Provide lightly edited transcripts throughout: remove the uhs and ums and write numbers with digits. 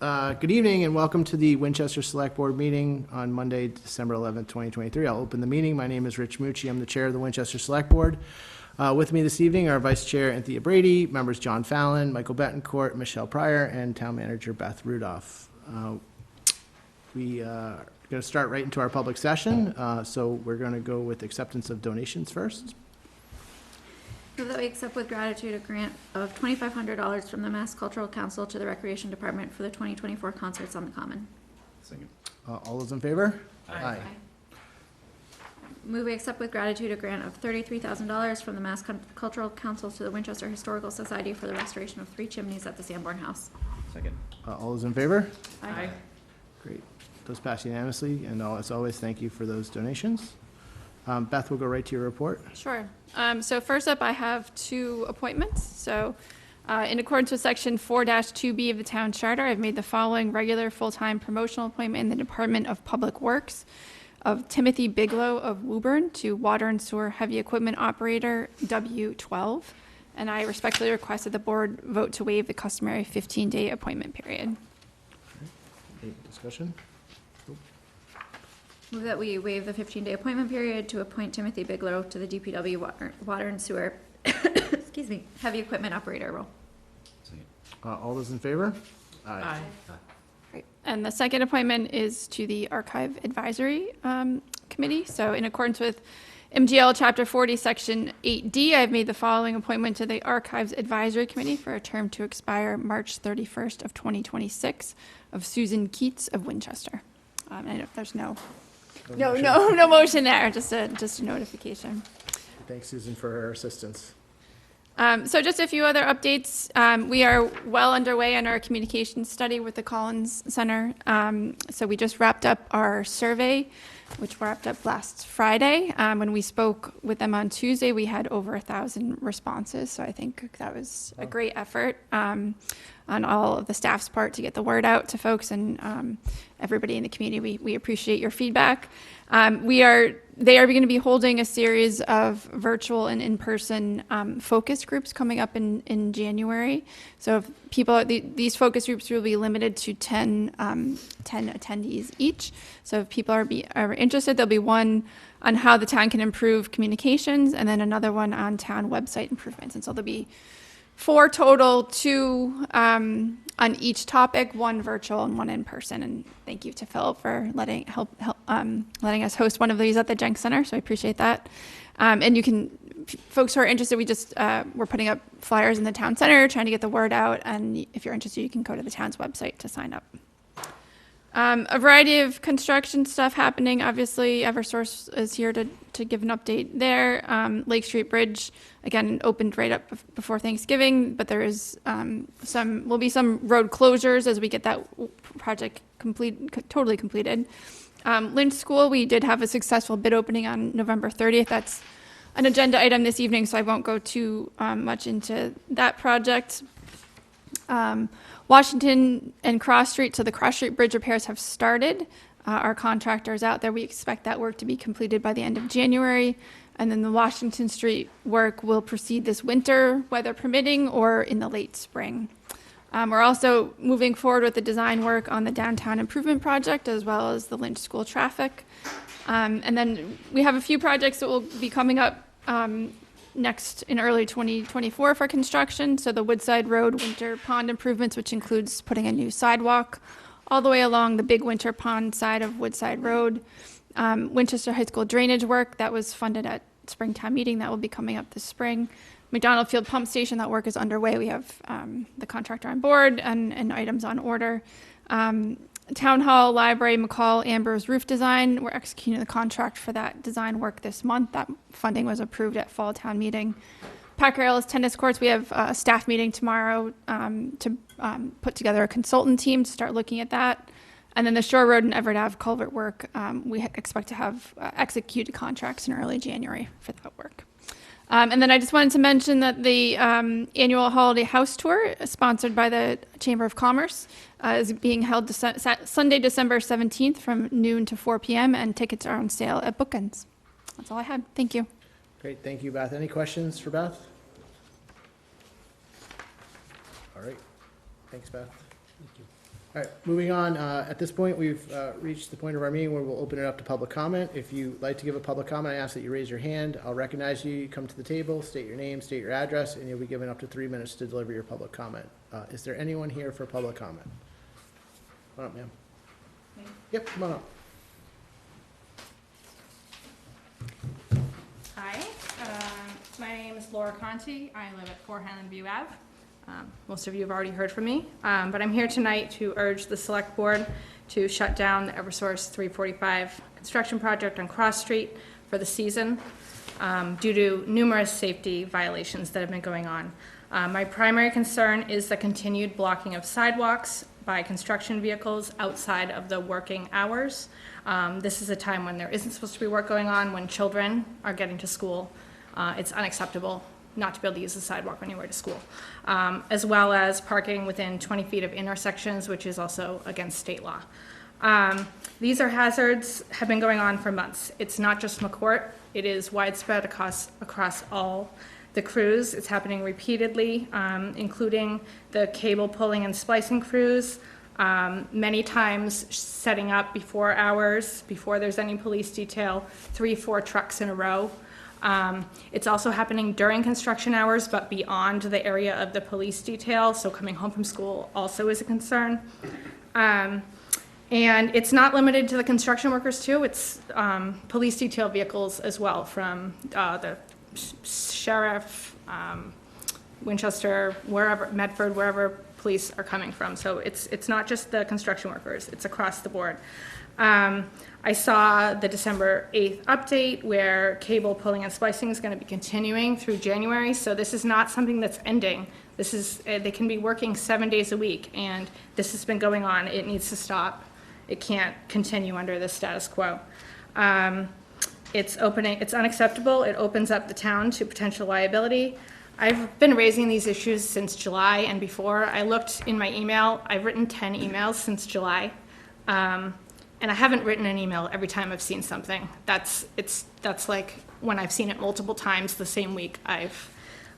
Good evening and welcome to the Winchester Select Board meeting on Monday, December 11th, 2023. I'll open the meeting. My name is Rich Mucci. I'm the chair of the Winchester Select Board. With me this evening are Vice Chair Anthea Brady, members John Fallon, Michael Betancourt, Michelle Pryor, and Town Manager Beth Rudolph. We are going to start right into our public session, so we're going to go with acceptance of donations first. Move that we accept with gratitude a grant of $2,500 from the Mass Cultural Council to the Recreation Department for the 2024 concerts on the Common. Second. All those in favor? Aye. Move we accept with gratitude a grant of $33,000 from the Mass Cultural Council to the Winchester Historical Society for the restoration of 3 chimneys at the Sanborn House. Second. All those in favor? Aye. Great. Those pass unanimously, and as always, thank you for those donations. Beth, we'll go right to your report. Sure. So first up, I have 2 appointments. So in accordance with Section 4-2B of the Town Charter, I've made the following regular full-time promotional appointment in the Department of Public Works of Timothy Bigelow of Woburn to Water and Sewer Heavy Equipment Operator W12. And I respectfully request that the board vote to waive the customary 15-day appointment period. Any discussion? Move that we waive the 15-day appointment period to appoint Timothy Bigelow to the DPW Water and Sewer excuse me, Heavy Equipment Operator role. Second. All those in favor? Aye. Great. And the second appointment is to the Archive Advisory Committee. So in accordance with MGL Chapter 40, Section 8D, I've made the following appointment to the Archives Advisory Committee for a term to expire March 31st of 2026 of Susan Keats of Winchester. And I know there's no motion there, just a notification. Thanks, Susan, for her assistance. So just a few other updates. We are well underway on our communications study with the Collins Center. So we just wrapped up our survey, which wrapped up last Friday. When we spoke with them on Tuesday, we had over 1,000 responses. So I think that was a great effort on all of the staff's part to get the word out to folks and everybody in the community. We appreciate your feedback. They are going to be holding a series of virtual and in-person focus groups coming up in January. So if people, these focus groups will be limited to 10 attendees each. So if people are interested, there'll be one on how the town can improve communications and then another one on town website improvements. And so there'll be 4 total, 2 on each topic, 1 virtual and 1 in person. And thank you to Philip for letting us host one of these at the Jenks Center. So I appreciate that. And you can, folks who are interested, we're putting up flyers in the town center, trying to get the word out. And if you're interested, you can go to the town's website to sign up. A variety of construction stuff happening. Obviously, Eversource is here to give an update there. Lake Street Bridge, again, opened right up before Thanksgiving, but there is will be some road closures as we get that project totally completed. Lynch School, we did have a successful bid opening on November 30th. That's an agenda item this evening, so I won't go too much into that project. Washington and Cross Street, so the Cross Street Bridge repairs have started. Our contractor is out there. We expect that work to be completed by the end of January. And then the Washington Street work will proceed this winter, weather permitting, or in the late spring. We're also moving forward with the design work on the downtown improvement project, as well as the Lynch School traffic. And then we have a few projects that will be coming up next in early 2024 for construction. So the Woodside Road Winter Pond improvements, which includes putting a new sidewalk all the way along the big Winter Pond side of Woodside Road. Winchester High School drainage work that was funded at Springtown meeting that will be coming up this spring. McDonald Field Pump Station, that work is underway. We have the contractor on board and items on order. Town Hall, Library, McCall, Amber's roof design. We're executing the contract for that design work this month. That funding was approved at fall town meeting. Packer Ellis Tennis Courts, we have a staff meeting tomorrow to put together a consultant team to start looking at that. And then the Shore Road and Everett Ave culvert work, we expect to have executed contracts in early January for that work. And then I just wanted to mention that the annual holiday house tour, sponsored by the Chamber of Commerce, is being held Sunday, December 17th from noon to 4 p.m. and tickets are on sale at Bookends. That's all I had. Thank you. Great, thank you, Beth. Any questions for Beth? All right, thanks, Beth. Thank you. All right, moving on, at this point, we've reached the point of our meeting where we'll open it up to public comment. If you'd like to give a public comment, I ask that you raise your hand. I'll recognize you, you come to the table, state your name, state your address, and you'll be given up to 3 minutes to deliver your public comment. Is there anyone here for public comment? Come on up, ma'am. Yep, come on up. Hi, my name is Laura Conti. I live at 4 Highland View Ave. Most of you have already heard from me, but I'm here tonight to urge the Select Board to shut down the Eversource 345 construction project on Cross Street for the season due to numerous safety violations that have been going on. My primary concern is the continued blocking of sidewalks by construction vehicles outside of the working hours. This is a time when there isn't supposed to be work going on, when children are getting to school. It's unacceptable not to be able to use the sidewalk on your way to school, as well as parking within 20 feet of intersections, which is also against state law. These are hazards have been going on for months. It's not just McCourt, it is widespread across all the crews. It's happening repeatedly, including the cable pulling and splicing crews, many times setting up before hours, before there's any police detail, 3-4 trucks in a row. It's also happening during construction hours, but beyond the area of the police detail, so coming home from school also is a concern. And it's not limited to the construction workers too, it's police detail vehicles as well, from the sheriff, Winchester, wherever, Medford, wherever police are coming from. So it's not just the construction workers, it's across the board. I saw the December 8th update where cable pulling and splicing is going to be continuing through January, so this is not something that's ending. This is, they can be working 7 days a week, and this has been going on. It needs to stop. It can't continue under the status quo. It's unacceptable. It opens up the town to potential liability. I've been raising these issues since July and before. I looked in my email. I've written 10 emails since July. And I haven't written an email every time I've seen something. That's like when I've seen it multiple times the same week I've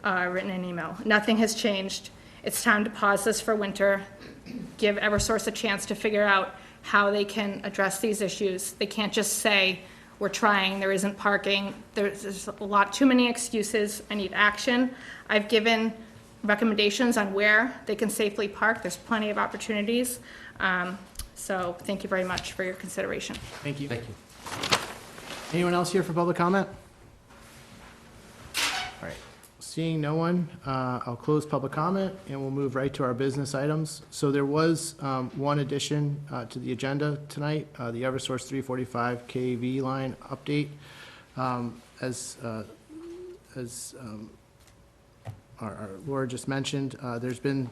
written an email. Nothing has changed. It's time to pause this for winter, give Eversource a chance to figure out how they can address these issues. They can't just say, we're trying, there isn't parking. There's a lot too many excuses. I need action. I've given recommendations on where they can safely park. There's plenty of opportunities. So thank you very much for your consideration. Thank you. Thank you. Anyone else here for public comment? All right, seeing no one, I'll close public comment and we'll move right to our business items. So there was one addition to the agenda tonight, the Eversource 345 kV line update. As our Laura just mentioned, there's been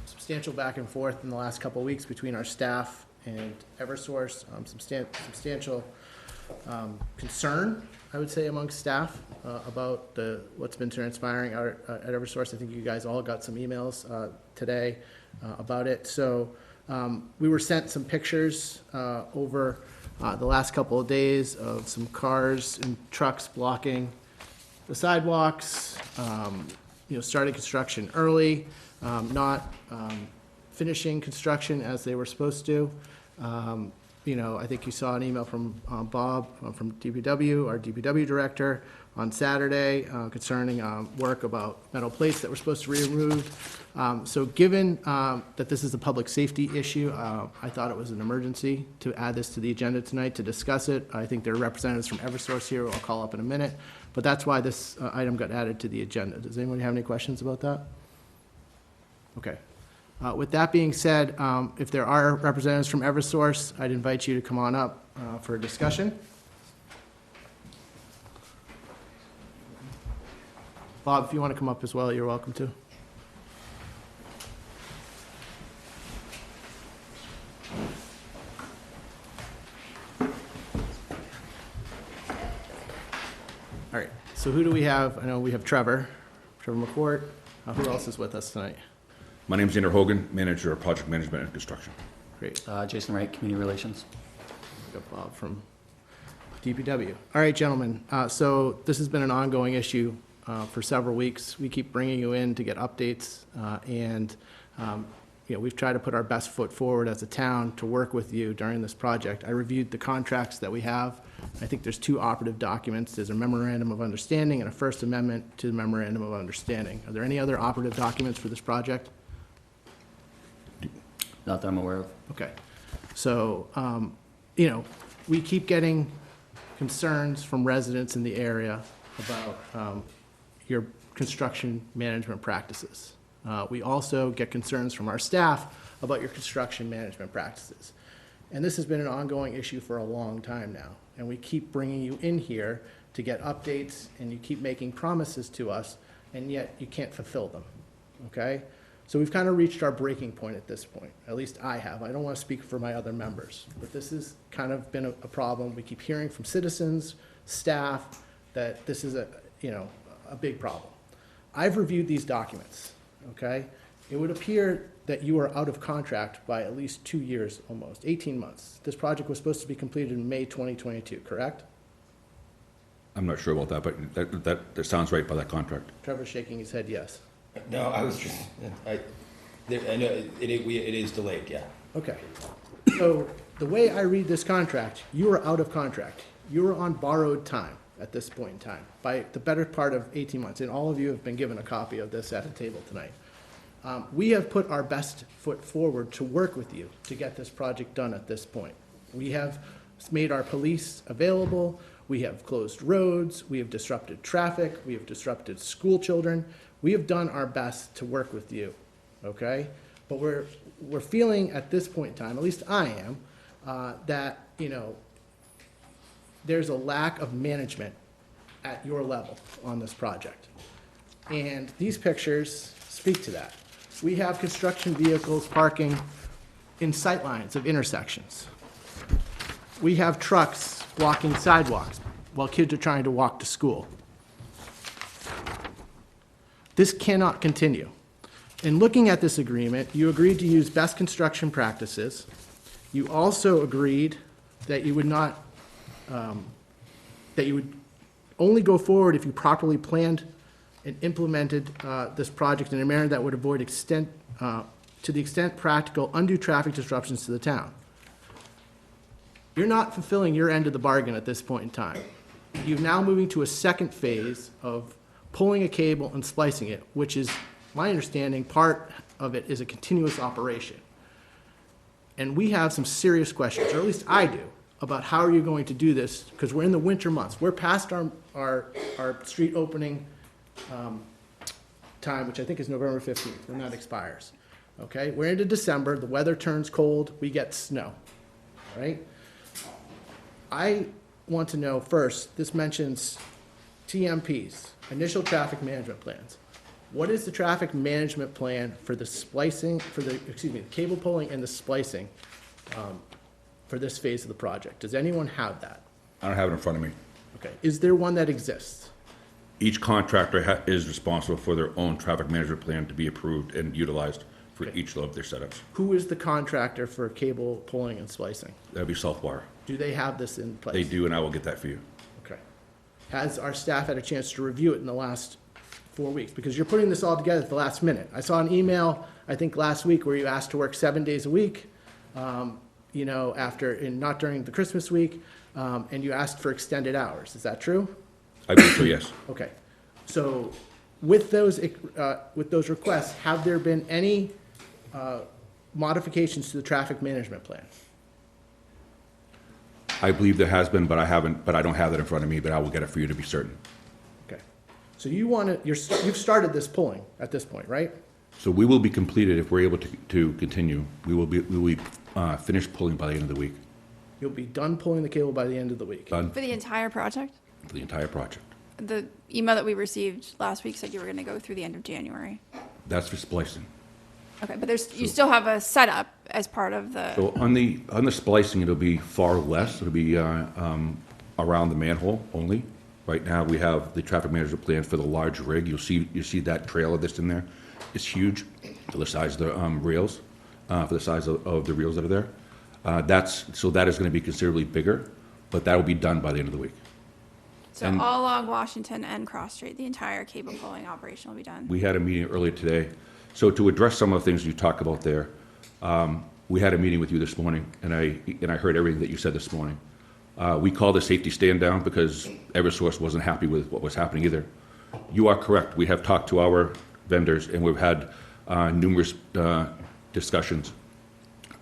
substantial back and forth in the last couple of weeks between our staff and Eversource, substantial concern, I would say, amongst staff about what's been transpiring at Eversource. I think you guys all got some emails today about it. So we were sent some pictures over the last couple of days of some cars and trucks blocking the sidewalks, starting construction early, not finishing construction as they were supposed to. I think you saw an email from Bob from DPW, our DPW director, on Saturday concerning work about metal plates that were supposed to be removed. So given that this is a public safety issue, I thought it was an emergency to add this to the agenda tonight to discuss it. I think there are representatives from Eversource here who I'll call up in a minute, but that's why this item got added to the agenda. Does anyone have any questions about that? Okay. With that being said, if there are representatives from Eversource, I'd invite you to come on up for a discussion. Bob, if you want to come up as well, you're welcome to. All right, so who do we have? I know we have Trevor McCourt. Who else is with us tonight? My name is Andrew Hogan, Manager of Project Management and Construction. Great. Jason Wright, Community Relations. We got Bob from DPW. All right, gentlemen. So this has been an ongoing issue for several weeks. We keep bringing you in to get updates, and we've tried to put our best foot forward as a town to work with you during this project. I reviewed the contracts that we have. I think there's two operative documents. There's a memorandum of understanding and a First Amendment to the memorandum of understanding. Are there any other operative documents for this project? Not that I'm aware of. Okay. So, we keep getting concerns from residents in the area about your construction management practices. We also get concerns from our staff about your construction management practices. And this has been an ongoing issue for a long time now. And we keep bringing you in here to get updates, and you keep making promises to us, and yet you can't fulfill them, okay? So we've kind of reached our breaking point at this point. At least I have. I don't want to speak for my other members, but this has kind of been a problem. We keep hearing from citizens, staff, that this is a big problem. I've reviewed these documents, okay? It would appear that you are out of contract by at least 2 years, almost, 18 months. This project was supposed to be completed in May 2022, correct? I'm not sure about that, but that sounds right by that contract. Trevor's shaking his head yes. No, I was just, I know it is delayed, yeah. Okay. So the way I read this contract, you are out of contract. You are on borrowed time at this point in time by the better part of 18 months. And all of you have been given a copy of this at the table tonight. We have put our best foot forward to work with you to get this project done at this point. We have made our police available. We have closed roads. We have disrupted traffic. We have disrupted school children. We have done our best to work with you, okay? But we're feeling at this point in time, at least I am, that, there's a lack of management at your level on this project. And these pictures speak to that. We have construction vehicles parking in sightlines of intersections. We have trucks blocking sidewalks while kids are trying to walk to school. This cannot continue. In looking at this agreement, you agreed to use best construction practices. You also agreed that you would not, that you would only go forward if you properly planned and implemented this project in a manner that would avoid to the extent practical, undue traffic disruptions to the town. You're not fulfilling your end of the bargain at this point in time. You're now moving to a second phase of pulling a cable and splicing it, which is, my understanding, part of it is a continuous operation. And we have some serious questions, or at least I do, about how are you going to do this, because we're in the winter months. We're past our street opening time, which I think is November 15th, when that expires. Okay, we're into December, the weather turns cold, we get snow, right? I want to know first, this mentions TMPs, initial traffic management plans. What is the traffic management plan for the splicing, the cable pulling and the splicing for this phase of the project? Does anyone have that? I don't have it in front of me. Okay, is there one that exists? Each contractor is responsible for their own traffic management plan to be approved and utilized for Okay. each of their setups. Who is the contractor for cable pulling and splicing? That'd be Southwire. Do they have this in place? They do, and I will get that for you. Okay. Has our staff had a chance to review it in the last 4 weeks? Because you're putting this all together at the last minute. I saw an email, I think last week, where you asked to work 7 days a week, not during the Christmas week, and you asked for extended hours. Is that true? I believe so, yes. Okay. So with those requests, have there been any modifications to the traffic management plan? I believe there has been, but I don't have that in front of me, but I will get it for you to be certain. Okay. So you've started this pulling at this point, right? So we will be completed if we're able to continue. We will be finished pulling by the end of the week. You'll be done pulling the cable by the end of the week. Done For the entire project? for the entire project. The email that we received last week said you were going to go through the end of January. That's for splicing. Okay, but you still have a setup as part of the, So on the splicing, it'll be far less. It'll be around the manhole only. Right now, we have the traffic management plan for the large rig. You see that trailer that's in there. It's huge for the size of the rails, for the size of the reels that are there. That is going to be considerably bigger, but that will be done by the end of the week. so and- all along Washington and Cross Street, the entire cable pulling operation will be done? We had a meeting earlier today. So to address some of the things you talk about there, We had a meeting with you this morning, and I heard everything that you said this morning. We called a safety stand down because Eversource wasn't happy with what was happening either. You are correct. We have talked to our vendors, and we've had numerous discussions.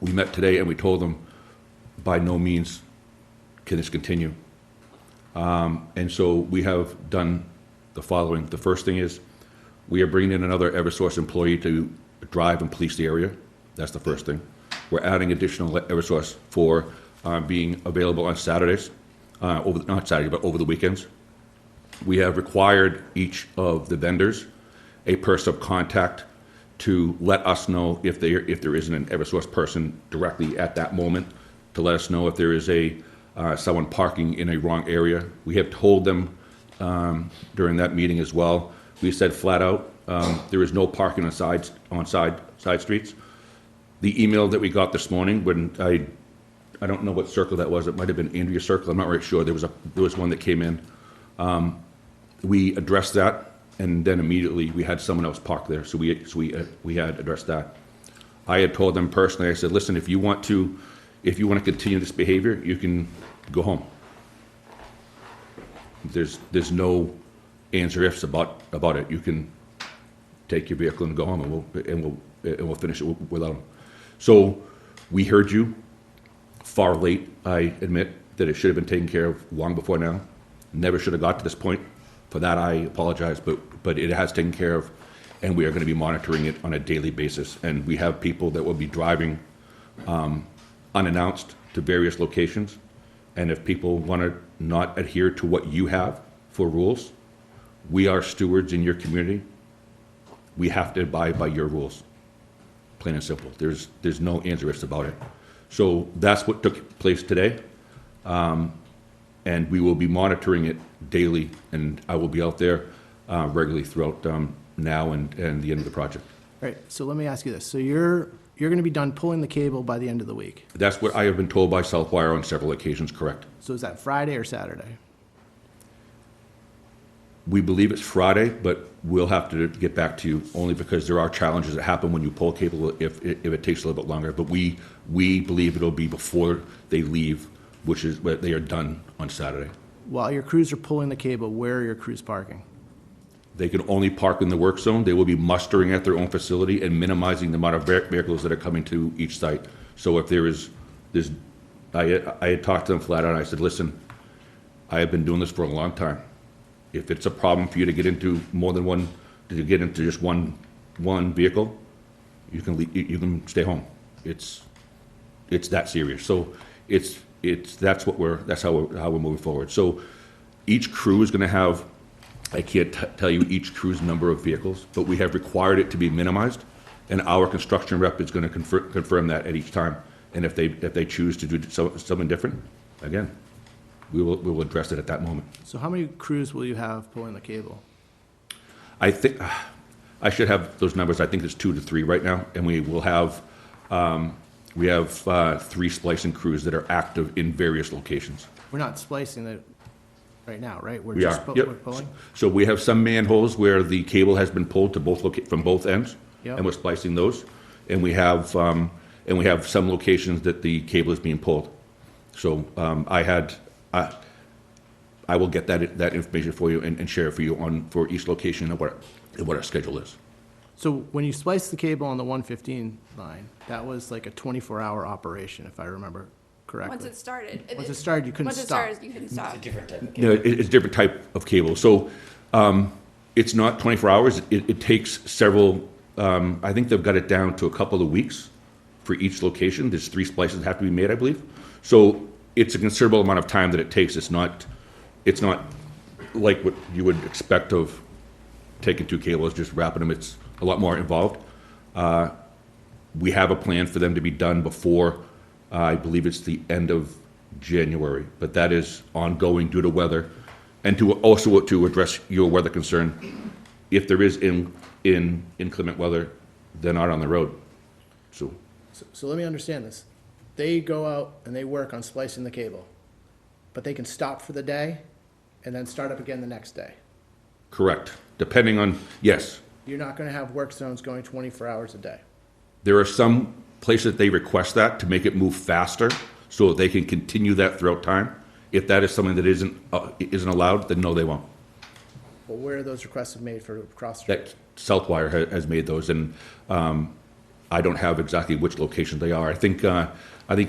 We met today, and we told them, by no means can this continue. And so we have done the following. The first thing is, we are bringing in another Eversource employee to drive and police the area. That's the first thing. We're adding additional Eversource for being available on Saturdays, not Saturday, but over the weekends. We have required each of the vendors a person of contact to let us know if there isn't an Eversource person directly at that moment, to let us know if there is someone parking in a wrong area. We have told them during that meeting as well. We said flat out, there is no parking on side streets. The email that we got this morning, when I don't know what circle that was. It might have been Andrea's circle. I'm not really sure. There was one that came in. We addressed that, and then immediately we had someone else parked there. So we had addressed that. I had told them personally. I said, listen, if you want to continue this behavior, you can go home. There's no ands or ifs about it. You can take your vehicle and go home, and we'll finish it without them. So we heard you. Far late, I admit that it should have been taken care of long before now. Never should have got to this point. For that, I apologize, but it has taken care of, and we are going to be monitoring it on a daily basis. And we have people that will be driving unannounced to various locations. And if people want to not adhere to what you have for rules, we are stewards in your community. We have to abide by your rules, plain and simple. There's no ands or ifs about it. So that's what took place today, and we will be monitoring it daily, and I will be out there regularly throughout now and the end of the project. All right, so let me ask you this. So you're going to be done pulling the cable by the end of the week. That's what I have been told by Southwire on several occasions, correct? So is that Friday or Saturday? We believe it's Friday, but we'll have to get back to you only because there are challenges that happen when you pull cable if it takes a little bit longer. But we believe it'll be before they leave, which is when they are done on Saturday. While your crews are pulling the cable, where are your crews parking? They can only park in the work zone. They will be mustering at their own facility and minimizing the amount of vehicles that are coming to each site. So if I had talked to them flat out. I said, listen, I have been doing this for a long time. If it's a problem for you to get into more than one, to get into just one vehicle, you can stay home. It's that serious. So that's how we're moving forward. So each crew is going to have, I can't tell you each crew's number of vehicles, but we have required it to be minimized, and our construction rep is going to confirm that at each time. And if they choose to do something different, again, we will address it at that moment. So how many crews will you have pulling the cable? I think I should have those numbers. I think it's 2 to 3 right now, and we will have 3 splicing crews that are active in various locations. We're not splicing it right now, right? We're We just are. Yep. we're pulling? So we have some manholes where the cable has been pulled to from both ends, Yep. and we're splicing those. And we have some locations that the cable is being pulled. So I will get that information for you and share it for you for each location and what our schedule is. So when you spliced the cable on the 115 line, that was like a 24-hour operation, if I remember correctly. Once it started. Once it started, you couldn't stop. Once it started, you couldn't stop. It's a different type of No, cable. it's a different type of cable. So it's not 24 hours. It takes several, I think they've got it down to a couple of weeks for each location. There's 3 splices that have to be made, I believe. So it's a considerable amount of time that it takes. It's not like what you would expect of taking 2 cables, just wrapping them. It's a lot more involved. We have a plan for them to be done before, I believe it's the end of January, but that is ongoing due to weather, and also to address your weather concern. If there is inclement weather, they're not on the road. So let me understand this. They go out and they work on splicing the cable, but they can stop for the day and then start up again the next day. Correct. Depending on, yes. You're not going to have work zones going 24 hours a day. There are some places that they request that to make it move faster so that they can continue that throughout time. If that is something that isn't allowed, then no, they won't. Well, where are those requests made for cross street? That Southwire has made those, and I don't have exactly which locations they are. I think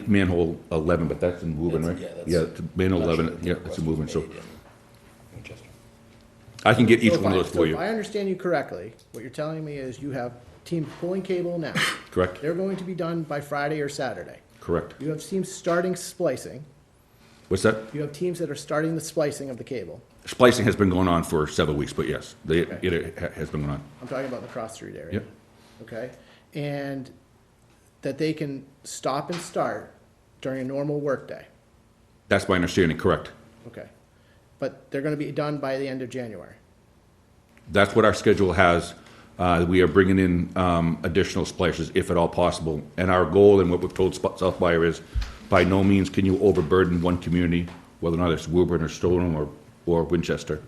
manhole 11, but that's in Woburn, right? That's- Manhole I'm not sure 11, that the yeah, request it's in Woburn, was so made in Winchester. I can get each So if one of I- those so for If you. I understand you correctly, what you're telling me is you have teams pulling cable now. Correct? They're going to be done by Friday or Saturday. Correct. You have teams starting splicing. What's that? You have teams that are starting the splicing of the cable. Splicing has been going on for several weeks, but yes, Okay. it has been going on. I'm talking about the cross street area. Yep. Okay? And that they can stop and start during a normal workday. That's my understanding, correct? Okay. But they're gonna be done by the end of January. That's what our schedule has. We are bringing in additional splicers if at all possible. And our goal and what we've told Southwire is, by no means can you overburden one community, whether or not it's Woburn or Stoneham or Winchester.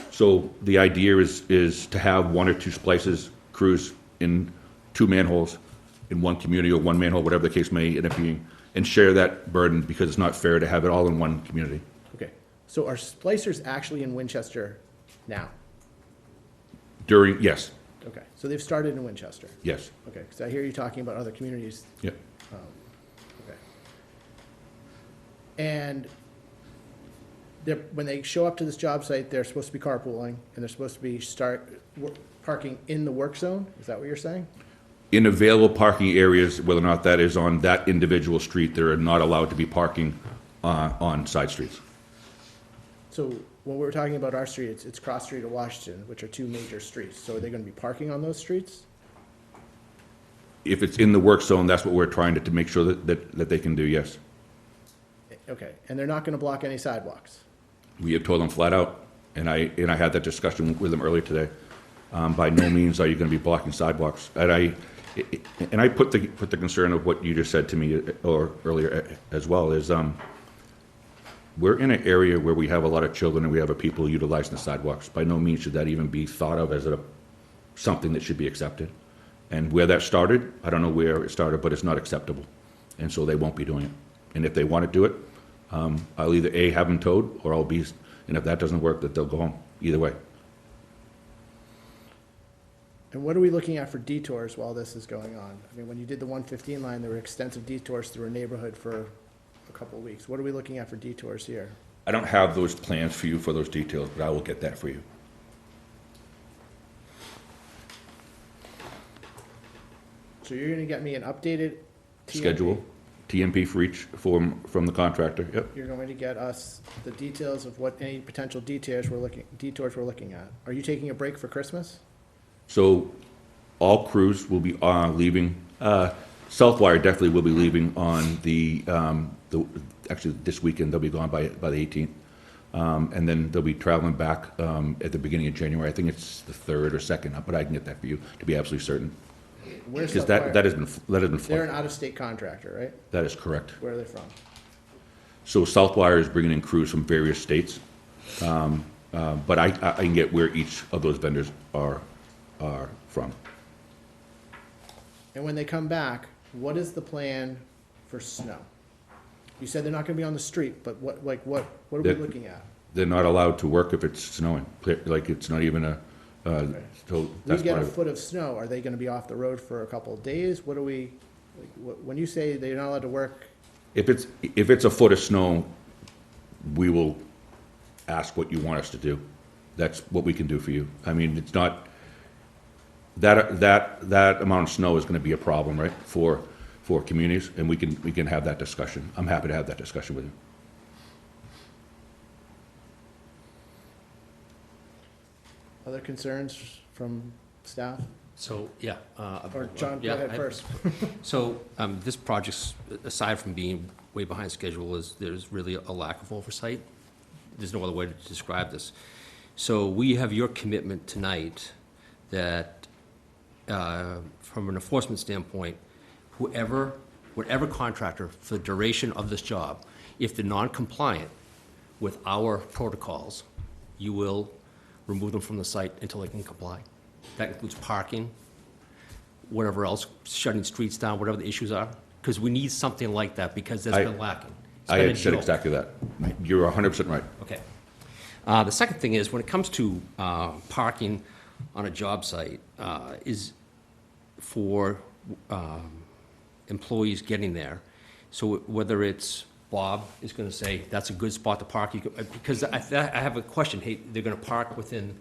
So the idea is to have one or two splices crews in two manholes in one community or one manhole, whatever the case may end up being, and share that burden because it's not fair to have it all in one community. Okay. So are splicers actually in Winchester now? Yes, Okay. So they've started in Winchester. yes, Okay. Because I hear you talking about other communities. yep. Okay. And when they show up to this job site, they're supposed to be carpooling, and they're supposed to be parking in the work zone? Is that what you're saying? In available parking areas, whether or not that is on that individual street, they're not allowed to be parking on side streets. So when we're talking about our street, it's Cross Street or Washington, which are two major streets. So are they gonna be parking on those streets? If it's in the work zone, that's what we're trying to make sure that they can do, yes. Okay. And they're not gonna block any sidewalks? We have told them flat out, and I had that discussion with them earlier today. By no means are you gonna be blocking sidewalks. And I put the concern of what you just said to me, or earlier as well, is, we're in an area where we have a lot of children and we have people utilizing the sidewalks. By no means should that even be thought of as something that should be accepted. And where that started, I don't know where it started, but it's not acceptable. And so they won't be doing it. And if they want to do it, I'll either A, have them towed, or I'll be, and if that doesn't work, that they'll go home, either way. And what are we looking at for detours while this is going on? I mean, when you did the 115 line, there were extensive detours through a neighborhood for a couple of weeks. What are we looking at for detours here? I don't have those plans for you for those details, but I will get that for you. So you're gonna get me an updated TMP? Schedule, TMP for each, from the contractor, yep. You're going to get us the details of what any potential detours we're looking at. Are you taking a break for Christmas? So all crews will be leaving, Southwire definitely will be leaving on actually this weekend, they'll be gone by the 18th. And then they'll be traveling back at the beginning of January. I think it's the 3rd or 2nd, but I can get that for you to be absolutely certain. Where's Because Southwire? that has been They're an flooded. out-of-state contractor, right? That is correct. Where are they from? So Southwire is bringing in crews from various states. But I can get where each of those vendors are from. And when they come back, what is the plan for snow? You said they're not gonna be on the street, but what are we That- looking at? They're not allowed to work if it's snowing, like it's not even so We that's get why. a foot of snow, are they gonna be off the road for a couple of days? What do we, when you say they're not allowed to work, If it's a foot of snow, we will ask what you want us to do. That's what we can do for you. I mean, it's not, that amount of snow is gonna be a problem, right, for communities, and we can have that discussion. I'm happy to have that discussion with you. other concerns from staff? So, yeah. Or John, go yeah, ahead first. So, this project's, aside from being way behind schedule, there's really a lack of oversight. There's no other way to describe this. So we have your commitment tonight that, from an enforcement standpoint, whatever contractor for the duration of this job, if they're non-compliant with our protocols, you will remove them from the site until they can comply. That includes parking. whatever else, shutting streets down, whatever the issues are? Because we need something like that, because that's been lacking. It's I been a had said joke. exactly that. You're 100% right. Okay. The second thing is, when it comes to parking on a job site, is for employees getting there. So whether it's Bob is going to say, that's a good spot to park, because I have a question, hey, they're going to park within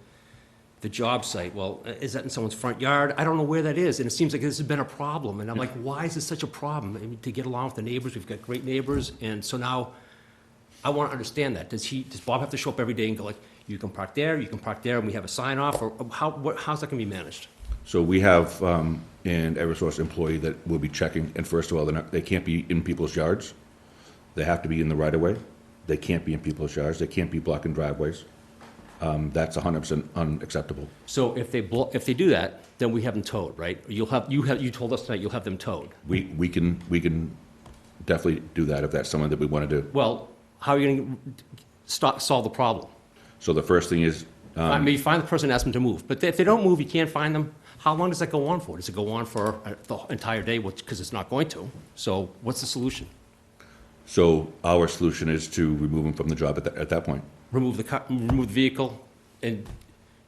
the job site. Well, is that in someone's front yard? I don't know where that is, and it seems like this has been a problem, and I'm like, why is this such a problem? I mean, to get along with the neighbors, we've got great neighbors, and so now I want to understand that. Does Bob have to show up every day and go like, you can park there, and we have a sign off, or how's that going to be managed? So we have an Eversource employee that will be checking, and first of all, they can't be in people's yards. They have to be in the right-of-way. They can't be in people's yards. They can't be blocking driveways. That's 100% unacceptable. So if they do that, then we have them towed, right? You told us tonight you'll have them towed. We can definitely do that if that's something that we want to do. Well, how are you going to solve the problem? So the first thing is, I mean, you find the person and ask them to move, but if they don't move, you can't find them. How long does that go on for? Does it go on for the entire day? Because it's not going to. So what's the solution? so our solution is to remove them from the job at that point. Remove the car, remove the vehicle, and,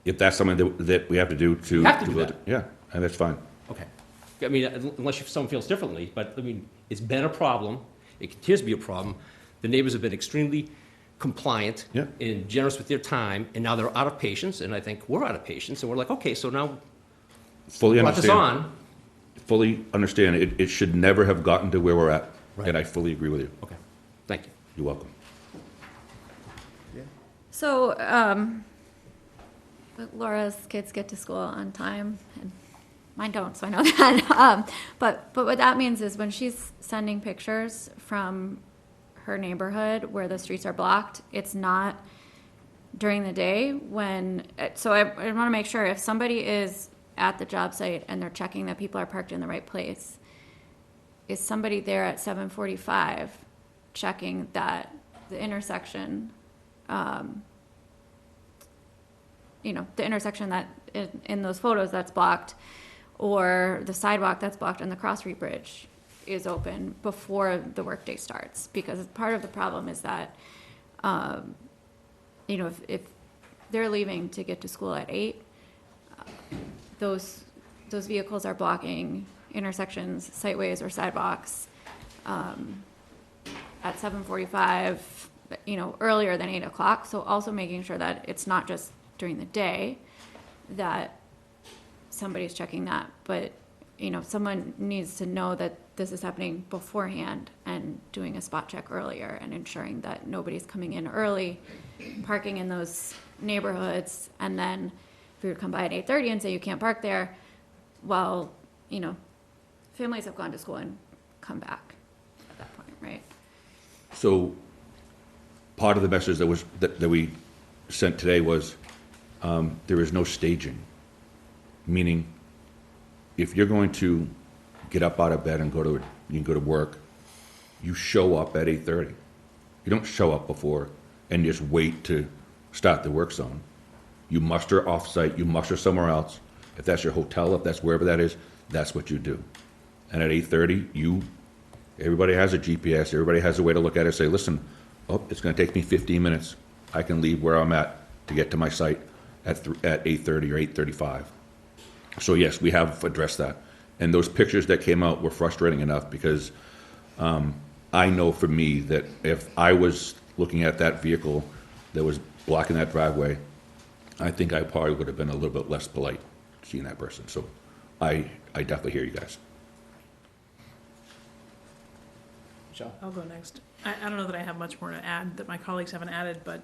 If that's something that we have to do to. You have to do that. Yeah, and that's fine. okay. I mean, unless someone feels differently, but, I mean, it's been a problem. It continues to be a problem. The neighbors have been extremely compliant Yeah. and generous with their time, and now they're out of patience, and I think we're out of patience, and we're like, okay, so now Fully brought this understand. on. Fully understand. It should never have gotten to where we're at. Right. And I fully agree with you. Okay, thank you. You're welcome. So, Laura's kids get to school on time, and mine don't, so I know that. But what that means is when she's sending pictures from her neighborhood where the streets are blocked, it's not during the day when, so I want to make sure if somebody is at the job site and they're checking that people are parked in the right place, is somebody there at 7:45 checking that the intersection, the intersection that in those photos that's blocked, or the sidewalk that's blocked and the Cross Street Bridge is open before the workday starts? Because part of the problem is that, if they're leaving to get to school at 8, those vehicles are blocking intersections, sightways, or sidewalks at 7:45, earlier than 8 o'clock. So also making sure that it's not just during the day that somebody's checking that, but, someone needs to know that this is happening beforehand and doing a spot check earlier and ensuring that nobody's coming in early, parking in those neighborhoods, and then if you were to come by at 8:30 and say you can't park there, well, families have gone to school and come back at that point, right? So part of the message that we sent today was there is no staging. Meaning, if you're going to get up out of bed and you can go to work, you show up at 8:30. You don't show up before and just wait to start the work zone. You muster off-site, you muster somewhere else. If that's your hotel, if that's wherever that is, that's what you do. And at 8:30, everybody has a GPS, everybody has a way to look at it and say, listen, it's gonna take me 15 minutes. I can leave where I'm at to get to my site at 8:30 or 8:35. So yes, we have addressed that. And those pictures that came out were frustrating enough because I know for me that if I was looking at that vehicle that was blocking that driveway, I think I probably would have been a little bit less polite seeing that person. So I definitely hear you guys. Michelle? I'll go next. I don't know that I have much more to add that my colleagues haven't added, but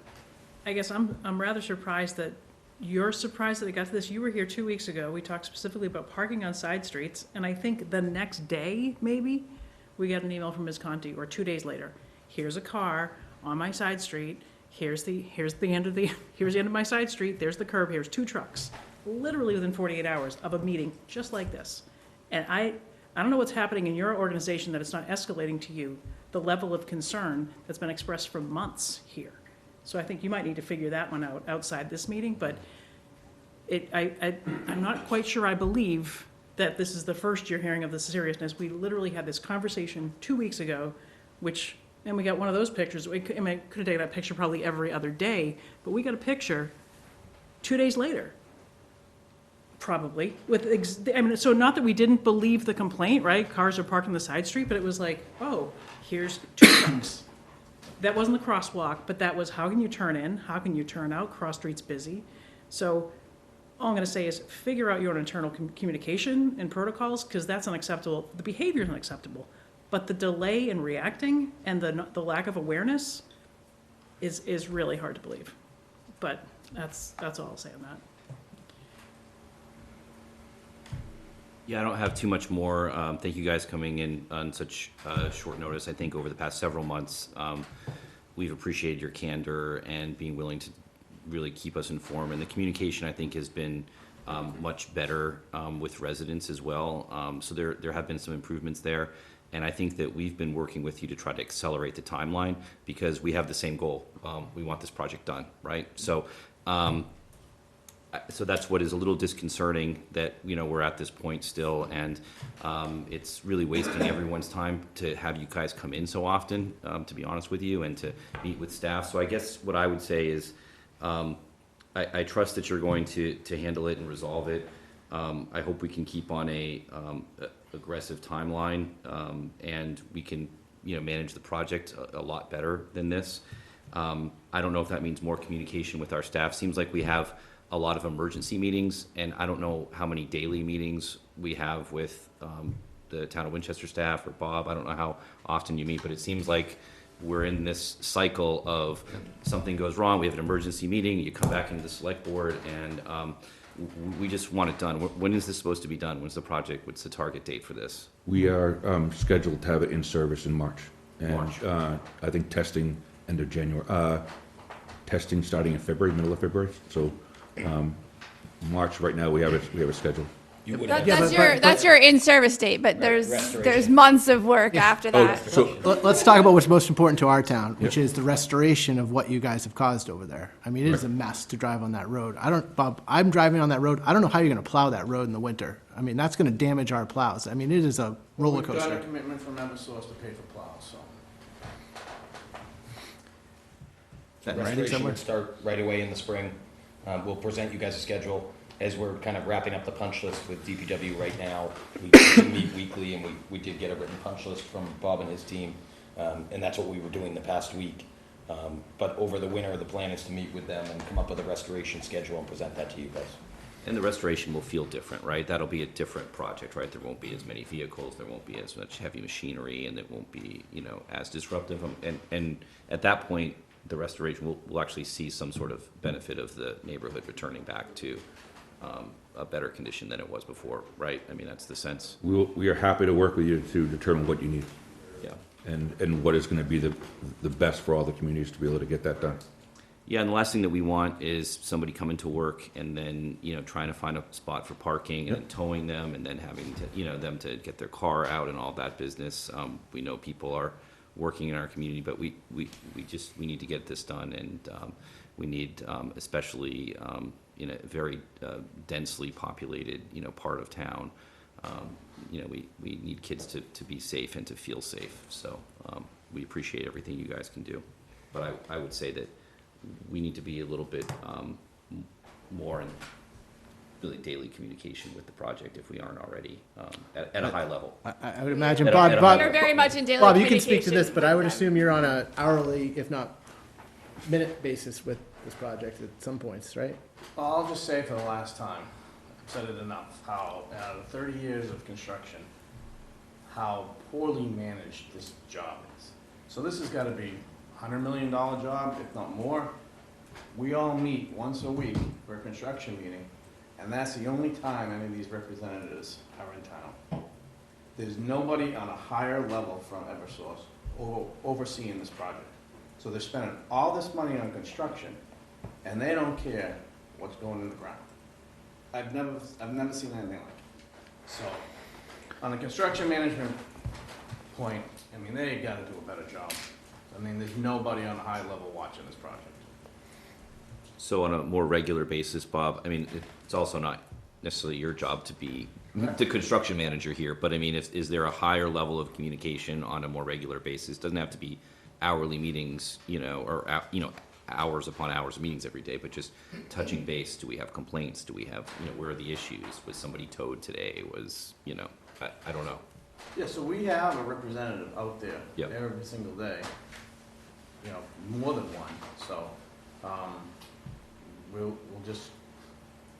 I guess I'm rather surprised that you're surprised that it got to this. You were here 2 weeks ago. We talked specifically about parking on side streets, and I think the next day, maybe, we got an email from Ms. Conti, or 2 days later. Here's a car on my side street. Here's the end of my side street. There's the curb. Here's 2 trucks. Literally within 48 hours of a meeting just like this. And I don't know what's happening in your organization that it's not escalating to you the level of concern that's been expressed for months here. So I think you might need to figure that one out outside this meeting, but I'm not quite sure I believe that this is the first you're hearing of the seriousness. We literally had this conversation 2 weeks ago, and we got one of those pictures. I could have taken that picture probably every other day, but we got a picture 2 days later. Probably, so not that we didn't believe the complaint, right? Cars are parked on the side street, but it was like, oh, here's 2 trucks. That wasn't the crosswalk, but that was how can you turn in, how can you turn out, cross street's busy. So all I'm gonna say is figure out your own internal communication and protocols, because that's unacceptable. The behavior is unacceptable, but the delay in reacting and the lack of awareness is really hard to believe. But that's all I'll say on that. Yeah, I don't have too much more. Thank you guys coming in on such short notice. I think over the past several months, we've appreciated your candor and being willing to really keep us informed. And the communication, I think, has been much better with residents as well. So there have been some improvements there. And I think that we've been working with you to try to accelerate the timeline because we have the same goal. We want this project done, right? So that's what is a little disconcerting that, we're at this point still, and it's really wasting everyone's time to have you guys come in so often, to be honest with you, and to meet with staff. So I guess what I would say is I trust that you're going to handle it and resolve it. I hope we can keep on a aggressive timeline, and we can, manage the project a lot better than this. I don't know if that means more communication with our staff. Seems like we have a lot of emergency meetings, and I don't know how many daily meetings we have with the town of Winchester staff or Bob. I don't know how often you meet, but it seems like we're in this cycle of something goes wrong, we have an emergency meeting, you come back into the select board, and we just want it done. When is this supposed to be done? When's the project? What's the target date for this? We are scheduled to have it in service in March. And March. I think testing end of January. Testing starting in February, middle of February. So March, right now, we have it scheduled. You would That- have, That's your in-service date, but restoration. there's months of work after Oh, that. so, Let's talk about what's most important to our town, which is the restoration of what you guys have caused over there. I mean, it is a mess to drive on that road. Bob, I'm driving on that road. I don't know how you're gonna plow that road in the winter. I mean, that's gonna damage our plows. I mean, it is a roller We've got a coaster. commitment from Eversource to pay for plows, so. Is that in writing restoration somewhere? would start right away in the spring. We'll present you guys a schedule as we're kind of wrapping up the punch list with DPW right now. We meet weekly, and we did get a written punch list from Bob and his team, and that's what we were doing the past week. But over the winter, the plan is to meet with them and come up with a restoration schedule and present that to you guys. And the restoration will feel different, right? That'll be a different project, right? There won't be as many vehicles, there won't be as much heavy machinery, and it won't be, as disruptive. And at that point, the restoration will actually see some sort of benefit of the neighborhood returning back to a better condition than it was before, right? I mean, that's the sense. we are happy to work with you to determine what you need Yeah. and what is going to be the best for all the communities to be able to get that done. Yeah, and the last thing that we want is somebody coming to work and then, trying to find a spot for parking and then towing them and then having to, them to get their car out and all that business. We know people are working in our community, but we need to get this done, and we need, especially in a very densely populated, part of town, we need kids to be safe and to feel safe. So we appreciate everything you guys can do. But I would say that we need to be a little bit more in really daily communication with the project if we aren't already at a high level. I would imagine, At a- Bob, at a Bob, We're very much in daily Bob, you can speak to communication this, but I would with them. assume you're on a hourly, if not minute basis with this project at some points, right? I'll just say for the last time, I've said it enough, how out of 30 years of construction, how poorly managed this job is. So this has gotta be a $100 million job, if not more. We all meet once a week for a construction meeting, and that's the only time any of these representatives are in town. There's nobody on a higher level from Eversource overseeing this project. So they're spending all this money on construction, and they don't care what's going in the ground. I've never seen anything like it. So, on the construction management point, I mean, they gotta do a better job. I mean, there's nobody on a high level watching this project. So on a more regular basis, Bob, I mean, it's also not necessarily your job to be the construction manager here, but I mean, is there a higher level of communication on a more regular basis? Doesn't have to be hourly meetings, or, hours upon hours of meetings every day, but just touching base. Do we have complaints? Do we have, where are the issues? Was somebody towed today? I don't know. Yeah, so we have a representative out there Yep. every single day, more than one, so, we'll just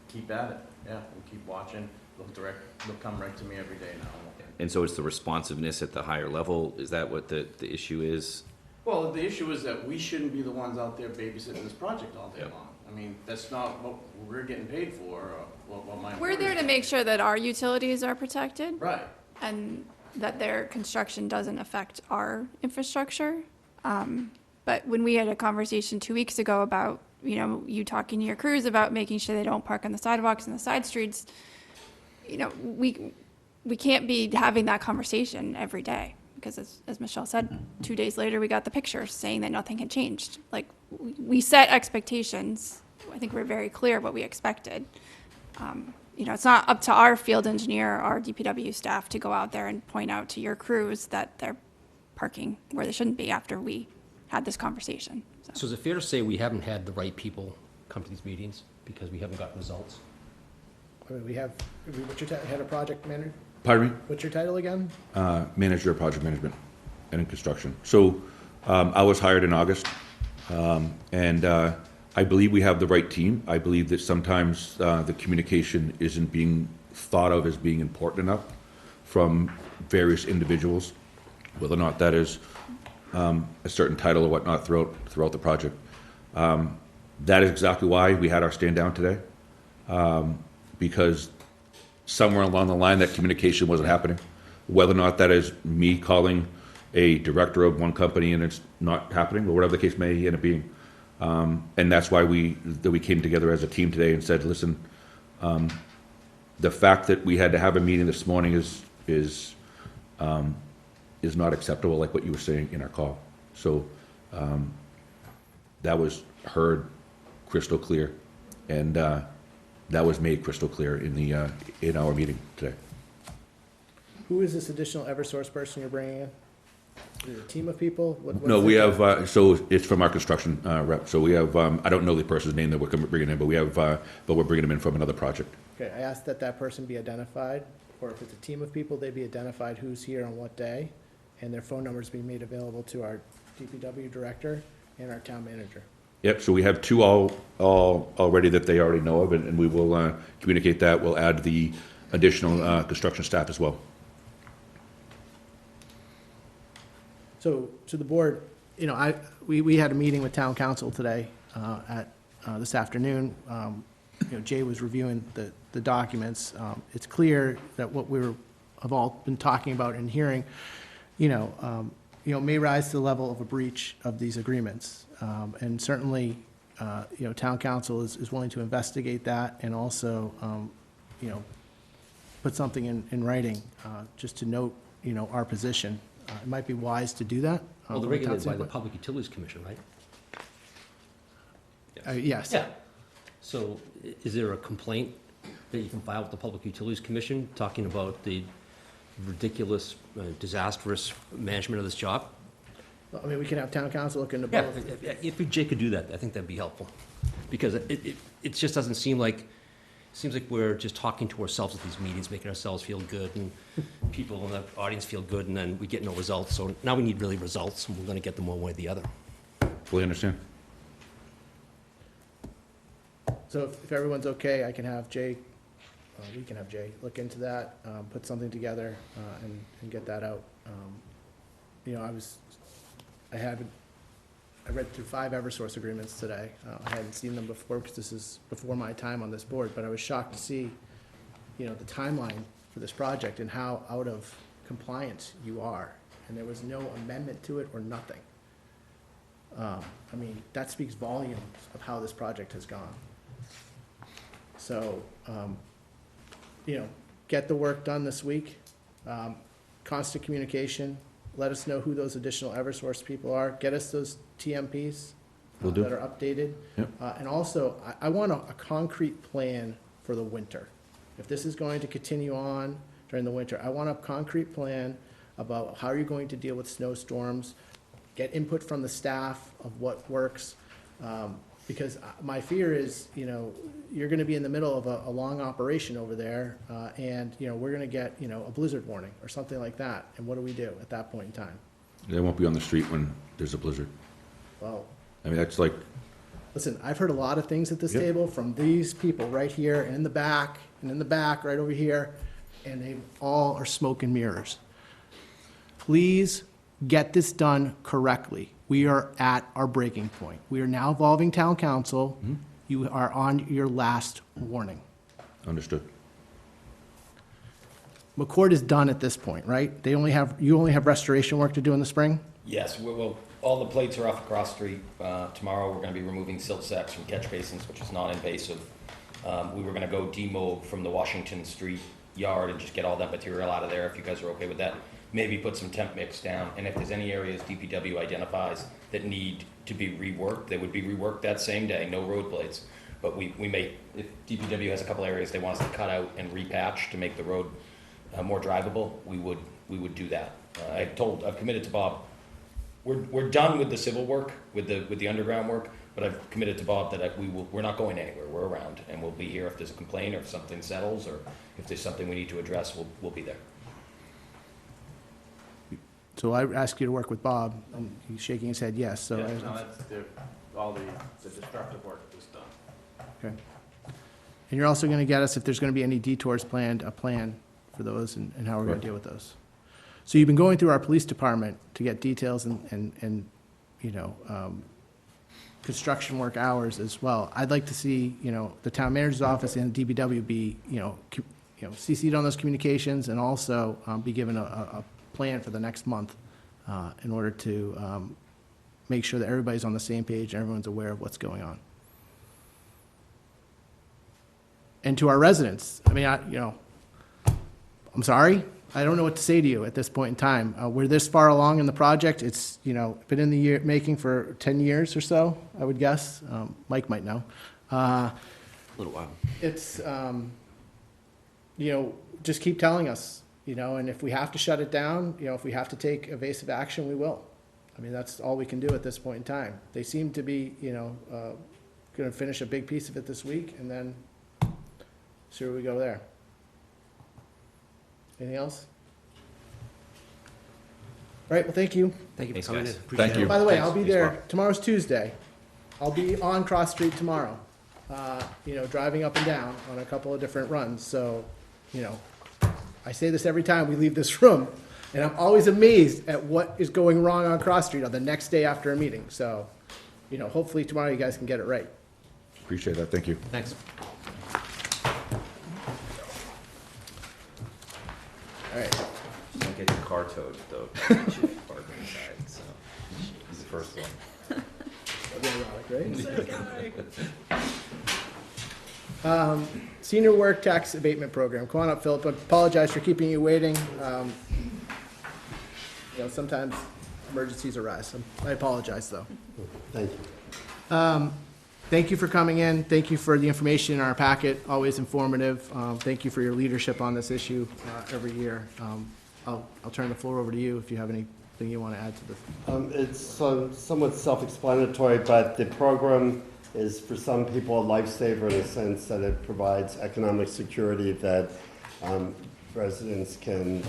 keep at it, yeah, we'll keep watching, they'll come right to me every day now. And so it's the responsiveness at the higher level, is that what the issue is? Well, the issue is that we shouldn't be the ones out there babysitting this project all day Yep. long. I mean, that's not what we're getting paid for, or what my. We're there to make sure that our utilities are protected Right, and that their construction doesn't affect our infrastructure. But when we had a conversation 2 weeks ago about, you talking to your crews about making sure they don't park on the sidewalks and the side streets, we can't be having that conversation every day. Because as Michelle said, 2 days later, we got the picture saying that nothing had changed. Like, we set expectations. I think we're very clear what we expected. It's not up to our field engineer, our DPW staff to go out there and point out to your crews that they're parking where they shouldn't be after we had this conversation. So is it fair to say we haven't had the right people come to these meetings because we haven't gotten results? I mean, what's your head of project manager? Pardon me? What's your title again? Manager of project management and in construction. So I was hired in August, and I believe we have the right team. I believe that sometimes the communication isn't being thought of as being important enough from various individuals, whether or not that is a certain title or whatnot throughout the project. That is exactly why we had our stand down today, because somewhere along the line that communication wasn't happening. Whether or not that is me calling a director of one company and it's not happening, or whatever the case may end up being. And that's why we came together as a team today and said, listen, the fact that we had to have a meeting this morning is not acceptable, like what you were saying in our call. So that was heard crystal clear, and that was made crystal clear in our meeting today. Who is this additional Eversource person you're bringing in? Is it a team of people? What No, is we it? have, so it's from our construction rep. So we have, I don't know the person's name that we're bringing in, but we're bringing them in from another project. Okay, I asked that person be identified, or if it's a team of people, they be identified who's here on what day, and their phone numbers be made available to our DPW director and our town manager. Yep, so we have two all already that they already know of, and we will communicate that. We'll add the additional construction staff as well. So the board, we had a meeting with town council today this afternoon. Jay was reviewing the documents. It's clear that what have all been talking about and hearing, may rise to the level of a breach of these agreements. And certainly, town council is willing to investigate that and also, put something in writing, just to note, our position. It might be wise to do that. Well, they're from a town regulated by the standpoint. Public Utilities Commission, right? Yes. Yeah. So is there a complaint that you can file with the Public Utilities Commission talking about the ridiculous, disastrous management of this job? I mean, we can have town council look into Yeah, both. if Jay could do that, I think that'd be helpful. Because it just doesn't seem like, seems like we're just talking to ourselves at these meetings, making ourselves feel good, and people in the audience feel good, and then we get no results. So now we need really results, and we're gonna get them one way or the other. Fully understand. So if everyone's okay, I can have Jay, we can have Jay look into that, put something together, and get that out. I read through 5 Eversource agreements today. I hadn't seen them before because this is before my time on this board, but I was shocked to see, the timeline for this project and how out of compliance you are. And there was no amendment to it or nothing. That speaks volumes of how this project has gone. So, get the work done this week. Constant communication. Let us know who those additional Eversource people are. Get us those TMPs Will do. that are updated. Yep. And also, I want a concrete plan for the winter. If this is going to continue on during the winter, I want a concrete plan about how you're going to deal with snowstorms, get input from the staff of what works. Because my fear is, you're gonna be in the middle of a long operation over there, and, we're gonna get, a blizzard warning or something like that. And what do we do at that point in time? They won't be on the street when there's a blizzard. Well, I mean, that's like, listen, I've heard a lot of things at this Yep. table from these people right here and in the back and in the back right over here, and they all are smoke and mirrors. Please get this done correctly. We are at our breaking point. We are now involving town council. You are on your last warning. understood. McCord is done at this point, right? You only have restoration work to do in the spring? Yes, well, all the plates are off across the street. Tomorrow, we're gonna be removing silt sacks from catch basins, which is non-invasive. We were gonna go demob from the Washington Street yard and just get all that material out of there, if you guys are okay with that. Maybe put some temp mix down, and if there's any areas DPW identifies that need to be reworked, they would be reworked that same day, no road blades. But we may, if DPW has a couple areas they want us to cut out and repatch to make the road more drivable, we would do that. I've committed to Bob, we're done with the civil work, with the underground work, but I've committed to Bob that we're not going anywhere, we're around, and we'll be here if there's a complaint, or if something settles, or if there's something we need to address, we'll be there. So I asked you to work with Bob, and he's shaking his head yes, so. Yeah, no, all the destructive work is done. Okay. And you're also gonna get us, if there's gonna be any detours planned, a plan for those and how we're gonna Correct. deal with those. So you've been going through our police department to get details and construction work hours as well. I'd like to see, the town manager's office and DPW be, CC'd on those communications, and also be given a plan for the next month in order to make sure that everybody's on the same page and everyone's aware of what's going on. And to our residents, I mean, I'm sorry, I don't know what to say to you at this point in time. We're this far along in the project. It's, been in the making for 10 years or so, I would guess. Mike might know. A little while. It's, just keep telling us, and if we have to shut it down, if we have to take evasive action, we will. I mean, that's all we can do at this point in time. They seem to be, gonna finish a big piece of it this week, and then see where we go there. Anything else? All right, well, thank you. Thank you Thanks, for coming in. guys. Appreciate Thank it. you. By the way, I'll Thanks. be Thanks, there, Bob. tomorrow's Tuesday. I'll be on Cross Street tomorrow, driving up and down on a couple of different runs, so, I say this every time we leave this room, and I'm always amazed at what is going wrong on Cross Street on the next day after a meeting, so, hopefully tomorrow you guys can get it right. Appreciate that, thank you. Thanks. All right, Don't get your car towed, though. Park inside, so he's the first one. that'd be ironic, right? Senior Work Tax Abatement Program. Come on up, Philip. I apologize for keeping you waiting. Sometimes emergencies arise. I apologize, though. Thank you. Thank you for coming in. Thank you for the information in our packet, always informative. Thank you for your leadership on this issue every year. I'll turn the floor over to you if you have anything you want to add to this. It's somewhat self-explanatory, but the program is for some people a lifesaver in the sense that it provides economic security that residents can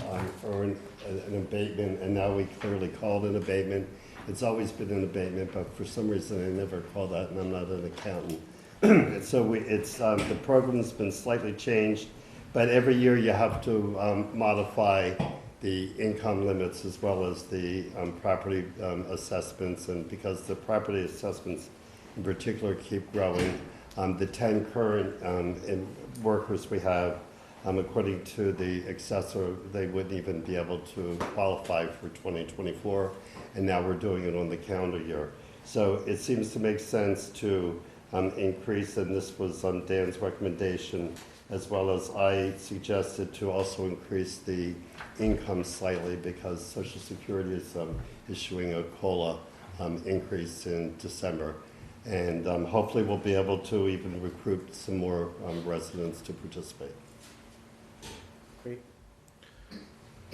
earn an abatement, and now we clearly call it an abatement. It's always been an abatement, but for some reason I never call that, and I'm not an accountant. So the program's been slightly changed, but every year you have to modify the income limits as well as the property assessments, and because the property assessments in particular keep growing, the 10 current workers we have, according to the assessor, they wouldn't even be able to qualify for 2024, and now we're doing it on the calendar year. So it seems to make sense to increase, and this was Dan's recommendation, as well as I suggested to also increase the income slightly because Social Security is issuing a COLA increase in December. And hopefully we'll be able to even recruit some more residents to participate. Great.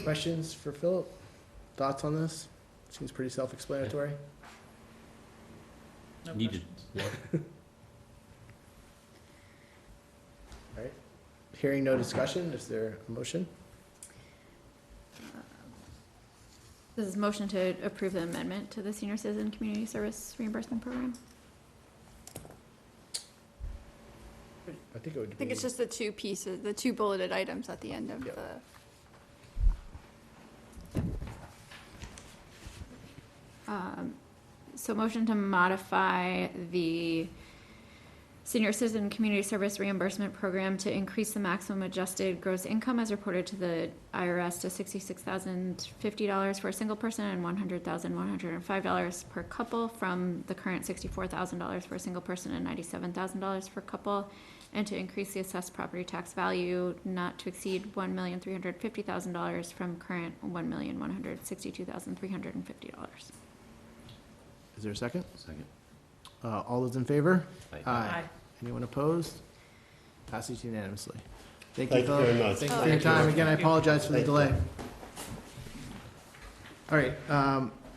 Questions for Philip? Thoughts on this? Seems pretty self-explanatory. No Needed. questions. All right. Hearing no discussion, is there a motion? This is motion to approve the amendment to the Senior Citizen Community Service Reimbursement Program. I think it would be. I think it's just the two pieces, the two bulleted items at the end of Yep. the. So motion to modify the Senior Citizen Community Service Reimbursement Program to increase the maximum adjusted gross income as reported to the IRS to $66,050 for a single person and $100,105 per couple from the current $64,000 for a single person and $97,000 per couple, and to increase the assessed property tax value not to exceed $1,350,000 from current $1,162,350. Is there a second? Second. All those in favor? Aye. Aye. Anyone opposed? Passes unanimously. Thank you, Thank you Philip. very much. Thank you for your time. Again, I apologize for the Thank you. delay. All right,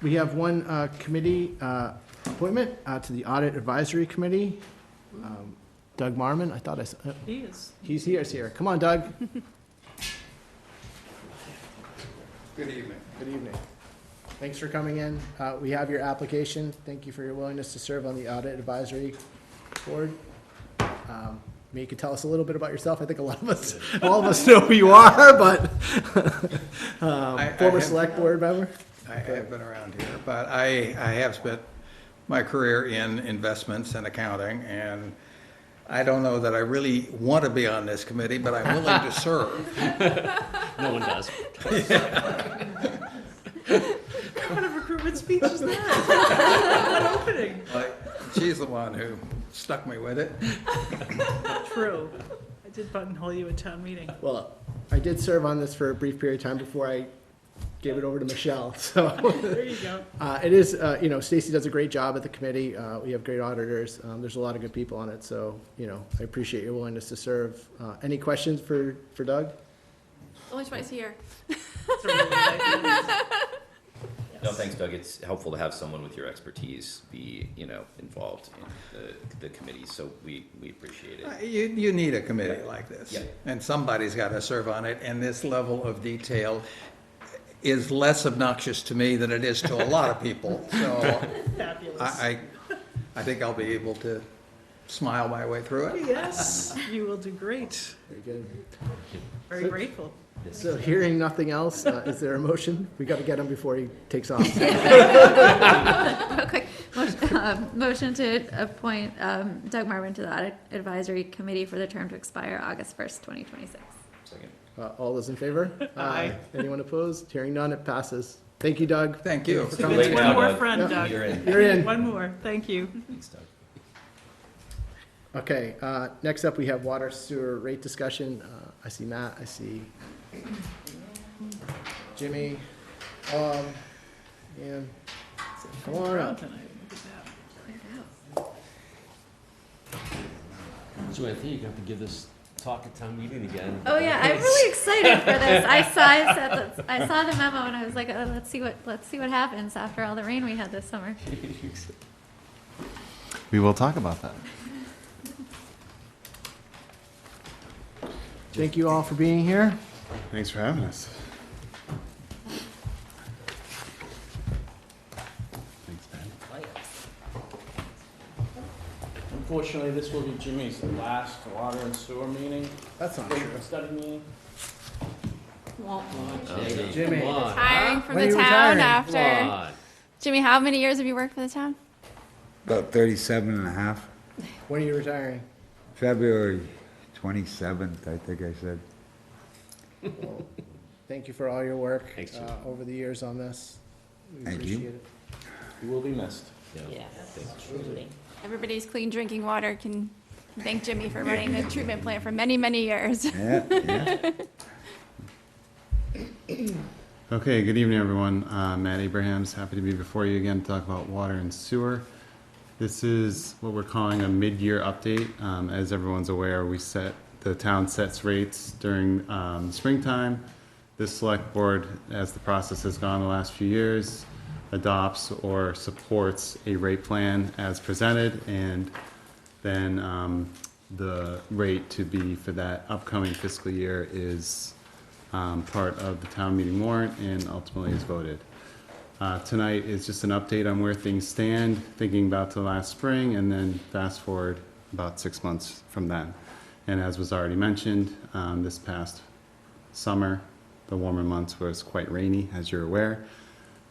we have one committee appointment to the Audit Advisory Committee. Doug Marmon, I thought I saw, He is. he's here, he's here. Come on, Doug. Good evening. Good evening. Thanks for coming in. We have your application. Thank you for your willingness to serve on the Audit Advisory Board. Maybe you could tell us a little bit about yourself. I think all of us know who you are, but former have- select board member. I have been around here, but I have spent my career in investments and accounting, and I don't know that I really want to be on this committee, but I'm willing to serve. No one does. What kind of recruitment speech is that? What opening? Like, she's the one who stuck me with it. True. I did buttonhole you at town meeting. Well, I did serve on this for a brief period of time before I gave it over to Michelle, so. There you go. It is, Stacy does a great job at the committee. We have great auditors. There's a lot of good people on it, so, I appreciate your willingness to serve. Any questions for Doug? Only twice a year. It's a really nice- No, thanks, Doug. It's helpful to have someone with your expertise be, involved in the committee, so we appreciate it. You need a committee like this. Yeah. And somebody's got to serve on it, and this level of detail is less obnoxious to me than it is to a lot of people. So Fabulous. I think I'll be able to smile my way through it. Yes, you will do great. Very good. Very grateful. So hearing nothing else, is there a motion? We got to get him before he takes off. Real quick, motion to appoint Doug Marvin to the Audit Advisory Committee for the term to expire August 1st, 2026. Second. All those in favor? Aye. Anyone opposed? Hearing none, it passes. Thank you, Doug. Thank you. It's So too that's late one now, more Doug. friend, Yep. Doug. You're in. You're in. One more. Thank you. Thanks, Doug. Okay, next up, we have water sewer rate discussion. I see Matt, I see Jimmy, and come on Proud up. tonight. Look at that. So I think you're gonna have to give this talk at town meeting again. Oh yeah, I'm really excited for this. I saw the memo and I was like, let's see what happens after all the rain we had this summer. We will talk about that. Thank you all for being here. Thanks for having us. Thanks, Ben. Unfortunately, this will be Jimmy's last water and sewer meeting, That's not true. study meeting. Jimmy. Come on. Retiring from When the are you town retiring? Come after. on. Jimmy, how many years have you worked for the town? About 37 and a half. When are you retiring? February 27th, I think I said. Well, thank you for all your work Thanks, Jim. over the years on this. We Thank you. appreciate it. You will be missed. Yeah. Everybody's clean drinking water can thank Jimmy for running the treatment plant for many, many years. Yeah, yeah. Okay, good evening, everyone. Matt Abrahams, happy to be before you again to talk about water and sewer. This is what we're calling a mid-year update. As everyone's aware, we set the town sets rates during springtime. This select board, as the process has gone the last few years, adopts or supports a rate plan as presented, and then the rate to be for that upcoming fiscal year is part of the town meeting warrant and ultimately is voted. Tonight is just an update on where things stand, thinking about the last spring, and then fast forward about 6 months from then. And as was already mentioned, this past summer, the warmer months was quite rainy, as you're aware,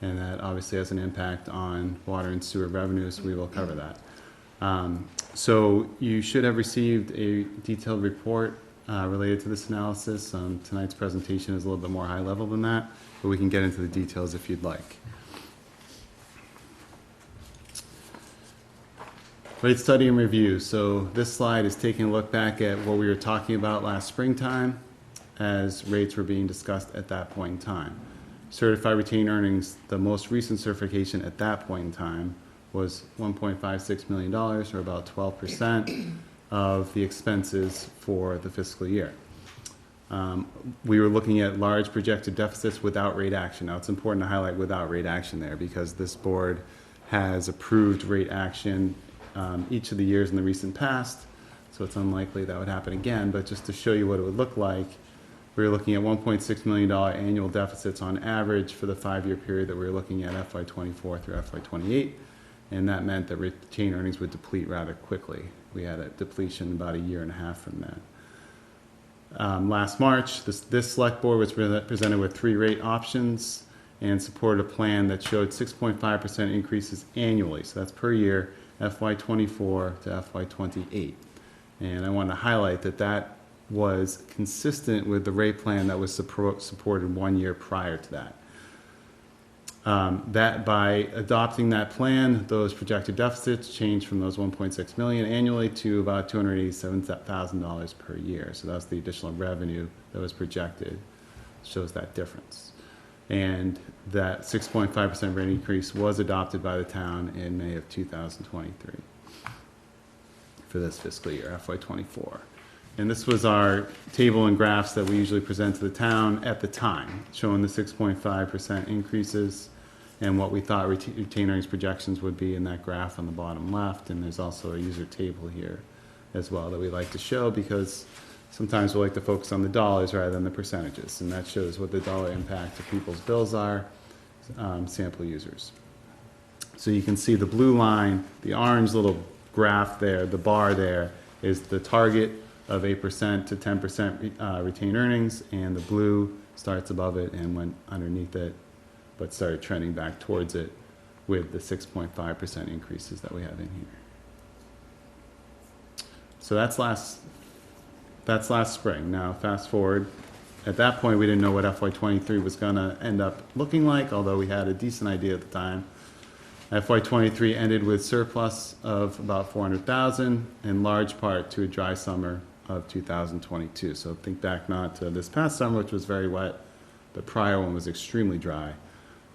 and that obviously has an impact on water and sewer revenues. We will cover that. So you should have received a detailed report related to this analysis. Tonight's presentation is a little bit more high level than that, but we can get into the details if you'd like. Rate study and review. So this slide is taking a look back at what we were talking about last springtime as rates were being discussed at that point in time. Certified retained earnings, the most recent certification at that point in time was $1.56 million, or about 12% of the expenses for the fiscal year. We were looking at large projected deficits without rate action. Now, it's important to highlight without rate action there, because this board has approved rate action each of the years in the recent past, so it's unlikely that would happen again. But just to show you what it would look like, we were looking at $1.6 million annual deficits on average for the 5-year period that we were looking at, FY24 through FY28, and that meant that retained earnings would deplete rather quickly. We had a depletion about a year and a half from that. Last March, this select board was presented with 3 rate options and supported a plan that showed 6.5% increases annually, so that's per year, FY24 to FY28. And I want to highlight that that was consistent with the rate plan that was supported 1 year prior to that. That by adopting that plan, those projected deficits changed from those 1.6 million annually to about $287,000 per year. So that's the additional revenue that was projected, shows that difference. And that 6.5% rate increase was adopted by the town in May of 2023 for this fiscal year, FY24. And this was our table and graphs that we usually present to the town at the time, showing the 6.5% increases and what we thought retained earnings projections would be in that graph on the bottom left. And there's also a user table here as well that we like to show, because sometimes we like to focus on the dollars rather than the percentages. And that shows what the dollar impact of people's bills are, sample users. So you can see the blue line, the orange little graph there, the bar there is the target of 8% to 10% retained earnings, and the blue starts above it and went underneath it, but started trending back towards it with the 6.5% increases that we have in here. So that's last spring. Now fast forward, at that point we didn't know what FY23 was gonna end up looking like, although we had a decent idea at the time. FY23 ended with surplus of about 400,000, in large part to a dry summer of 2022. So think back not to this past summer, which was very wet. The prior one was extremely dry,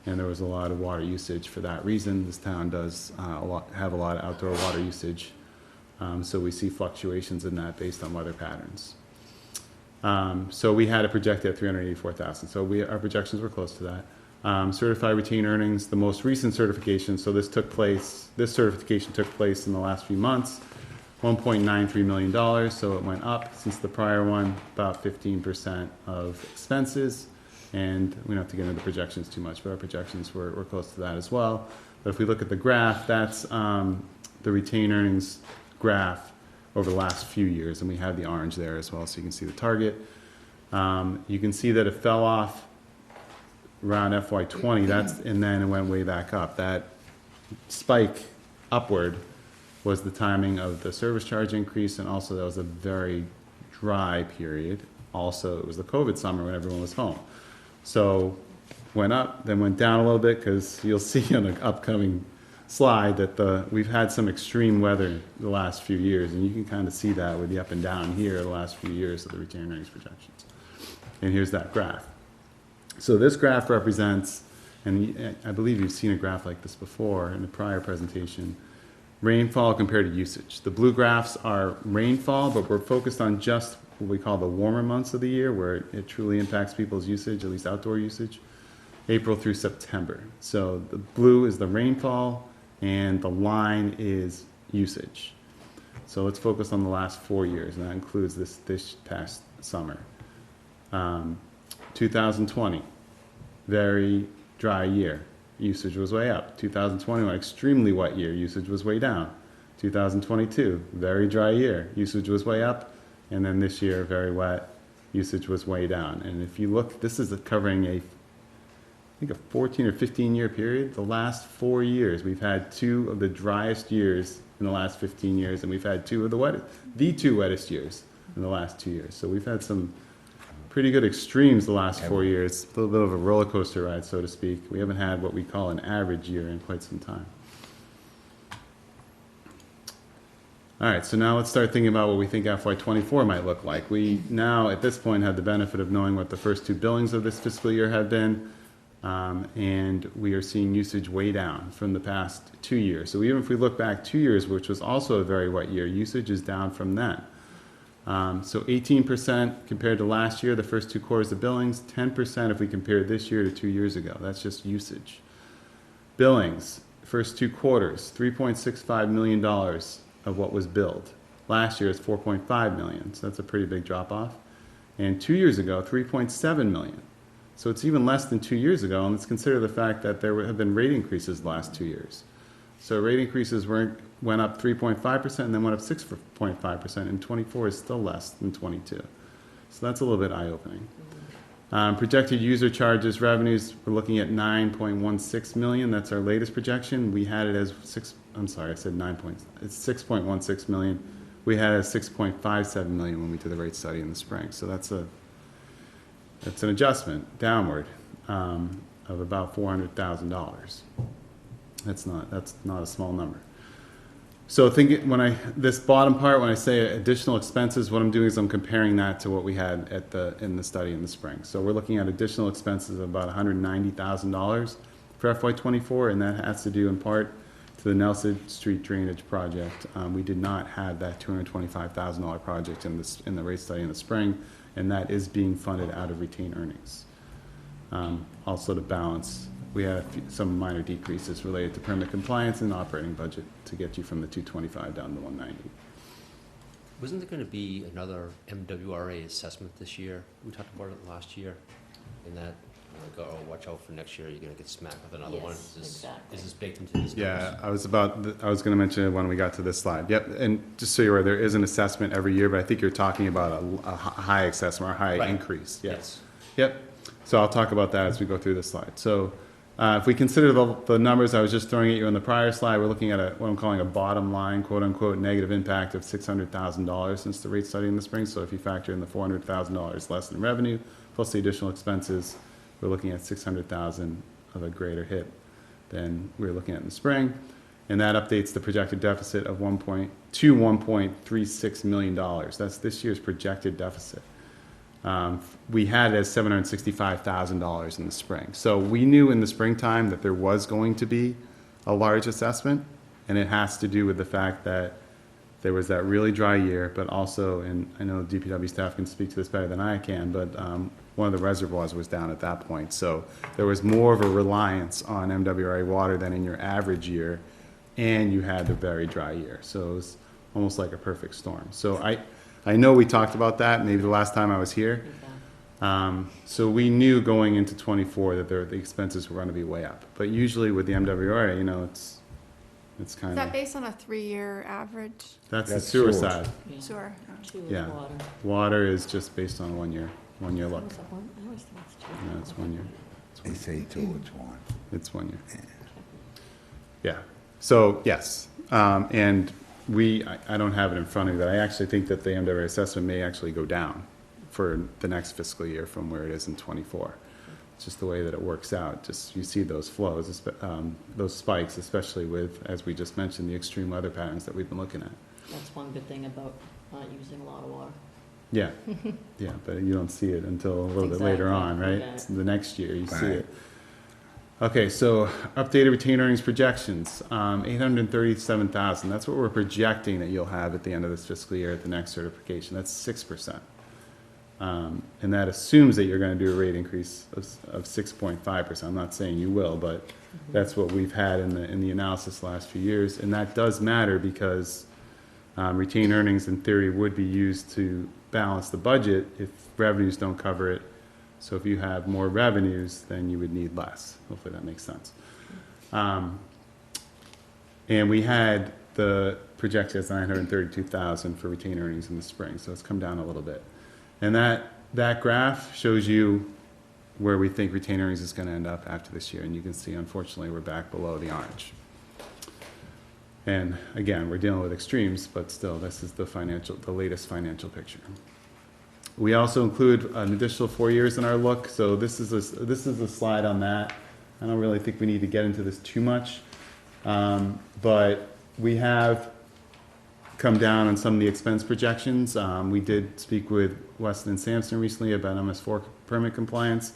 and there was a lot of water usage for that reason. This town does have a lot of outdoor water usage, so we see fluctuations in that based on weather patterns. So we had it projected at 384,000. So our projections were close to that. Certified retained earnings, the most recent certification, so this certification took place in the last few months, $1.93 million, so it went up since the prior one, about 15% of expenses, and we don't have to get into the projections too much, but our projections were close to that as well. But if we look at the graph, that's the retained earnings graph over the last few years, and we have the orange there as well, so you can see the target. You can see that it fell off around FY20, and then it went way back up. That spike upward was the timing of the service charge increase, and also that was a very dry period. Also, it was the COVID summer when everyone was home. So went up, then went down a little bit, because you'll see on the upcoming slide that we've had some extreme weather the last few years, and you can kind of see that with the up and down here the last few years of the retained earnings projections. And here's that graph. So this graph represents, and I believe you've seen a graph like this before in a prior presentation, rainfall compared to usage. The blue graphs are rainfall, but we're focused on just what we call the warmer months of the year, where it truly impacts people's usage, at least outdoor usage, April through September. So the blue is the rainfall, and the line is usage. So let's focus on the last 4 years, and that includes this past summer. 2020, very dry year. Usage was way up. 2021, extremely wet year. Usage was way down. 2022, very dry year. Usage was way up. And then this year, very wet. Usage was way down. And if you look, this is covering I think a 14 or 15 year period. The last 4 years, we've had 2 of the driest years in the last 15 years, and we've had 2 of the 2 wettest years in the last 2 years. So we've had some pretty good extremes the last 4 years, a little bit of a roller coaster ride, so to speak. We haven't had what we call an average year in quite some time. All right, so now let's start thinking about what we think FY24 might look like. We now, at this point, have the benefit of knowing what the first 2 billings of this fiscal year have been, and we are seeing usage way down from the past 2 years. So even if we look back 2 years, which was also a very wet year, usage is down from then. So 18% compared to last year, the first 2 quarters of billings, 10% if we compare this year to 2 years ago. That's just usage. Billings, first 2 quarters, $3.65 million of what was billed. Last year it's $4.5 million, so that's a pretty big drop off. And 2 years ago, $3.7 million. So it's even less than 2 years ago, and let's consider the fact that there have been rate increases the last 2 years. So rate increases went up 3.5% and then went up 6.5%, and 24 is still less than 22. So that's a little bit eye-opening. Projected user charges revenues, we're looking at 9.16 million. That's our latest projection. We had it as it's 6.16 million. We had it as 6.57 million when we did the rate study in the spring. So that's an adjustment downward of about $400,000. That's not a small number. So this bottom part, when I say additional expenses, what I'm doing is I'm comparing that to what we had in the study in the spring. So we're looking at additional expenses of about $190,000 for FY24, and that has to do in part to the Nelson Street drainage project. We did not have that $225,000 project in the rate study in the spring, and that is being funded out of retained earnings. Also to balance, we had some minor decreases related to permit compliance and operating budget to get you from the 225 down to 190. Wasn't there going to be another MWRA assessment this year? We talked about it last year, and that, watch out for next year, you're going to get smacked with another one. Is this baked into these numbers? Yeah, I was going to mention it when we got to this slide. Yep, and just so you're aware, there is an assessment every year, but I think you're talking about a high assessment or high increase. Yes. Yep. So I'll talk about that as we go through this slide. So if we consider the numbers I was just throwing at you on the prior slide, we're looking at what I'm calling a bottom line, quote unquote, negative impact of $600,000 since the rate study in the spring. So if you factor in the $400,000 less in revenue, plus the additional expenses, we're looking at $600,000 of a greater hit than we were looking at in the spring. And that updates the projected deficit of $1.36 million. That's this year's projected deficit. We had it as $765,000 in the spring. So we knew in the springtime that there was going to be a large assessment, and it has to do with the fact that there was that really dry year, but also, and I know DPW staff can speak to this better than I can, but one of the reservoirs was down at that point. So there was more of a reliance on MWRA water than in your average year, and you had the very dry year. So it was almost like a perfect storm. So I know we talked about that maybe the last time I was here. So we knew going into 24 that the expenses were going to be way up. But usually with the MWRA, it's kind Is that of, based on a 3-year average? that's the That's sewer sewer. side. Sewer. Yeah. Water is just based on 1 year look. No, it's 1 year. They say 2, it's 1. It's 1 year. Yeah. So, yes. And I don't have it in front of me, but I actually think that the MWRA assessment may actually go down for the next fiscal year from where it is in 24. It's just the way that it works out. Just you see those flows, those spikes, especially with, as we just mentioned, the extreme weather patterns that we've been looking at. That's one good thing about not using a lot of water. Yeah, yeah, but you don't see it until a little bit later on, right? Okay. It's the next year you see it. Okay, so updated retained earnings projections, 837,000. That's what we're projecting that you'll have at the end of this fiscal year at the next certification. That's 6%. And that assumes that you're gonna do a rate increase of 6.5%. I'm not saying you will, but that's what we've had in the analysis the last few years. And that does matter because retained earnings in theory would be used to balance the budget if revenues don't cover it. So if you have more revenues, then you would need less. Hopefully that makes sense. And we had the projection as 932,000 for retained earnings in the spring, so it's come down a little bit. And that graph shows you where we think retained earnings is going to end up after this year. And you can see, unfortunately, we're back below the orange. And again, we're dealing with extremes, but still, this is the latest financial picture. We also include an additional 4 years in our look. So this is a slide on that. I don't really think we need to get into this too much. But we have come down on some of the expense projections. We did speak with Weston and Sampson recently about MS4 permit compliance,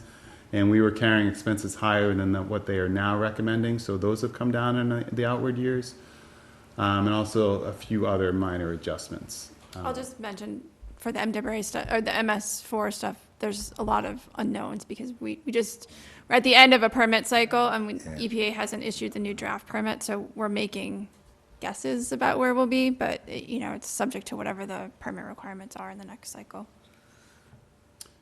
and we were carrying expenses higher than what they are now recommending. So those have come down in the outward years, and also a few other minor adjustments. I'll just mention for the MWA stuff, or the MS4 stuff, there's a lot of unknowns because we're at the end of a permit cycle, and EPA hasn't issued the new draft permit, so we're making guesses about where we'll be, but it's subject to whatever the permit requirements are in the next cycle.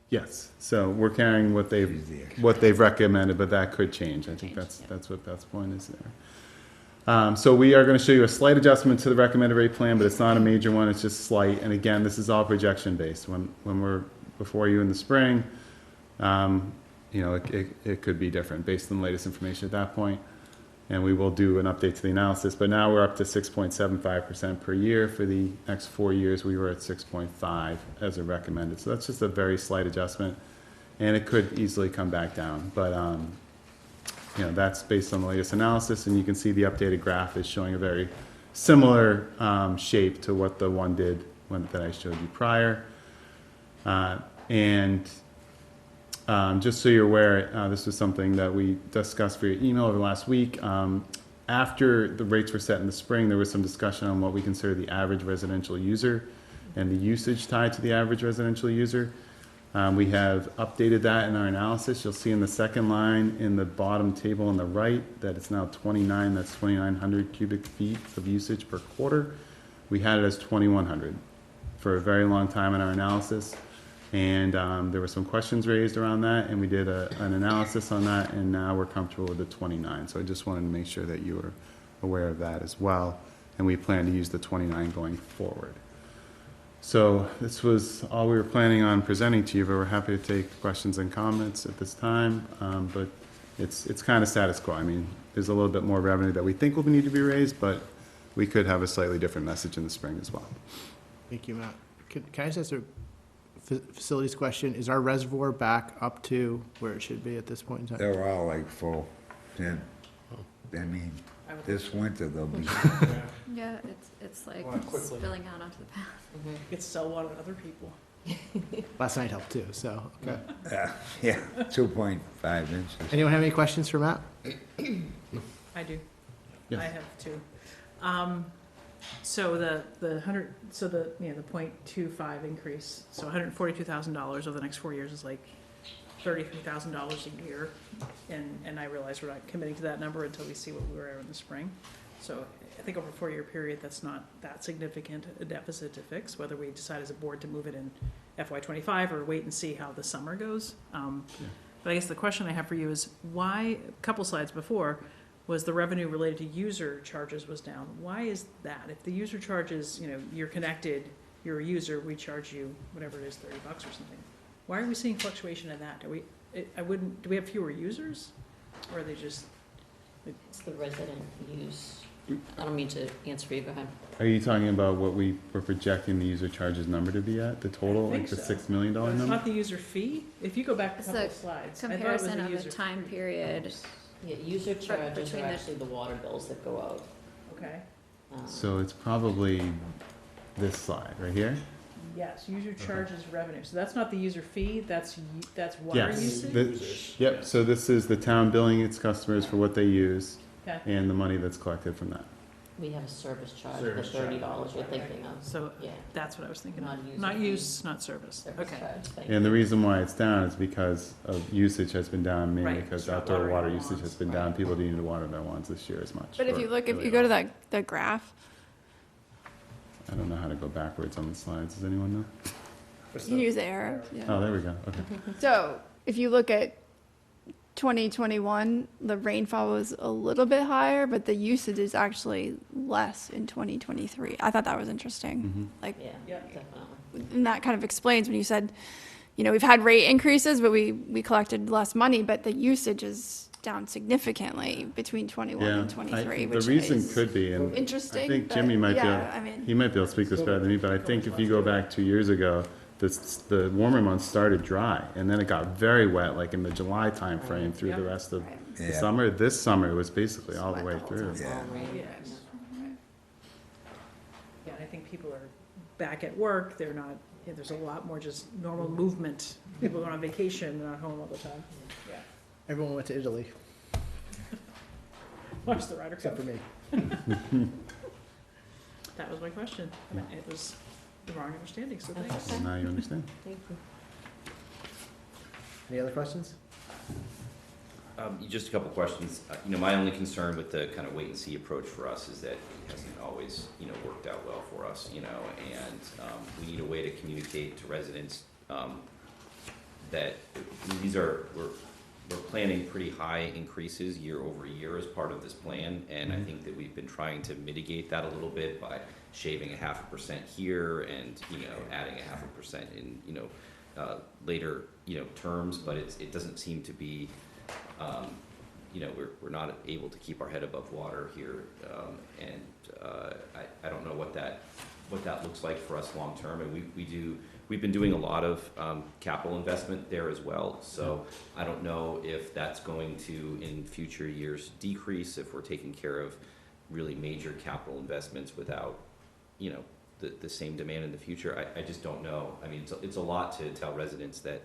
Yes, so we're carrying what they've recommended, but that could change. I think that's what Beth's point is there. So we are going to show you a slight adjustment to the recommended rate plan, but it's not a major one, it's just slight. And again, this is all projection based. When we're before you in the spring, it could be different based on the latest information at that point. And we will do an update to the analysis, but now we're up to 6.75% per year. For the next 4 years, we were at 6.5 as a recommended. So that's just a very slight adjustment, and it could easily come back down. But that's based on the latest analysis, and you can see the updated graph is showing a very similar shape to what the one did that I showed you prior. Just so you're aware, this was something that we discussed via email over the last week. After the rates were set in the spring, there was some discussion on what we consider the average residential user and the usage tied to the average residential user. We have updated that in our analysis. You'll see in the second line in the bottom table on the right that it's now 29, that's 2,900 cubic feet of usage per quarter. We had it as 2,100 for a very long time in our analysis. And there were some questions raised around that, and we did an analysis on that, and now we're comfortable with the 29. So I just wanted to make sure that you were aware of that as well, and we plan to use the 29 going forward. So this was all we were planning on presenting to you, but we're happy to take questions and comments at this time. But it's kind of status quo. I mean, there's a little bit more revenue that we think will need to be raised, but we could have a slightly different message in the spring as well. Thank you, Matt. Can I just ask a facilities question? Is our reservoir back up to where it should be at this point in time? They're all like full. And, I mean, this winter they'll be. Yeah, it's like spilling out onto the path. It's sell water to other people. Last night helped too, so, okay. Yeah, 2.5 inches. Anyone have any questions for Matt? I do. Yes. I have two. So the 0.25 increase, so $142,000 over the next 4 years is like $33,000 a year. And I realize we're not committing to that number until we see what we were in the spring. So I think over a 4-year period, that's not that significant a deficit to fix, whether we decide as a board to move it in FY25 or wait and see how the summer goes. But I guess the question I have for you is why, a couple slides before, was the revenue related to user charges was down. Why is that? If the user charges, you're connected, you're a user, we charge you whatever it is, $30 or something. Why are we seeing fluctuation in that? Do we have fewer users? Or are they just? It's the resident use. I don't mean to answer for you, go ahead. Are you talking about what we were projecting the user charges number to be at, the total, like the $6 million It's number? not the user fee? If you go back a It's couple a of slides. I thought it was comparison the of user the time fee. period. Yeah, user charges are between the- actually the water bills that go out. Okay, So it's probably this slide right here? yes, user charges revenue. So that's not the user fee, that's water Yes. usage? Yep, so this is the town billing its customers for what they use Okay, and the money that's collected from that. We have a service charge, the Service charge. $30 you're thinking of. So Yeah. that's what I was thinking Not of. use Not fee. use, not service. Service Okay. charge, thank And the you. reason why it's down is because of usage has been down, mainly Right, because start outdoor watering water their usage has lawns. been down. People didn't need to water their lawns this year as much. But if or you look, if really you go to at all. the graph, I don't know how to go backwards on the slides. Does anyone know? you can use the arrow. Yeah. Oh, there we go. Okay. So if you look at 2021, the rainfall was a little bit higher, but the usage is actually less in 2023. I thought that was interesting. Mhm. Like, Yeah, Yeah. definitely. and that kind of explains when you said, you know, we've had rate increases, but we collected less money, but the usage is down significantly between 21 Yeah, and 23, the which reason is could be, and interesting. I think but Jimmy might be able, yeah, I mean, he might be able to speak this better than me, but I think if you go back 2 years ago, the warmer months started dry, and then it got very wet, like in the July timeframe through the Yep. rest of right. the Yeah. summer. This summer, it was basically all the way through. Yeah. Yes. Yeah, I think people are back at work, they're not, yeah, there's a lot more just normal movement. People going on vacation, they're not home all the time. Yeah. Everyone went to Italy, Watch the Ryder except Cup. for me. That was my question. It was the wrong understanding, so That's thanks. okay. Now you understand. Thank you. Any other questions? Just a couple questions. You know, my only concern with the kind of wait and see approach for us is that it hasn't always, you know, worked out well for us, you know, and we need a way to communicate to residents that we're planning pretty high increases year over year as part of this plan, and I think that we've been trying to mitigate that a little bit by shaving 0.5% here and, you know, adding 0.5% in, you know, later, you know, terms, but it doesn't seem to be, you know, we're not able to keep our head above water here, and I don't know what that looks like for us long-term, and we've been doing a lot of capital investment there as well, so I don't know if that's going to, in future years, decrease if we're taking care of really major capital investments without, you know, the same demand in the future. I just don't know. I mean, it's a lot to tell residents that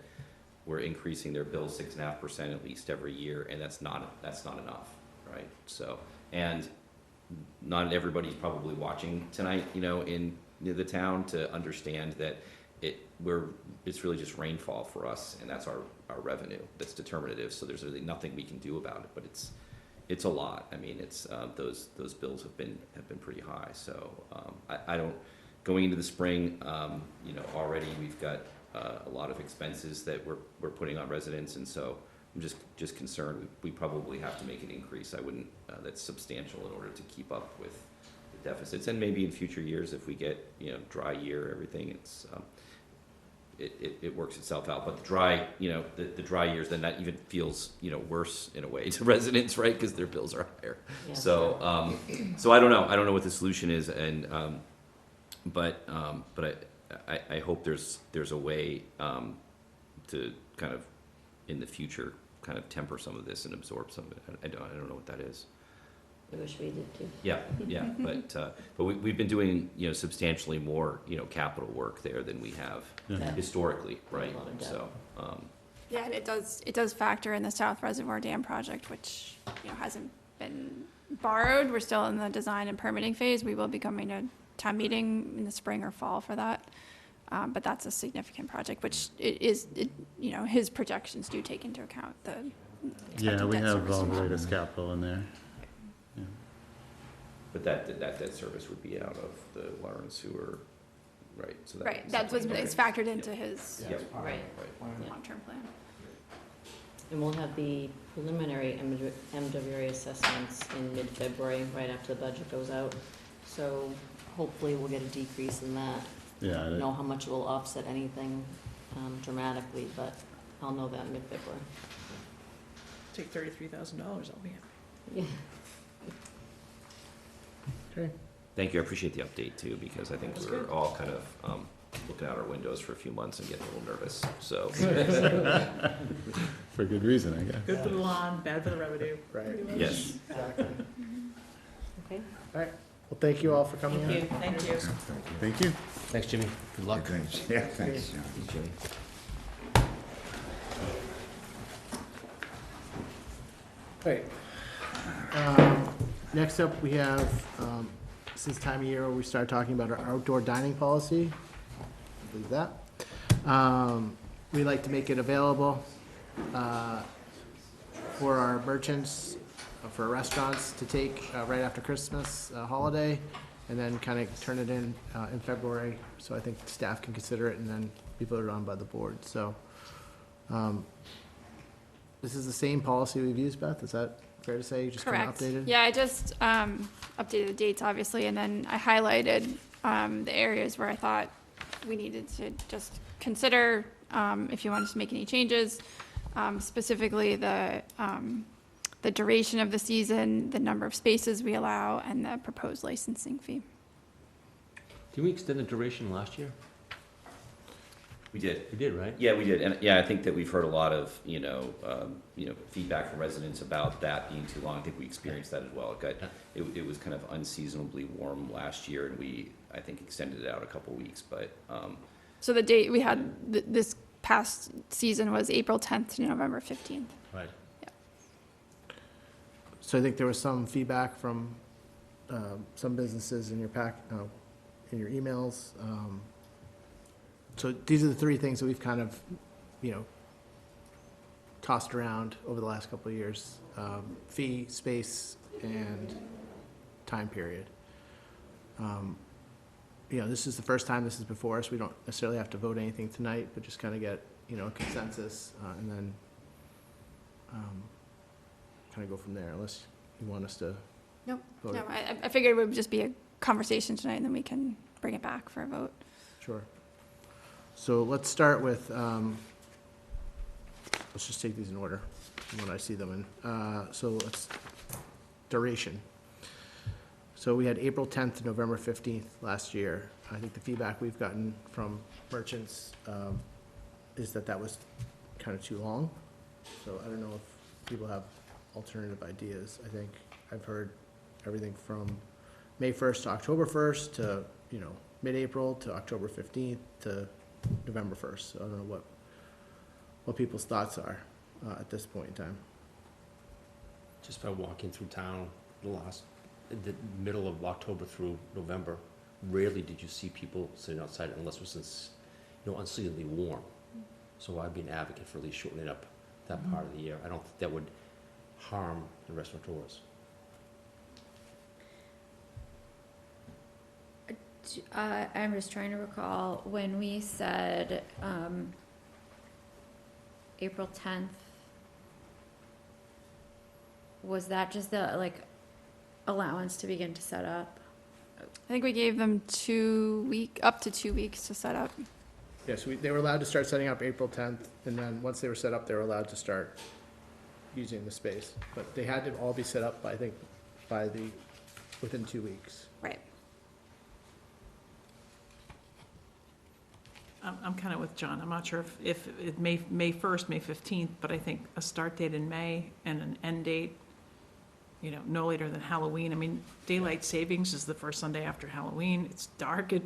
we're increasing their bills 6.5% at least every year, and that's not enough, right? So, and not everybody's probably watching tonight, you know, in the town to understand that it's really just rainfall for us, and that's our revenue that's determinative. So there's really nothing we can do about it, but it's a lot. I mean, it's those bills have been pretty high. So I don't, going into the spring, you know, already we've got a lot of expenses that we're putting on residents, and so I'm just concerned we probably have to make an increase. I wouldn't, that's substantial in order to keep up with the deficits, and maybe in future years if we get, you know, dry year, everything, it's it works itself out. But the dry, you know, the dry years, then that even feels, you know, worse in a way to residents, right? Because their bills are higher. Yeah. So so I don't know what the solution is, and but I hope there's a way to kind of in the future kind of temper some of this and absorb some of it. I don't know what that is. I wish we did too. Yeah, but we've been doing, you know, substantially more, you know, capital work there than we have Yeah. historically, right? A lot of debt. So Yeah, and it does factor in the South Reservoir Dam project, which, you know, hasn't been borrowed. We're still in the design and permitting phase. We will be coming to town meeting in the spring or fall for that. But that's a significant project, which you know, his projections do take into account the Yeah, expected we debt have service all the amount. latest capital in there. but that debt service would be out of the water and sewer, right? So that- Right, that's what's, it's factored into his Yep. Right. Right. long-term plan. And we'll have the preliminary MWA assessments in mid-February, right after the budget goes out. So hopefully we'll get a decrease in that. Yeah, I don't know how much it will offset anything dramatically, but I'll know that mid-February. Take $33,000, I'll be happy. Yeah. Okay. Thank you, I appreciate the update too, because I think That's we're good. all kind of looking out our windows for a few months and getting a little nervous, so. For good reason, I guess. Good for the lawn, bad for the revenue. Right. Pretty much. Yes. Exactly. Okay. All right. Well, thank you all for coming in. Thank you. Thank you. Thank you. Thanks, Jimmy. Good luck. Thanks, yeah, thanks, John. Jimmy. Right. Next up, we have this is the time of year where we start talking about our outdoor dining policy. I believe that. We like to make it available for our merchants, for restaurants to take right after Christmas holiday, and then kind of turn it in February. So I think staff can consider it and then be voted on by the board. So this is the same policy we've used, Beth? Is that fair to say? Just kind of Correct. updated? Yeah, I just updated the dates, obviously, and then I highlighted the areas where I thought we needed to just consider if you wanted to make any changes, specifically the duration of the season, the number of spaces we allow, and the proposed licensing fee. Did we extend the duration last year? We did. We did, right? Yeah, we did, and yeah, I think that we've heard a lot of, feedback from residents about that being too long. I think we experienced that as well. It was kind of unseasonably warm last year, and I think, extended it out a couple weeks, but, So the date we had this past season was April 10th to November 15th. Right. So I think there was some feedback from some businesses in your in your emails. So these are the three things that we've kind of, tossed around over the last couple of years: fee, space, and time period. This is the first time this is before us. We don't necessarily have to vote anything tonight, but just kind of get, a consensus, and then kind of go from there, unless you want us to Nope. vote No, it. I figured it would just be a conversation tonight, and then we can bring it back for a vote. Sure. So let's start with, let's just take these in order when I see them in. So duration. So we had April 10th to November 15th last year. I think the feedback we've gotten from merchants is that was kind of too long. So I don't know if people have alternative ideas. I think I've heard everything from May 1st to October 1st to, mid-April to October 15th to November 1st. So I don't know what people's thoughts are at this point in time. Just by walking through town the middle of October through November, rarely did you see people sitting outside unless it was, unseasonably warm. So I'd be an advocate for at least shortening up that part of the year. I don't think that would harm the restaurateurs. I'm just trying to recall when we said April 10th. Was that just the allowance to begin to set up? I think we gave them up to 2 weeks to set up. Yes, they were allowed to start setting up April 10th, and then once they were set up, they were allowed to start using the space. But they had to all be set up, within 2 weeks. Right. I'm kind of with John. I'm not sure if it May 1st, May 15th, but I think a start date in May and an end date, no later than Halloween. I mean, daylight savings is the first Sunday after Halloween. It's dark at,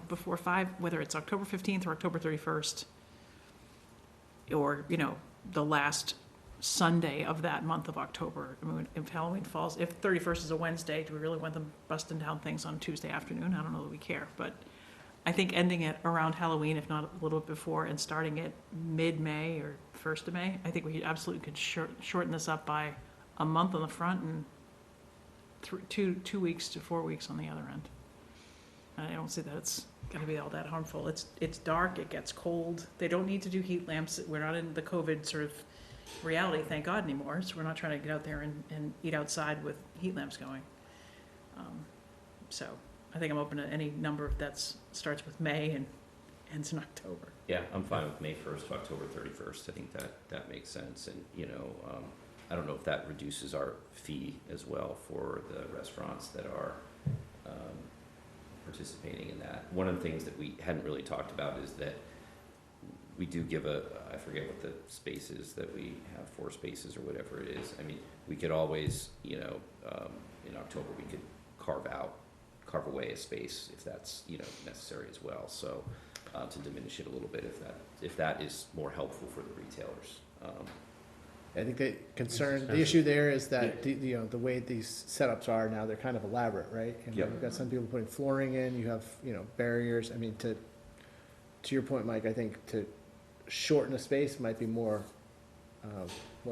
before 5, whether it's October 15th or October 31st, or, the last Sunday of that month of October. I mean, if Halloween falls, if 31st is a Wednesday, do we really want them busting down things on Tuesday afternoon? I don't know that we care, but I think ending it around Halloween, if not a little bit before, and starting it mid-May or 1st of May, I think we absolutely could shorten this up by a month on the front and 2 weeks to 4 weeks on the other end. And I don't see that it's gonna be all that harmful. It's dark, it gets cold. They don't need to do heat lamps. We're not in the COVID sort of reality, thank God, anymore. So we're not trying to get out there and eat outside with heat lamps going. So I think I'm open to any number that starts with May and ends in October. yeah, I'm fine with May 1st to October 31st. I think that makes sense, and, I don't know if that reduces our fee as well for the restaurants that are participating in that. One of the things that we hadn't really talked about is that we do give I forget what the space is that we have, 4 spaces or whatever it is. I mean, we could always, in October, we could carve away a space if that's, necessary as well. So to diminish it a little bit if that is more helpful for the retailers. I think the concern, the issue there is that, you know, the way these setups are now, they're kind of elaborate, right? And Yep. you've got some people putting flooring in, you have, you know, barriers. I mean, to your point, Mike, I think to shorten a space might be more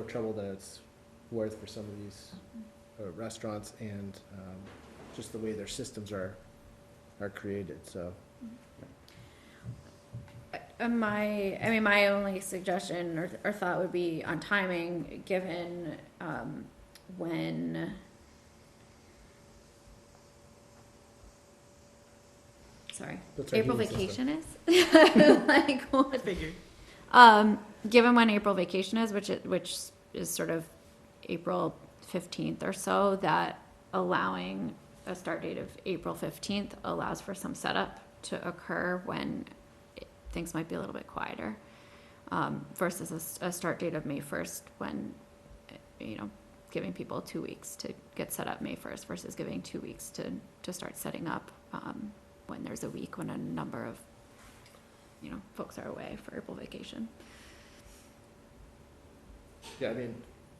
trouble than it's worth for some of these restaurants and just the way their systems are created, so. My only suggestion or thought would be on timing, given, when. Sorry, That's our April heating vacation is? Like, what? Figured. Given when April vacation is, which is sort of April 15th or so, that allowing a start date of April 15th allows for some setup to occur when things might be a little bit quieter, versus a start date of May 1st when, you know, giving people 2 weeks to get set up May 1st versus giving 2 weeks to start setting up, when there's a week when a number of, you know, folks are away for April vacation. Yeah, I mean,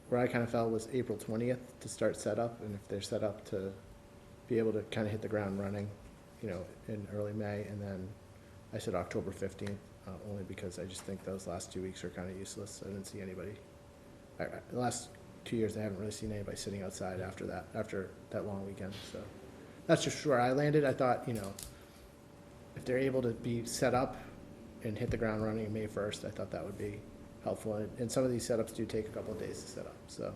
where I kind of felt was April 20th to start setup, and if they're set up to be able to kind of hit the ground running, you know, in early May, and then I said October 15th, only because I just think those last 2 weeks are kind of useless. I didn't see anybody, the last 2 years, I haven't really seen anybody sitting outside after that long weekend, so. That's just where I landed. I thought, you know, if they're able to be set up and hit the ground running May 1st, I thought that would be helpful. And some of these setups do take a couple of days to set up, so,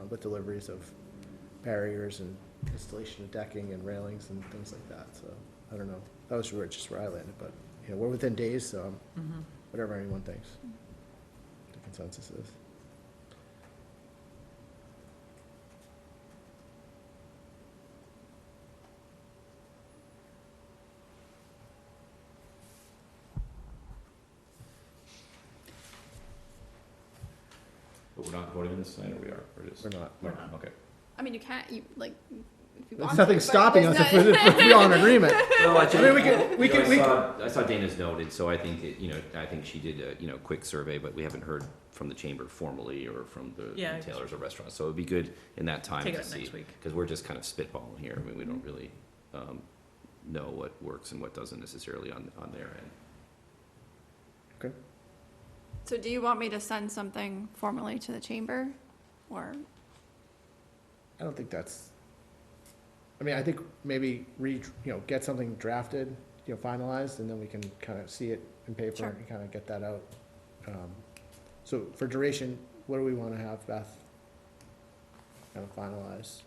with deliveries of barriers and installation of decking and railings and things like that, so, I don't know. That was just where I landed, but, you know, we're within days, so whatever anyone thinks, the consensus is. But we're not voting on this tonight, or we are, or it is? We're not. We're not. Okay. I mean, you can't, if you There's want nothing to, but stopping us there's if we're all in agreement. No, I mean, we can. I saw Dana's noted, so I think, I think she did a, quick survey, but we haven't heard from the chamber formally or from the Yeah. retailers or restaurants, so it'd be good in that time Take it to up see. next week. Because we're just kind of spitballing here, I mean, we don't really, know what works and what doesn't necessarily on their end. Okay. So do you want me to send something formally to the chamber, or? I don't think that's, I mean, I think maybe get something drafted, you know, finalized, and then we can kind of see it in paper Sure. and kind of get that out. So for duration, what do we want to have, Beth? Kind of finalized.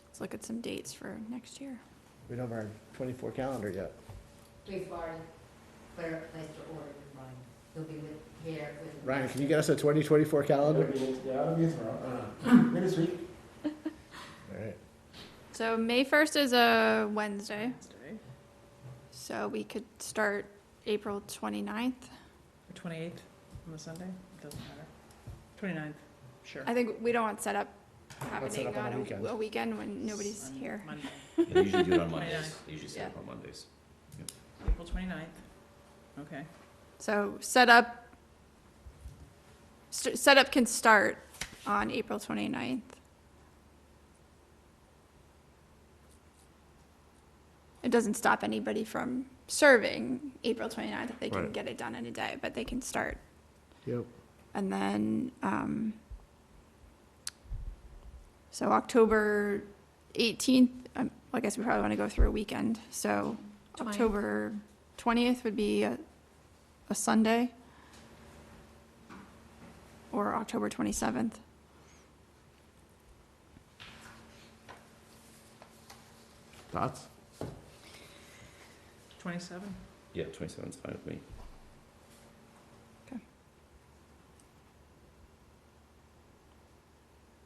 Let's look at some dates for next year. We don't have our 24 calendar yet. Please, Warren, clear a place to order, Ryan. He'll be here with. Ryan, can you get us a 2024 calendar? Yeah, it'll be tomorrow. Maybe this week. All right. So May 1st is a Wednesday, Wednesday, so we could start April 29th. or 28th on the Sunday, it doesn't matter. 29th, sure. I think we don't want setup Let's set happening up on a on weekend. a weekend when nobody's On here. Monday, They usually do it on 29th. Mondays, they usually set up Yeah. on Mondays. April 29th. Okay. So setup can start on April 29th. It doesn't stop anybody from serving April 29th if they can Right. get it done in a day, but they can start. Yep. And then, so October 18th, I guess we probably want to go through a weekend, so 20th. October 20th would be a Sunday, or October 27th. Thoughts? 27? Yeah, 27's fine with me.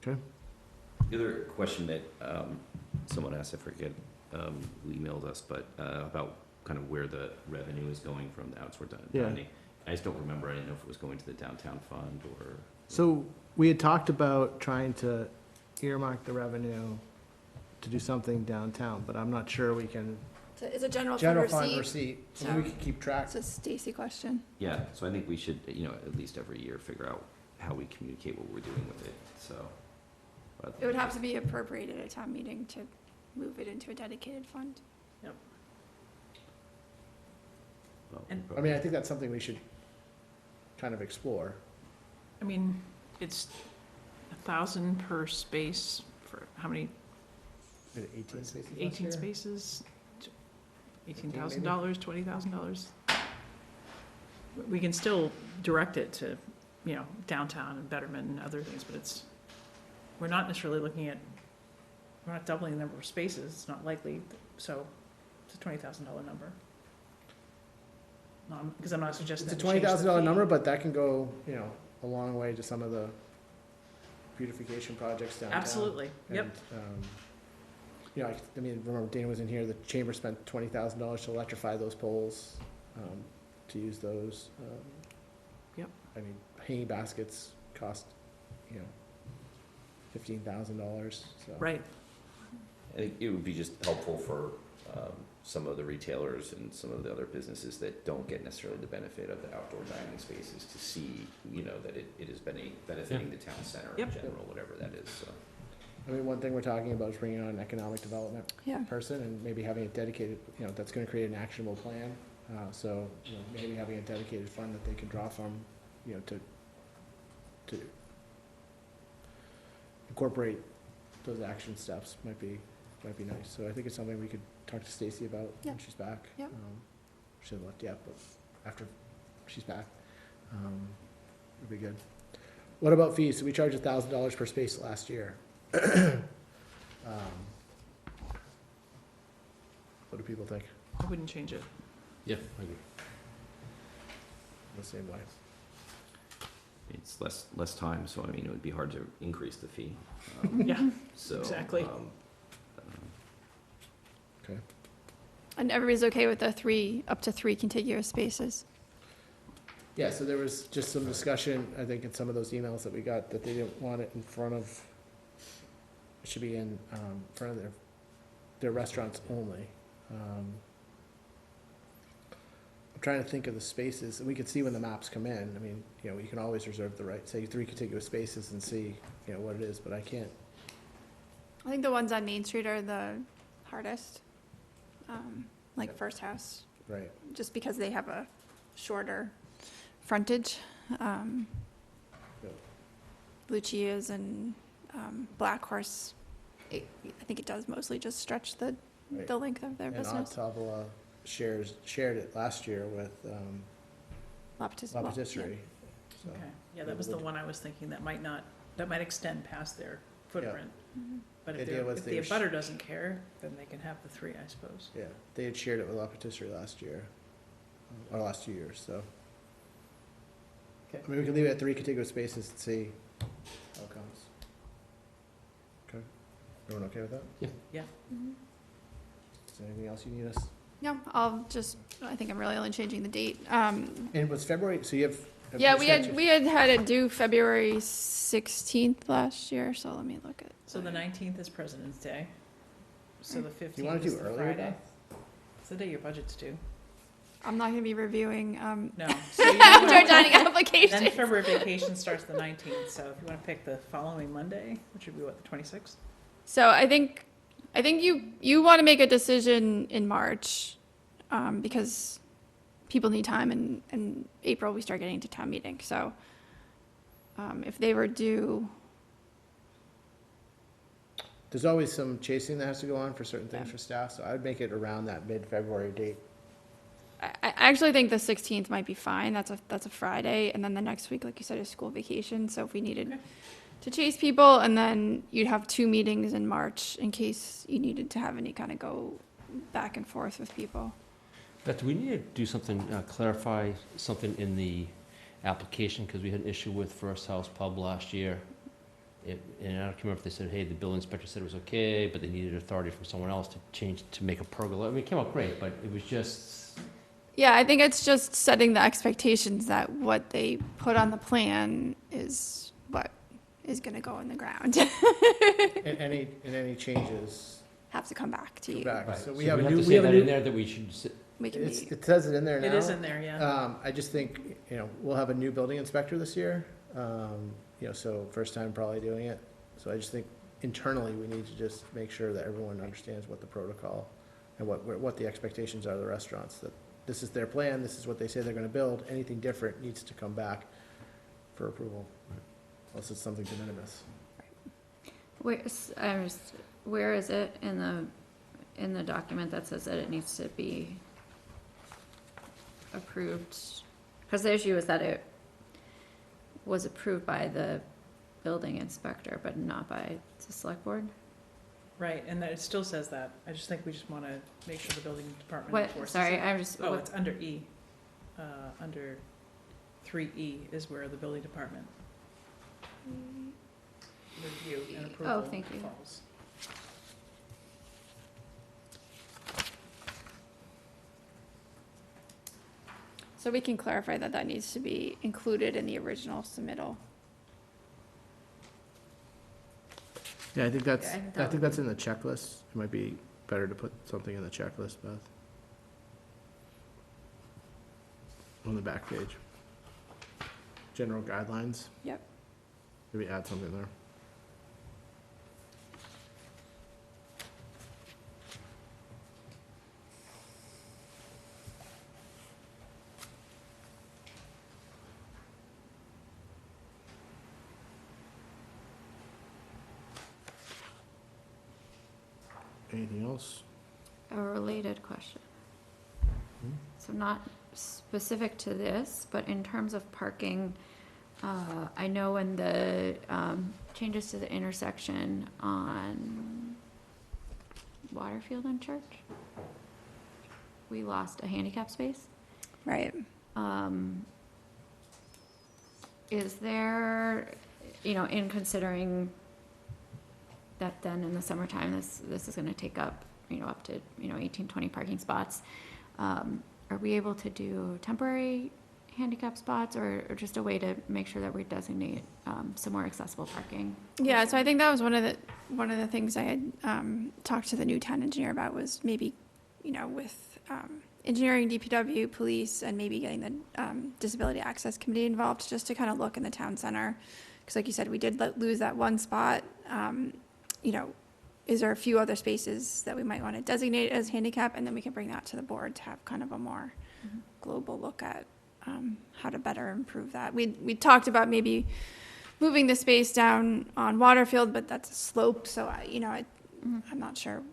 Okay. The other question that someone asked, I forget who emailed us, but about kind of where the revenue is going from the outsourced dining. I just don't remember, I didn't know if it was going to the downtown fund or. So we had talked about trying to earmark the revenue to do something downtown, but I'm not sure we can. It's a general fund General fund receipt. receipt, I mean, we can keep track. It's a Stacy question. Yeah, so I think we should, at least every year, figure out how we communicate what we're doing with it, so. but- It would have to be appropriated at town meeting to move it into a dedicated fund. well, And- I mean, I think that's something we should kind of explore. I mean, it's 1,000 per space for how many, 18 spaces last 18 year? spaces? $18,000, $20,000? We can still direct it to, downtown and betterment and other things, but we're not necessarily looking at, we're not doubling the number of spaces, it's not likely, so it's a $20,000 number. Because I'm not suggesting It's a that we change the $20,000 fee. number, but that can go, a long way to some of the beautification projects downtown. Absolutely, yep. And, I mean, remember Dana was in here, the chamber spent $20,000 to electrify those poles, to use those. Yep. I mean, hanging baskets cost, $15,000, so. Right, I think it would be just helpful for some of the retailers and some of the other businesses that don't get necessarily the benefit of the outdoor dining spaces to see, that it has been benefiting the town center in Yep. general, whatever that is, so. I mean, one thing we're talking about is bringing on an economic development Yeah. person and maybe having it dedicated, that's gonna create an actionable plan. So, maybe having a dedicated fund that they can draw from, to incorporate those action steps might be nice. So I think it's something we could talk to Stacy about when Yep. she's back. Yep. She hasn't left yet, but after she's back, it'd be good. What about fees? So we charged $1,000 per space last year. What do people think? I wouldn't change it. Yeah, I agree. The same way. It's less time, so I mean, it would be hard to increase the fee. Yeah, So. exactly. Okay. And everybody's okay with the up to three contiguous spaces? Yeah, so there was just some discussion, I think, in some of those emails that we got, that they didn't want it in front of, it should be in, front of their restaurants only. I'm trying to think of the spaces, and we could see when the maps come in. I mean, you can always reserve the right, say, 3 contiguous spaces and see, what it is, but I can't. I think the ones on Main Street are the hardest, like First House, Right. just because they have a shorter frontage. Lucia's and Black Horse, I think it does mostly just stretch the Right. length of their And business. Ottawa shared it last year with La La Patisserie. Patisserie. So, Okay, yeah, that was the one I was thinking that might extend past their footprint. Mhm. But The if idea was the they were abutter doesn't care, then they can have the 3, I suppose. yeah, they had shared it with La Patisserie last year, or last 2 years, so. Okay. I mean, we can leave it at 3 contiguous spaces and see how it comes. Okay, everyone okay with that? Yeah. Mhm. Is there anything else you need us? No, I think I'm really only changing the date. And it was February, so you have. Yeah, we had it due February 16th last year, so let me look at. So the 19th is President's Day. So the Do you 15th wanna is do the earlier, Friday. Beth? It's the day your budget's due. I'm not gonna be reviewing, No. So you outdoor wanna- dining Then applications. February vacation starts the 19th, so if you want to pick the following Monday, which would be what, the 26th? So I think you want to make a decision in March, because people need time, and in April we start getting to town meeting. So if they were due, There's always some chasing that has to go on for certain things Yeah. for staff, so I'd make it around that mid-February date. I actually think the 16th might be fine. That's a Friday, and then the next week, like you said, is school vacation. So if we needed Okay. to chase people, and then you'd have 2 meetings in March in case you needed to have any kind of go back and forth with people. Beth, do we need to do something, clarify something in the application, because we had an issue with First House Pub last year. And I don't remember if they said, hey, the building inspector said it was okay, but they needed authority from someone else to change, to make a pergola. I mean, it came out great, but it was just, Yeah, I think it's just setting the expectations that what they put on the plan is what is gonna go in the ground. And any changes, Have to come back to go you. back. right. So So we have a to new, say we have a that in new, there, that we should, We can meet. it says it in there now. It is in there, yeah. I just think, we'll have a new building inspector this year. So first time probably doing it. So I just think internally, we need to just make sure that everyone understands what the protocol and what the expectations are of the restaurants, that this is their plan, this is what they say they're gonna build, anything different needs to come back for approval, unless it's something de minimis. Where is it in the document that says that it needs to be approved? Because the issue is that it was approved by the building inspector, but not by the select board. Right, and that it still says that. I just think we just want to make sure the building department What, enforces sorry, it. I'm just. Oh, it's under E. Under 3E is where the building department review and approval thank you. falls. So we can clarify that that needs to be included in the original submittal. Yeah, I think that's, Yeah, I think I that think would that's in the checklist. It might be better to put something in the checklist, Beth. On the back page. General guidelines, Yep. maybe add something there. Anything else? A related question. So not specific to this, but in terms of parking, I know when the changes to the intersection on Waterfield and Church, we lost a handicap space. Right. Is there, in considering that then in the summertime, this is gonna take up, up to, 18, 20 parking spots, are we able to do temporary handicap spots or just a way to make sure that we designate some more accessible parking? Yeah, so I think that was one of the things I had talked to the new town engineer about was maybe, with engineering, DPW, police, and maybe getting the disability access committee involved just to kind of look in the town center. Because like you said, we did lose that one spot. Is there a few other spaces that we might want to designate as handicap? And then we can bring that to the board to have kind of a more global look at how to better improve that. We talked about maybe moving the space down on Waterfield, but that's a slope, so I'm not sure.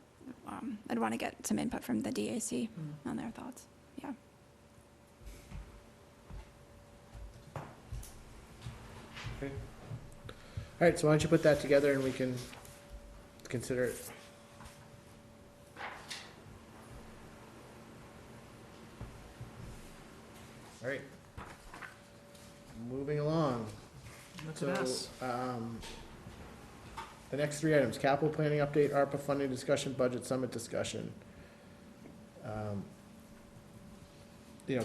I'd want to get some input from the DAC on their thoughts. Yeah. Okay. All right, so why don't you put that together and we can consider it. All right. Moving along. That's a mess. The next three items, capital planning update, ARPA funding discussion, budget summit discussion.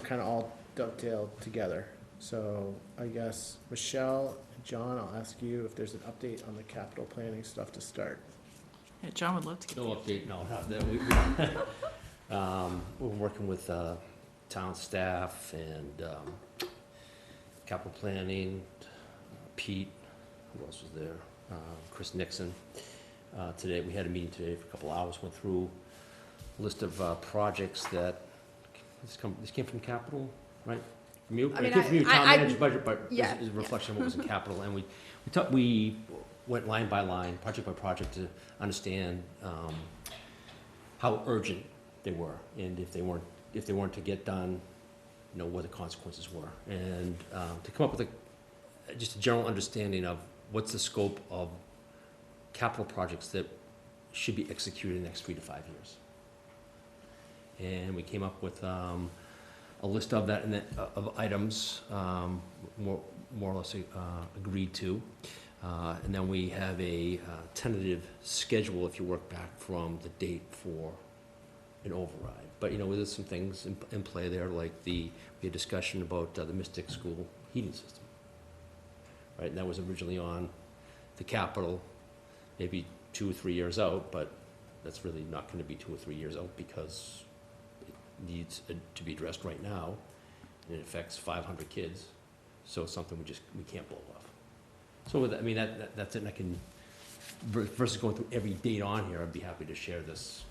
Kind of all dovetailed together. So I guess, Michelle, John, I'll ask you if there's an update on the capital planning stuff to start. Yeah, John would love to get No update, no, not that. We're working with town staff and capital planning, Pete, who else was there? Chris Nixon. Today, we had a meeting today for a couple hours, went through a list of projects that, this came from capital, right? From you? I mean, It came from you, town I- manager's budget, but Yeah, it's a reflection of what was in capital, and we went line by line, project by project, to understand how urgent they were, and if they weren't to get done, what the consequences were, and to come up with just a general understanding of what's the scope of capital projects that should be executed in the next 3 to 5 years. And we came up with a list of that, and of items, more or less agreed to. And then we have a tentative schedule, if you work back from the date for an override. But, there's some things in play there, like we had discussion about the Mystic School heating system. Right, and that was originally on the capital, maybe 2 or 3 years out, but that's really not gonna be 2 or 3 years out because it needs to be addressed right now, and it affects 500 kids, so it's something we can't blow off. So with, I mean, that's it, and I can, versus going through every date on here, I'd be happy to share this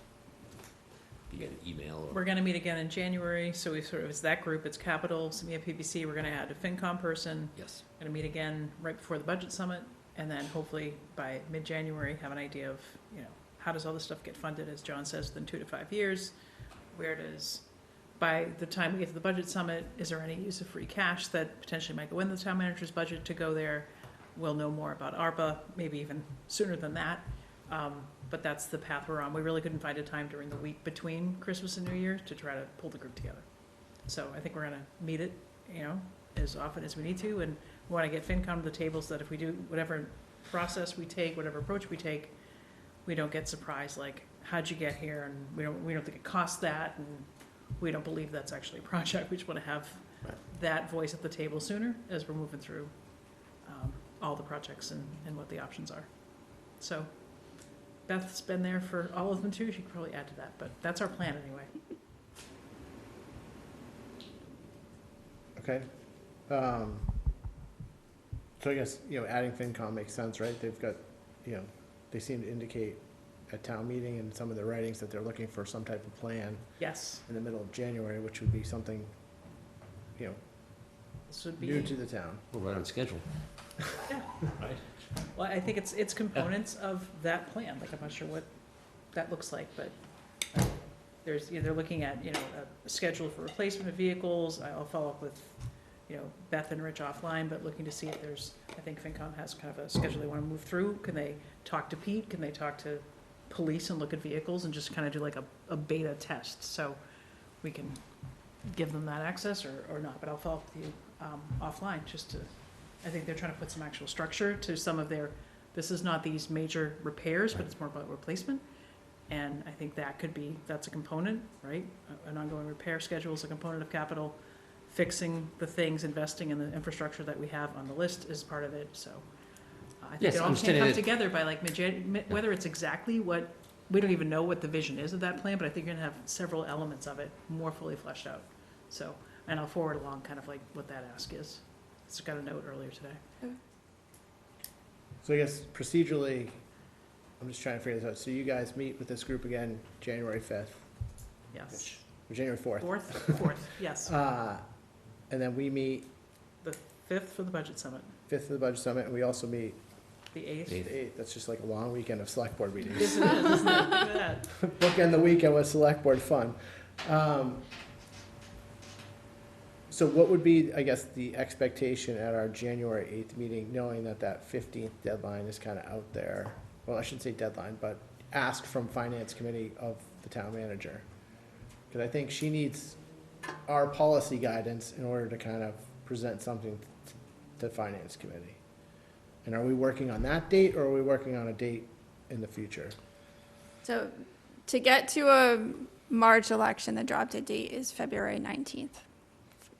via an email or. We're gonna meet again in January, so we sort of, it's that group, it's capital, SMEA PBC, we're gonna add a FinCom person. Yes. Gonna meet again right before the budget summit, and then hopefully by mid-January, have an idea of, you know, how does all this stuff get funded, as John says, within 2 to 5 years? Where does, by the time we get to the budget summit, is there any use of free cash that potentially might go in the town manager's budget to go there? We'll know more about ARPA, maybe even sooner than that. But that's the path we're on. We really couldn't find a time during the week between Christmas and New Year to try to pull the group together. So I think we're gonna meet it, you know, as often as we need to, and we wanna get FinCom to the table so that if we do whatever process we take, whatever approach we take, we don't get surprised, like, how'd you get here? And we don't think it costs that, and we don't believe that's actually a project. We just wanna have that voice at the table sooner as we're moving through, all the projects and what the options are. So Beth's been there for all of them too. She could probably add to that, but that's our plan anyway. Okay. So I guess, you know, adding FinCom makes sense, right? They've got, you know, they seem to indicate at town meeting and some of their writings that they're looking for some type of plan Yes, in the middle of January, which would be something, you know, this would be. new to the town. We're right on schedule. Yeah. Right? Well, I think it's components of that plan, like, I'm not sure what that looks like, but there's, you know, they're looking at, you know, a schedule for replacement of vehicles. I'll follow up with, you know, Beth and Rich offline, but looking to see if there's, I think FinCom has kind of a schedule they wanna move through. Can they talk to Pete? Can they talk to police and look at vehicles and just kinda do like a beta test? So we can give them that access or not, but I'll follow up with you, offline, just to, I think they're trying to put some actual structure to some of their, this is not these major repairs, but it's more about replacement. And I think that could be, that's a component, right? An ongoing repair schedule is a component of capital. Fixing the things, investing in the infrastructure that we have on the list is part of it, so. I think Yes, it all can understanding come that- together by like whether it's exactly what, we don't even know what the vision is of that plan, but I think you're gonna have several elements of it more fully fleshed out. So, and I'll forward along kind of like what that ask is. Just got a note earlier today. So I guess procedurally, I'm just trying to figure this out. So you guys meet with this group again, January 5th, Yes. or January 4th. Fourth, yes. And then we meet The 5th for the budget summit, 5th for the budget summit, and we also meet the 8th. the 8th. That's just like a long weekend of select board meetings. Isn't it? Look at that. Bookend the weekend with select board fun. So what would be, I guess, the expectation at our January 8th meeting, knowing that that 15th deadline is kind of out there? Well, I shouldn't say deadline, but ask from finance committee of the town manager. Because I think she needs our policy guidance in order to kind of present something to finance committee. And are we working on that date, or are we working on a date in the future? So to get to a March election, the drop dead date is February 19th,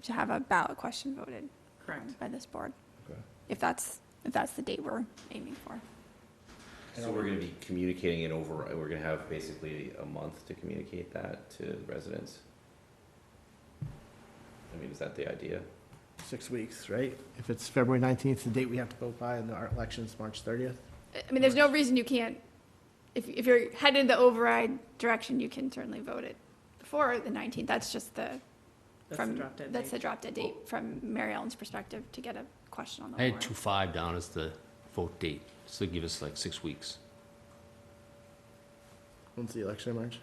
to have a ballot question voted Correct. by this board, Okay. if that's the date we're aiming for. So we're gonna be communicating it over, we're gonna have basically a month to communicate that to residents? I mean, is that the idea? 6 weeks, right? If it's February 19th, the date we have to vote by, and our election's March 30th? I mean, there's no reason you can't, if you're headed in the override direction, you can certainly vote it before the 19th. That's just That's the drop dead that's the date. drop dead date from Mary Ellen's perspective to get a question on the I had warrant. 2/5 down as the vote date, so give us like 6 weeks. When's the election in March?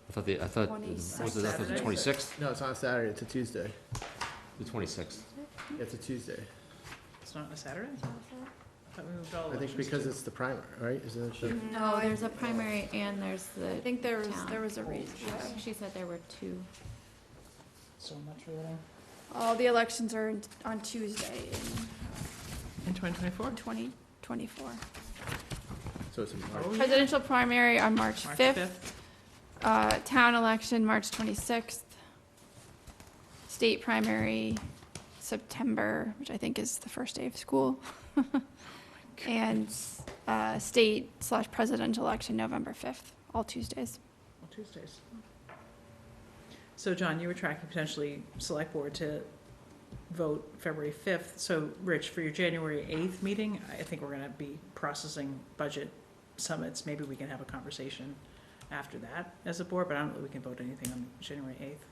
I thought, was it, I thought the 26th. 26th? No, it's on a Saturday, it's a Tuesday. The 26th. It's a Tuesday. It's not a Saturday? I thought we moved all I think elections because to- it's the primary, right? Isn't it? the- No, there's a primary and there's the. I think there was a town. reason. Yeah, she said there were two. So much really. All the elections are on Tuesday In 2024? in 2024. So it's in March. Oh, yeah. Presidential primary on March March 5th. Town election, March 26th. State primary, September, which I think is the first day of school. And state/presidential election, November 5th, all Tuesdays. Well, Tuesdays. So John, you were tracking potentially select board to vote February 5th. So, Rich, for your January 8th meeting, I think we're gonna be processing budget summits. Maybe we can have a conversation after that as a board, but I don't know that we can vote anything on January 8th.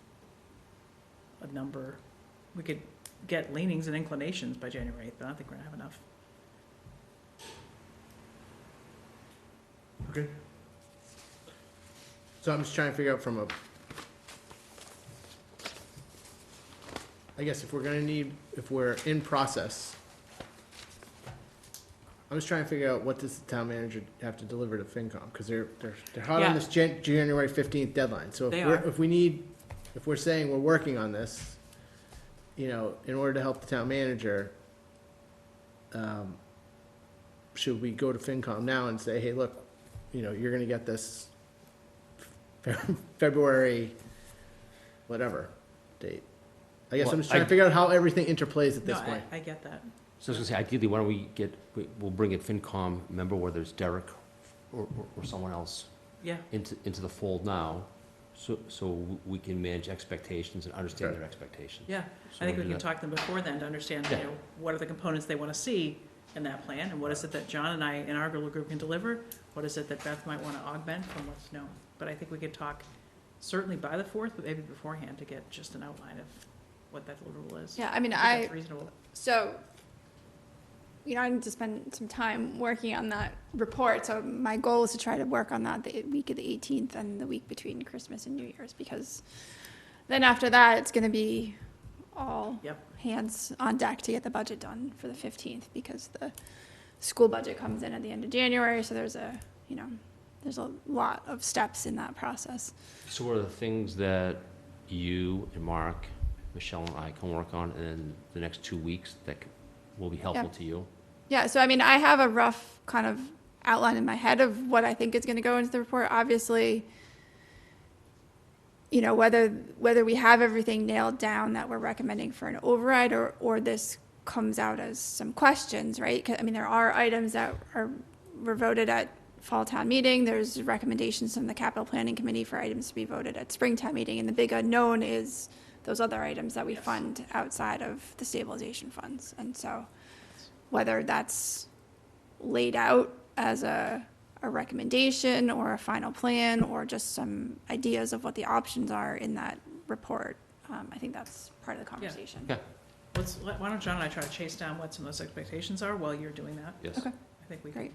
A number, we could get leanings and inclinations by January 8th, but I don't think we're gonna have enough. Okay. So I'm just trying to figure out from a, I guess if we're in process, I'm just trying to figure out what does the town manager have to deliver to FinCom, because they're hot Yeah. on this January 15th deadline. So They if we're saying we're working on this, you know, in order to help the town manager, should we go to FinCom now and say, hey, look, you know, you're gonna get this February, whatever date? I guess I'm just trying to figure out how everything interplays at this No, point. I get that. So I was gonna say, ideally, why don't we'll bring a FinCom member, whether it's Derek or someone else, Yeah, into the fold now, so we can manage expectations and understand their expectations. yeah. So I think we'll we do can that. talk to them before then to understand, you Yeah. know, what are the components they wanna see in that plan, and what is it that John and I in our little group can deliver? What is it that Beth might wanna augment from what's known? But I think we could talk certainly by the 4th, but maybe beforehand to get just an outline of what that deliverable is. Yeah, I mean, think that's reasonable. So, you know, I need to spend some time working on that report, so my goal is to try to work on that the week of the 18th and the week between Christmas and New Year's, because then after that, it's gonna be all Yep. hands on deck to get the budget done for the 15th, because the school budget comes in at the end of January, so there's a lot of steps in that process. So what are the things that you and Mark, Michelle and I can work on in the next 2 weeks that will be helpful to you? Yeah, so I mean, I have a rough kind of outline in my head of what I think is going to go into the report. Obviously, you know, whether we have everything nailed down that we're recommending for an override, or this comes out as some questions, right? 'Cause, I mean, there are items that were voted at fall town meeting. There's recommendations from the capital planning committee for items to be voted at spring town meeting, and the big unknown is those other items that we fund outside of the stabilization funds. And so whether that's laid out as a recommendation or a final plan, or just some ideas of what the options are in that report, I think that's part of the conversation. Yeah. Why don't John and I try to chase down what some of those expectations are while you're doing that? Yes. Okay. I think we can. Great.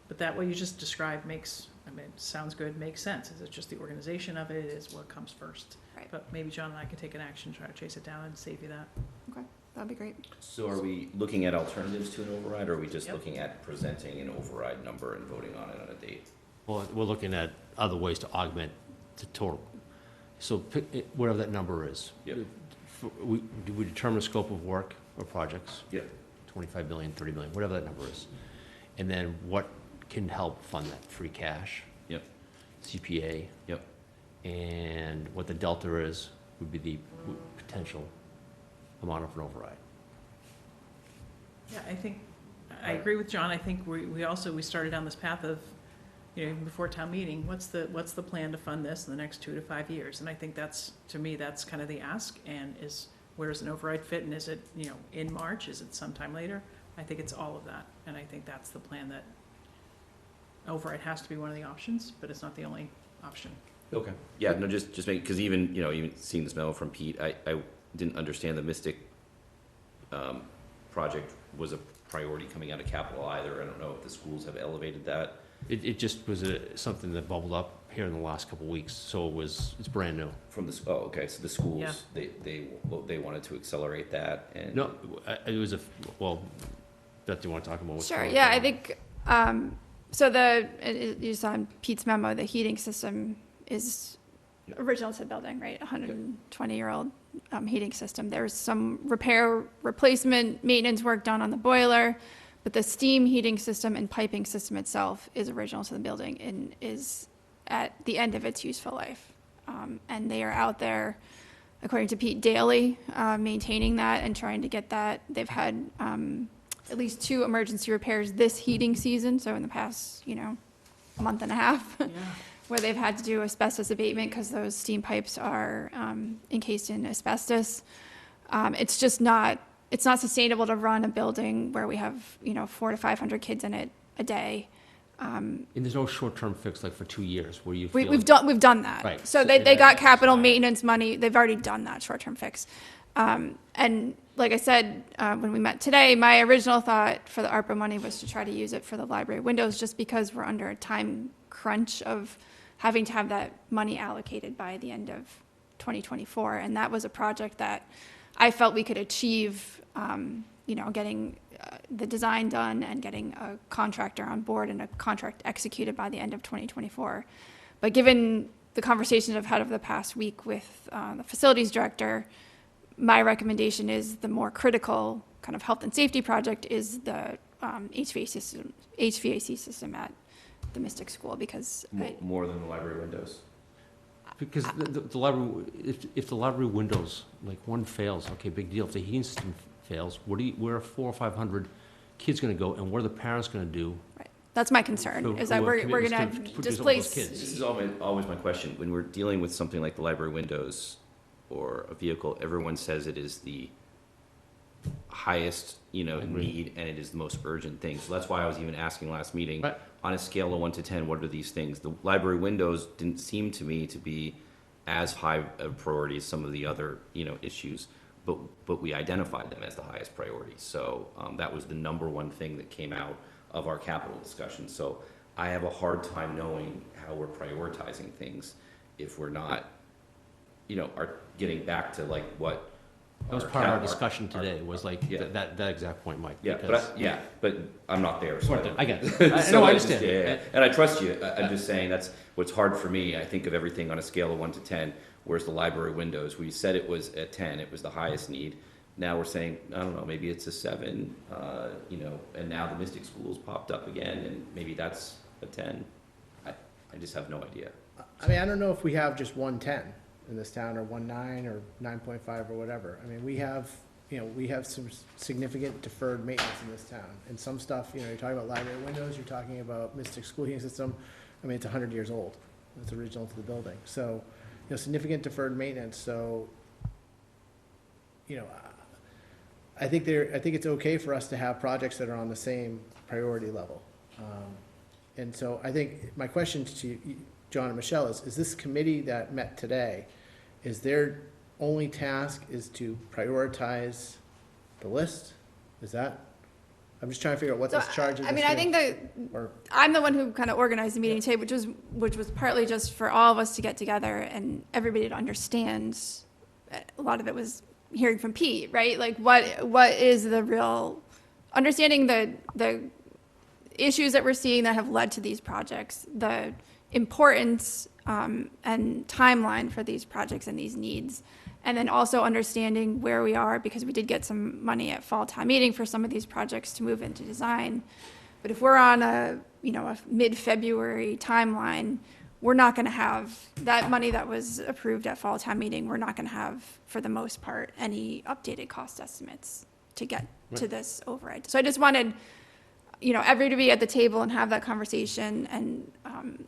But that, what you just described makes, I mean, it sounds good, makes sense. Is it just the organization of it, is what comes first? Right. But maybe John and I can take an action, try to chase it down and save you that. Okay, that'd be great. So are we looking at alternatives to an override, or are we just Yep. looking at presenting an override number and voting on it on a date? Well, we're looking at other ways to augment the total. So pick whatever that number is. Yep. We determine the scope of work or projects, Yep. 25 million, 30 million, whatever that number is. And then what can help fund that? Free cash, Yep, CPA, yep. and what the delta is would be the potential amount of an override. Yeah, I agree with John. I think we also, we started down this path of, you know, even before town meeting, what's the plan to fund this in the next 2 to 5 years? And I think that's, to me, that's kind of the ask, and where does an override fit, and is it, you know, in March, is it sometime later? I think it's all of that, and I think that's the plan, that override has to be one of the options, but it's not the only option. Okay. Yeah, no, just make, because even, you know, even seeing this memo from Pete, I didn't understand the Mystic project was a priority coming out of capital either. I don't know if the schools have elevated that. It just was something that bubbled up here in the last couple of weeks, so it's brand new. From the, oh, okay, so the schools, they wanted to accelerate that, and. No, it was well, Beth, do you want to talk about what's Sure, going on? yeah, I think, so you saw in Pete's memo, the heating system is original to the building, right? 120-year-old heating system. There's some repair, replacement, maintenance work done on the boiler, but the steam heating system and piping system itself is original to the building and is at the end of its useful life. And they are out there, according to Pete, daily, maintaining that and trying to get that. They've had at least 2 emergency repairs this heating season, so in the past, month and a half, where they've had to do asbestos abatement because those steam pipes are encased in asbestos. It's just not, it's not sustainable to run a building where we have, 400 to 500 kids in it a day. And there's no short-term fix like for 2 years where you We, feel. we've done that. Right. So So- they got capital maintenance money. They've already done that short-term fix. And like I said, when we met today, my original thought for the ARPA money was to try to use it for the library windows, just because we're under a time crunch of having to have that money allocated by the end of 2024. And that was a project that I felt we could achieve, getting the design done and getting a contractor on board and a contract executed by the end of 2024. But given the conversations I've had over the past week with the facilities director, my recommendation is the more critical kind of health and safety project is the HVAC system at the Mystic School, because More than the library windows. Because the library, if the library windows, like one fails, okay, big deal. If the heating system fails, where are 400 or 500 kids gonna go, and what are the parents gonna do? that's my concern, is that we're going to displace. This is always my question. When we're dealing with something like the library windows or a vehicle, everyone says it is the highest, need, and it is the most urgent thing. So that's why I was even asking last meeting, Right. on a scale of 1 to 10, what are these things? The library windows didn't seem to me to be as high a priority as some of the other, issues, but we identified them as the highest priority. So that was the number one thing that came out of our capital discussion. So I have a hard time knowing how we're prioritizing things if we're not, are getting back to like what. That was part of our discussion today, was like, Yeah. that exact point, Mike. Yeah, because- but I'm not there, so. I get it. I So know, I just- understand. yeah. And I trust you. I'm just saying that's what's hard for me. I think of everything on a scale of 1 to 10. Whereas the library windows, we said it was at 10, it was the highest need. Now we're saying, I don't know, maybe it's a 7, and now the Mystic School's popped up again, and maybe that's a 10. I just have no idea. I mean, I don't know if we have just 110 in this town, or 1.9 or 9.5 or whatever. I mean, we have some significant deferred maintenance in this town. And some stuff, you're talking about library windows, you're talking about Mystic School heating system. I mean, it's 100 years old. It's original to the building. So, significant deferred maintenance. So, I think it's okay for us to have projects that are on the same priority level. And so I think my question to you, John and Michelle, is this committee that met today, is their only task is to prioritize the list? Is that, I'm just trying to figure out what this charge is. I mean, I think that I'm the one who kind of organized the meeting today, which was partly just for all of us to get together and everybody to understand. A lot of it was hearing from Pete, right? Like, what is the real understanding the issues that we're seeing that have led to these projects, the importance and timeline for these projects and these needs, and then also understanding where we are, because we did get some money at fall town meeting for some of these projects to move into design. But if we're on a mid-February timeline, we're not going to have that money that was approved at fall town meeting. We're not going to have, for the most part, any updated cost estimates to get to this override. So I just wanted, everybody to be at the table and have that conversation, and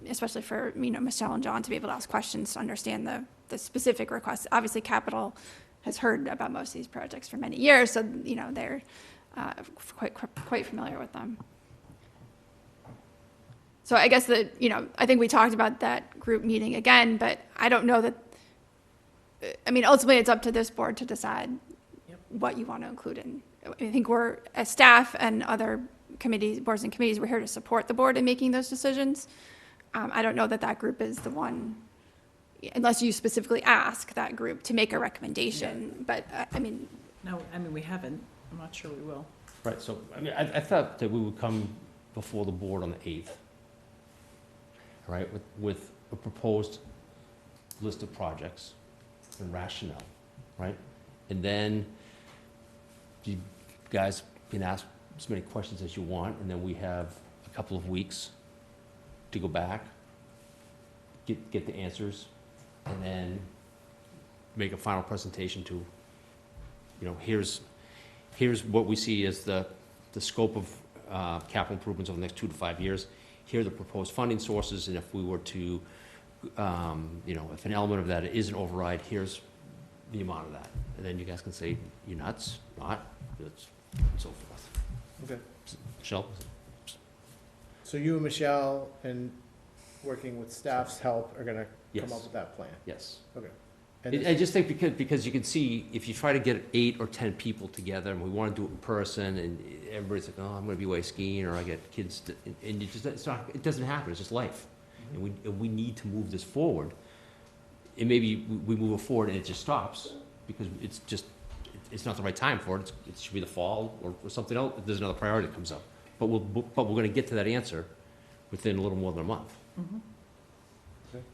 especially for, Michelle and John to be able to ask questions to understand the specific requests. Obviously, Capital has heard about most of these projects for many years, so, they're quite familiar with them. So I guess that, I think we talked about that group meeting again, but I don't know that, ultimately it's up to this board to decide what you want to include in. I think we're, as staff and other committees, boards and committees, we're here to support the board in making those decisions. I don't know that group is the one, unless you specifically ask that group to make a recommendation, but No, we haven't. I'm not sure we will. Right, so, I thought that we would come before the board on the 8th, right, with a proposed list of projects and rationale, right? And then you guys can ask as many questions as you want, and then we have a couple of weeks to go back, get the answers, and then make a final presentation to, here's what we see as the scope of capital improvements over the next 2 to 5 years. Here are the proposed funding sources, and if we were to, if an element of that is an override, here's the amount of that. And then you guys can say, you're nuts, not, it's, and so forth. Okay. Michelle? So you and Michelle, and working with staff's help, are gonna come Yes. up with that plan? Yes. Okay. I And I just think because you can see, if you try to get 8 or 10 people together, and we want to do it in person, and everybody's like, oh, I'm gonna be away skiing, or I get kids, and you just, it's not, it doesn't happen, it's just life. And we need to move this forward. And maybe we move it forward and it just stops, because it's just, it's not the right time for it, it should be the fall, or something else, there's another priority that comes up. But we're gonna get to that answer within a little more than a month.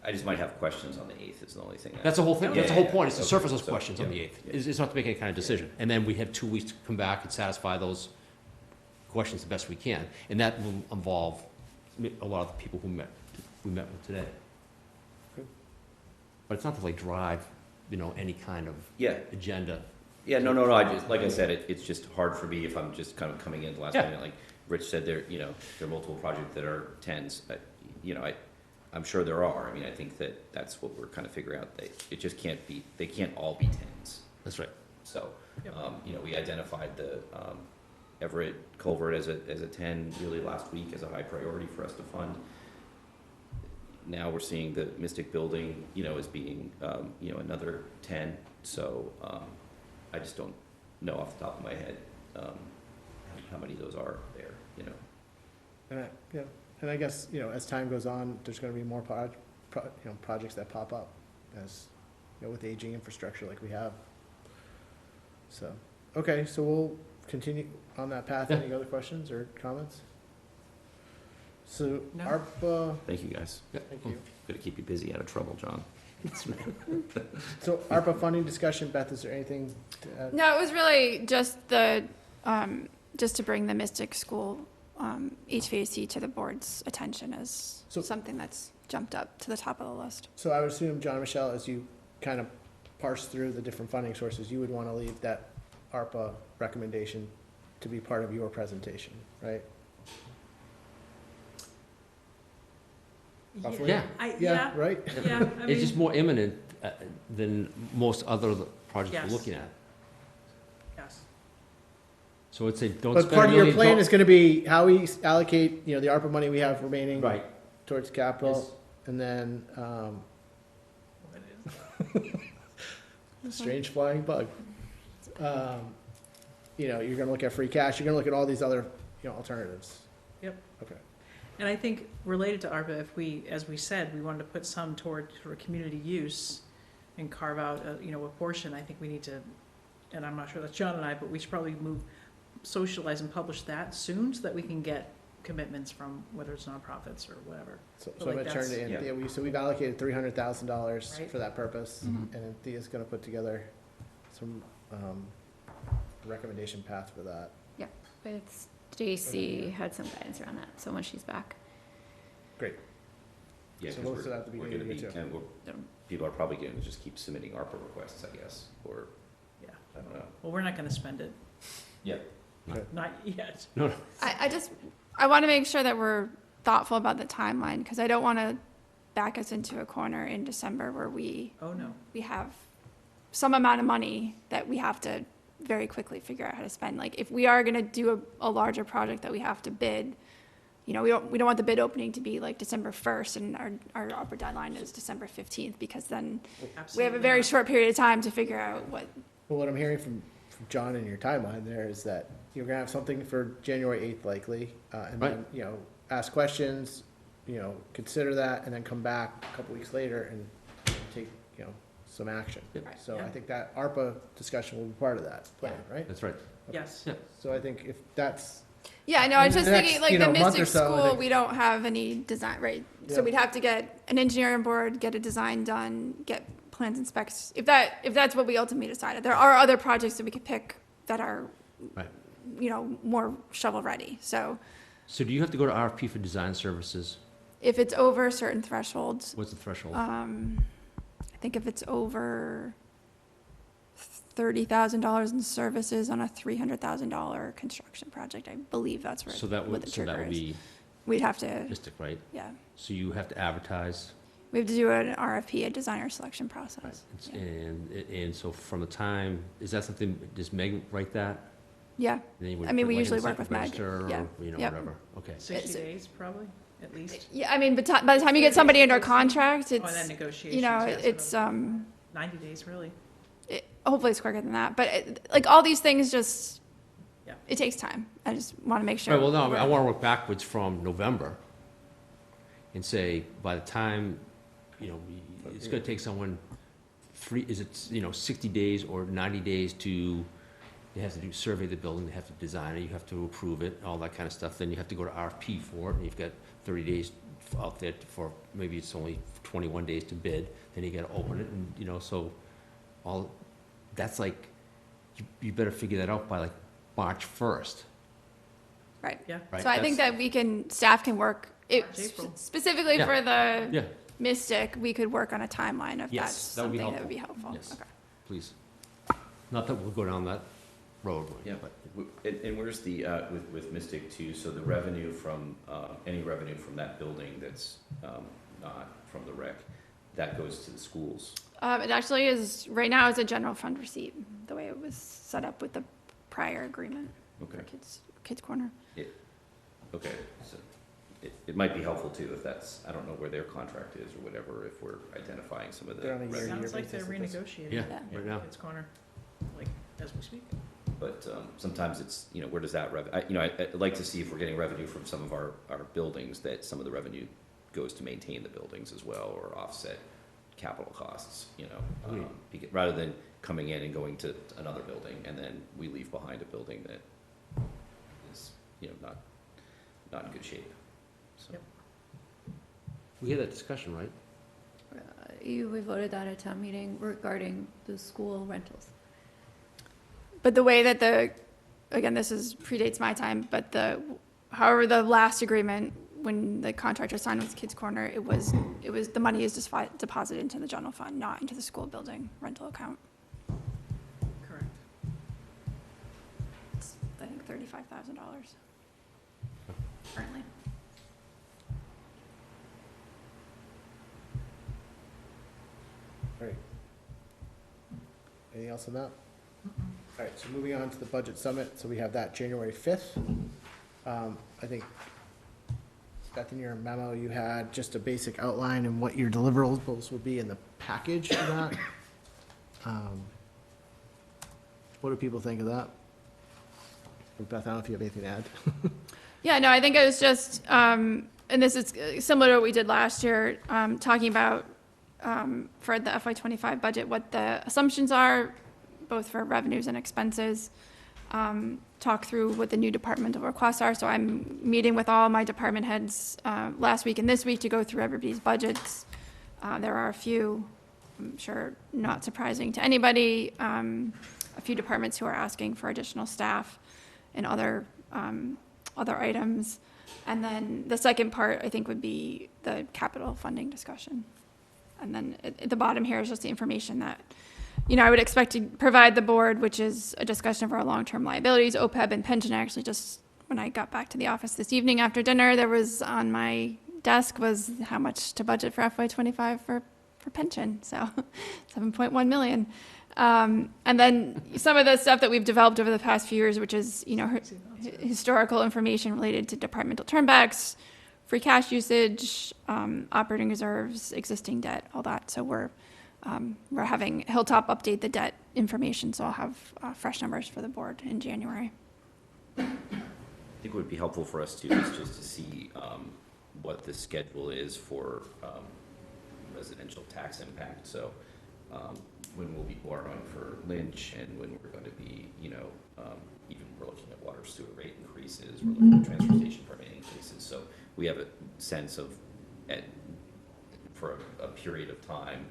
I just might have questions on the 8th, is the only thing. That's the whole thing, Yeah, that's the whole yeah, point, is to okay, surface those so, questions on the yeah, 8th. yeah. It's not to make any kind of decision. And then we have 2 weeks to come back and satisfy those questions the best we can. And that will involve a lot of the people we met with today. But it's not to like drive, any kind of Yeah. agenda. Yeah, no, I just, like I said, it's just hard for me if I'm just kind of coming in at the last Yeah. minute. Like Rich said, there are multiple projects that are 10s. I'm sure there are. I mean, I think that's what we're kind of figuring out. It just can't be, they can't all be 10s. That's right. So, Yep. we identified the Everett culvert as a 10 really last week as a high priority for us to fund. Now we're seeing the Mystic Building, as being, another 10. So I just don't know off the top of my head how many of those are there, And I guess, as time goes on, there's gonna be more projects that pop up as, with aging infrastructure like we have. So, okay, so we'll continue on that path. Yeah. Any other questions or comments? So, No. ARPA, Thank you, guys. thank you. Good to keep you busy out of trouble, John. So ARPA funding discussion, Beth, is there anything to add? No, it was really just just to bring the Mystic School HVAC to the board's attention as So- something that's jumped up to the top of the list. So I would assume, John and Michelle, as you kind of parse through the different funding sources, you would want to leave that ARPA recommendation to be part of your presentation, right? Roughly? Yeah. Yeah, right? Yeah, I It's just mean, more imminent than most other projects Yes. we're looking at. yes. So I'd say, don't But spend part $1 of your million. plan is gonna be how we allocate, the ARPA money we have remaining Right. towards capital, Yes. and then, strange flying bug. You're gonna look at free cash, you're gonna look at all these other, alternatives. Yep. Okay. And I think related to ARPA, if we, as we said, we wanted to put some toward sort of community use and carve out, a portion, I think we need to, and I'm not sure that's John and I, but we should probably socialize and publish that soon so that we can get commitments from whether it's nonprofits or whatever. So But I'm like gonna turn to that's- Anthea, so we've allocated $300,000 Right. for that purpose, Mhm. and Anthea's gonna put together some, recommendation path for that. But Stacy had some guidance around that, so when she's back. Great. Yeah, So 'cause those are at the we're beginning gonna of be it, too. people are probably gonna just keep submitting ARPA requests, I guess, or, Yeah. I don't know. Well, we're not gonna spend it. Yeah. Not yet. No, I want to make sure that we're thoughtful about the timeline, because I don't want to back us into a corner in December where we Oh, no. have some amount of money that we have to very quickly figure out how to spend. Like, if we are going to do a larger project that we have to bid, we don't want the bid opening to be like December 1st and our upper deadline is December 15th, because then we have a Absolutely very not. short period of time to figure out what. Well, what I'm hearing from John in your timeline there is that you're gonna have something for January 8th likely, and then, ask questions, consider that, and then come back a couple weeks later and take, some action. Yep. So I Yeah. think that ARPA discussion will be part of that plan, right? that's right. Yes. Yeah. So I think if that's, Yeah, I know, I was In just the thinking, next, like, the month or Mystic so, I School, think- we don't have any design, right? Yeah. So we'd have to get an engineer on board, get a design done, get plans and specs, if that's what we ultimately decided. There are other projects that we could pick that are, Right. more shovel-ready. So So do you have to go to RFP for design services? if it's over certain thresholds, What's the threshold? I think if it's over $30,000 in services on a $300,000 construction project, I believe that's where So that what would, the so that trigger would is. be We'd have to, Mystic, right? yeah. So you have to advertise, We have to do an RFP, a designer selection process. Yeah. And so from the time, is that something, does Meg write that? Yeah. Then you would I mean, put we like in usually the work with Meg. register or, Yeah. Yep. whatever, okay. 60 It's- days, probably, at least. Yeah, I mean, but by the time you get somebody under contract, Oh, and it's, then negotiations. you know, yes, it's, 90 days, really. hopefully it's quicker than that. But like all these things just, Yeah. it takes time. I just want to make All sure. right, well, no, I want to work backwards from November and say, by the time, it's going to take someone is it, 60 days or 90 days to, they have to survey the building, they have to design it, you have to approve it, all that kind of stuff. Then you have to go to RFP for it, and you've got 30 days out there for, maybe it's only 21 days to bid. Then you got to open it, and, so all, that's like, you better figure that out by like March 1st. Right. Yeah. Right, So I think that staff can work, March, April. specifically Yeah. for the Yeah, Mystic, we could work on a timeline if Yes, that's that would be something that would be helpful. Yes. Okay. please. Not that we'll go down that road, Yeah, but. and where's the, with Mystic too, so the revenue from, any revenue from that building that's not from the rec, that goes to the schools? It actually is, right now, it's a general fund receipt, the way it was set up with the prior agreement Okay, for Kids Corner. okay, so it might be helpful too if that's, I don't know where their contract is or whatever, if we're identifying some of the. They're on a year-to-year Sounds like they're basis at this. renegotiating. Yeah, Yeah. right now. It's corner, like, as we speak. But sometimes it's, where does that I'd like to see if we're getting revenue from some of our buildings, that some of the revenue goes to maintain the buildings as well, or offset capital costs, Agreed. rather than coming in and going to another building, and then we leave behind a building that is, not in good shape. So. Yep. We had that discussion, right? We voted that at town meeting regarding the school rentals. But the way that again, this predates my time, but however, the last agreement, when the contractor signed with Kids Corner, it was, the money is just deposited into the general fund, not into the school building rental account. Correct. It's, I think, $35,000 currently. Great. Anything else on that? All right, so moving on to the budget summit, so we have that January 5th. I think, Beth, in your memo, you had just a basic outline and what your deliverables would be in the package for that. What do people think of that? Beth, I don't know if you have anything to add. Yeah, no, I think it was just, and this is similar to what we did last year, talking about for the FY25 budget, what the assumptions are, both for revenues and expenses. Talk through what the new departmental requests are. So I'm meeting with all my department heads last week and this week to go through everybody's budgets. There are a few, I'm sure not surprising to anybody, a few departments who are asking for additional staff and other items. And then the second part, I think, would be the capital funding discussion. And then at the bottom here is just the information that, I would expect to provide the board, which is a discussion of our long-term liabilities, OPEB, and pension. Actually, just when I got back to the office this evening after dinner, there was on my desk was how much to budget for FY25 for pension. So 7.1 million. And then some of the stuff that we've developed over the past few years, which is, historical information related to departmental turnbacks, free cash usage, operating reserves, existing debt, all that. So we're having Hilltop update the debt information, so I'll have fresh numbers for the board in January. I think what would be helpful for us too is just to see what the schedule is for residential tax impact. So when we'll be borrowing for Lynch, and when we're going to be, even we're looking at water sewer rate increases, we're looking at transfer station permit increases. So we have a sense of, for a period of time,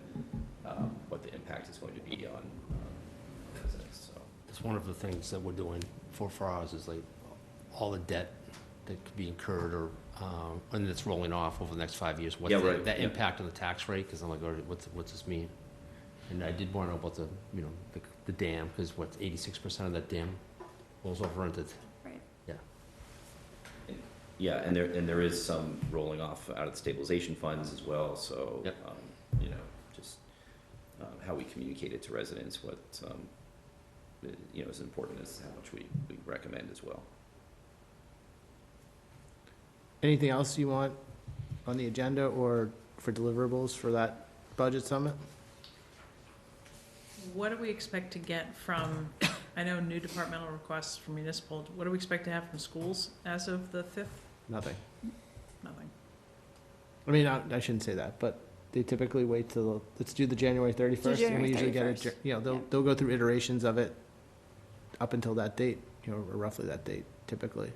what the impact is going to be on residents. So It's one of the things that we're doing for ours is like all the debt that could be incurred or, and it's rolling off over the next 5 years. What's Yeah, right. that Yeah. impact on the tax rate? Because I'm like, all right, what's this mean? And I did want to know about the dam, because 86% of that dam rolls over into, Right. yeah. Yeah, and there is some rolling off out of the stabilization funds as well, so, Yep. you know, just, how we communicate it to residents, what, you know, is important is how much we recommend as well. Anything else you want on the agenda or for deliverables for that budget summit? What do we expect to get from, I know new departmental requests from municipal, what do we expect to have from schools as of the 5th? Nothing. Nothing. I mean, I shouldn't say that, but they typically wait till, let's do the January 31st. And January we usually get 31st. it, you know, Yeah. they'll go through iterations of it up until that date, you know, or roughly that date, typically.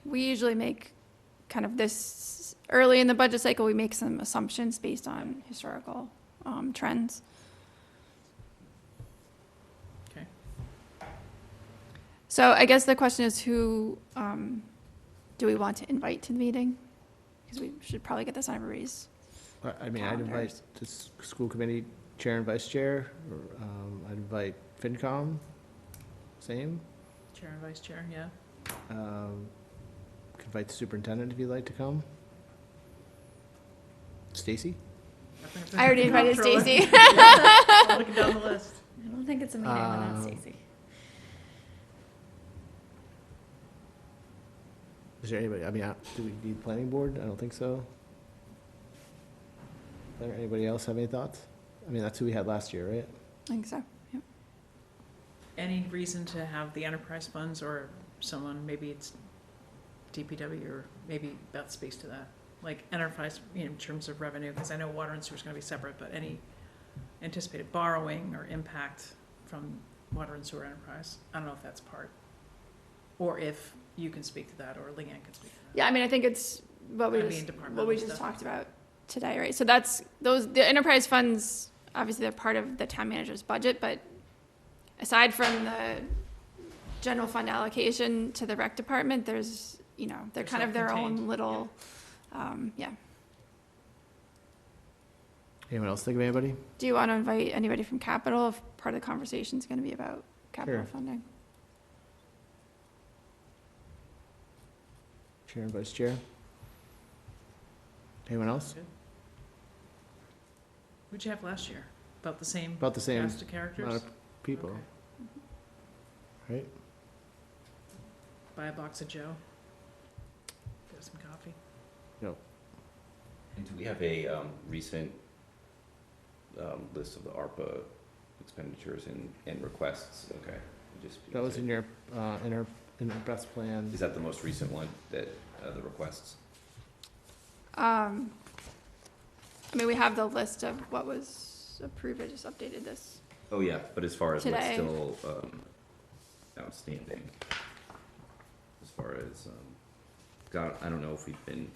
We usually make kind of this, early in the budget cycle, we make some assumptions based on historical trends. Okay. So I guess the question is who do we want to invite to the meeting? Because we should probably get this on everybody's. I mean, I'd invite Calendars. the school committee chair and vice chair, or, I'd invite FinCom, same. Chair and vice chair, yeah. Could invite the superintendent if you'd like to come. Stacy? I already invited Stacy. I'm looking down the list. I don't think it's a meeting without Stacy. Is there anybody, I mean, do we need planning board? I don't think so. Anybody else have any thoughts? I mean, that's who we had last year, right? I think so, yeah. Any reason to have the enterprise funds or someone, maybe it's DPW or maybe Beth speaks to that? Like enterprise, you know, in terms of revenue, because I know water and sewer is gonna be separate, but any anticipated borrowing or impact from water and sewer enterprise? I don't know if that's part. Or if you can speak to that or Leanne can speak to that. Yeah, I mean, I think it's what we I mean, just, departmental what we just stuff. talked about today, right? So that's, the enterprise funds, obviously they're part of the town manager's budget, but aside from the general fund allocation to the rec department, there's, you know, they're kind of their self-contained, own little, yeah. Anyone else think of anybody? Do you want to invite anybody from capital if part of the conversation is going to be about capital Sure. funding? Chair and vice chair? Anyone else? Who'd you have last year? About the same About the same cast of characters? amount of people, Okay. right? Buy a box of Joe. Get some coffee. And do we have a recent list of the ARPA expenditures and requests? Okay. That was in your, in our best plan. Is that the most recent one, that, the requests? I mean, we have the list of what was approved. I just updated this. Oh, yeah, but as far as what's Today. still outstanding, as far as, God, I don't know if we've been,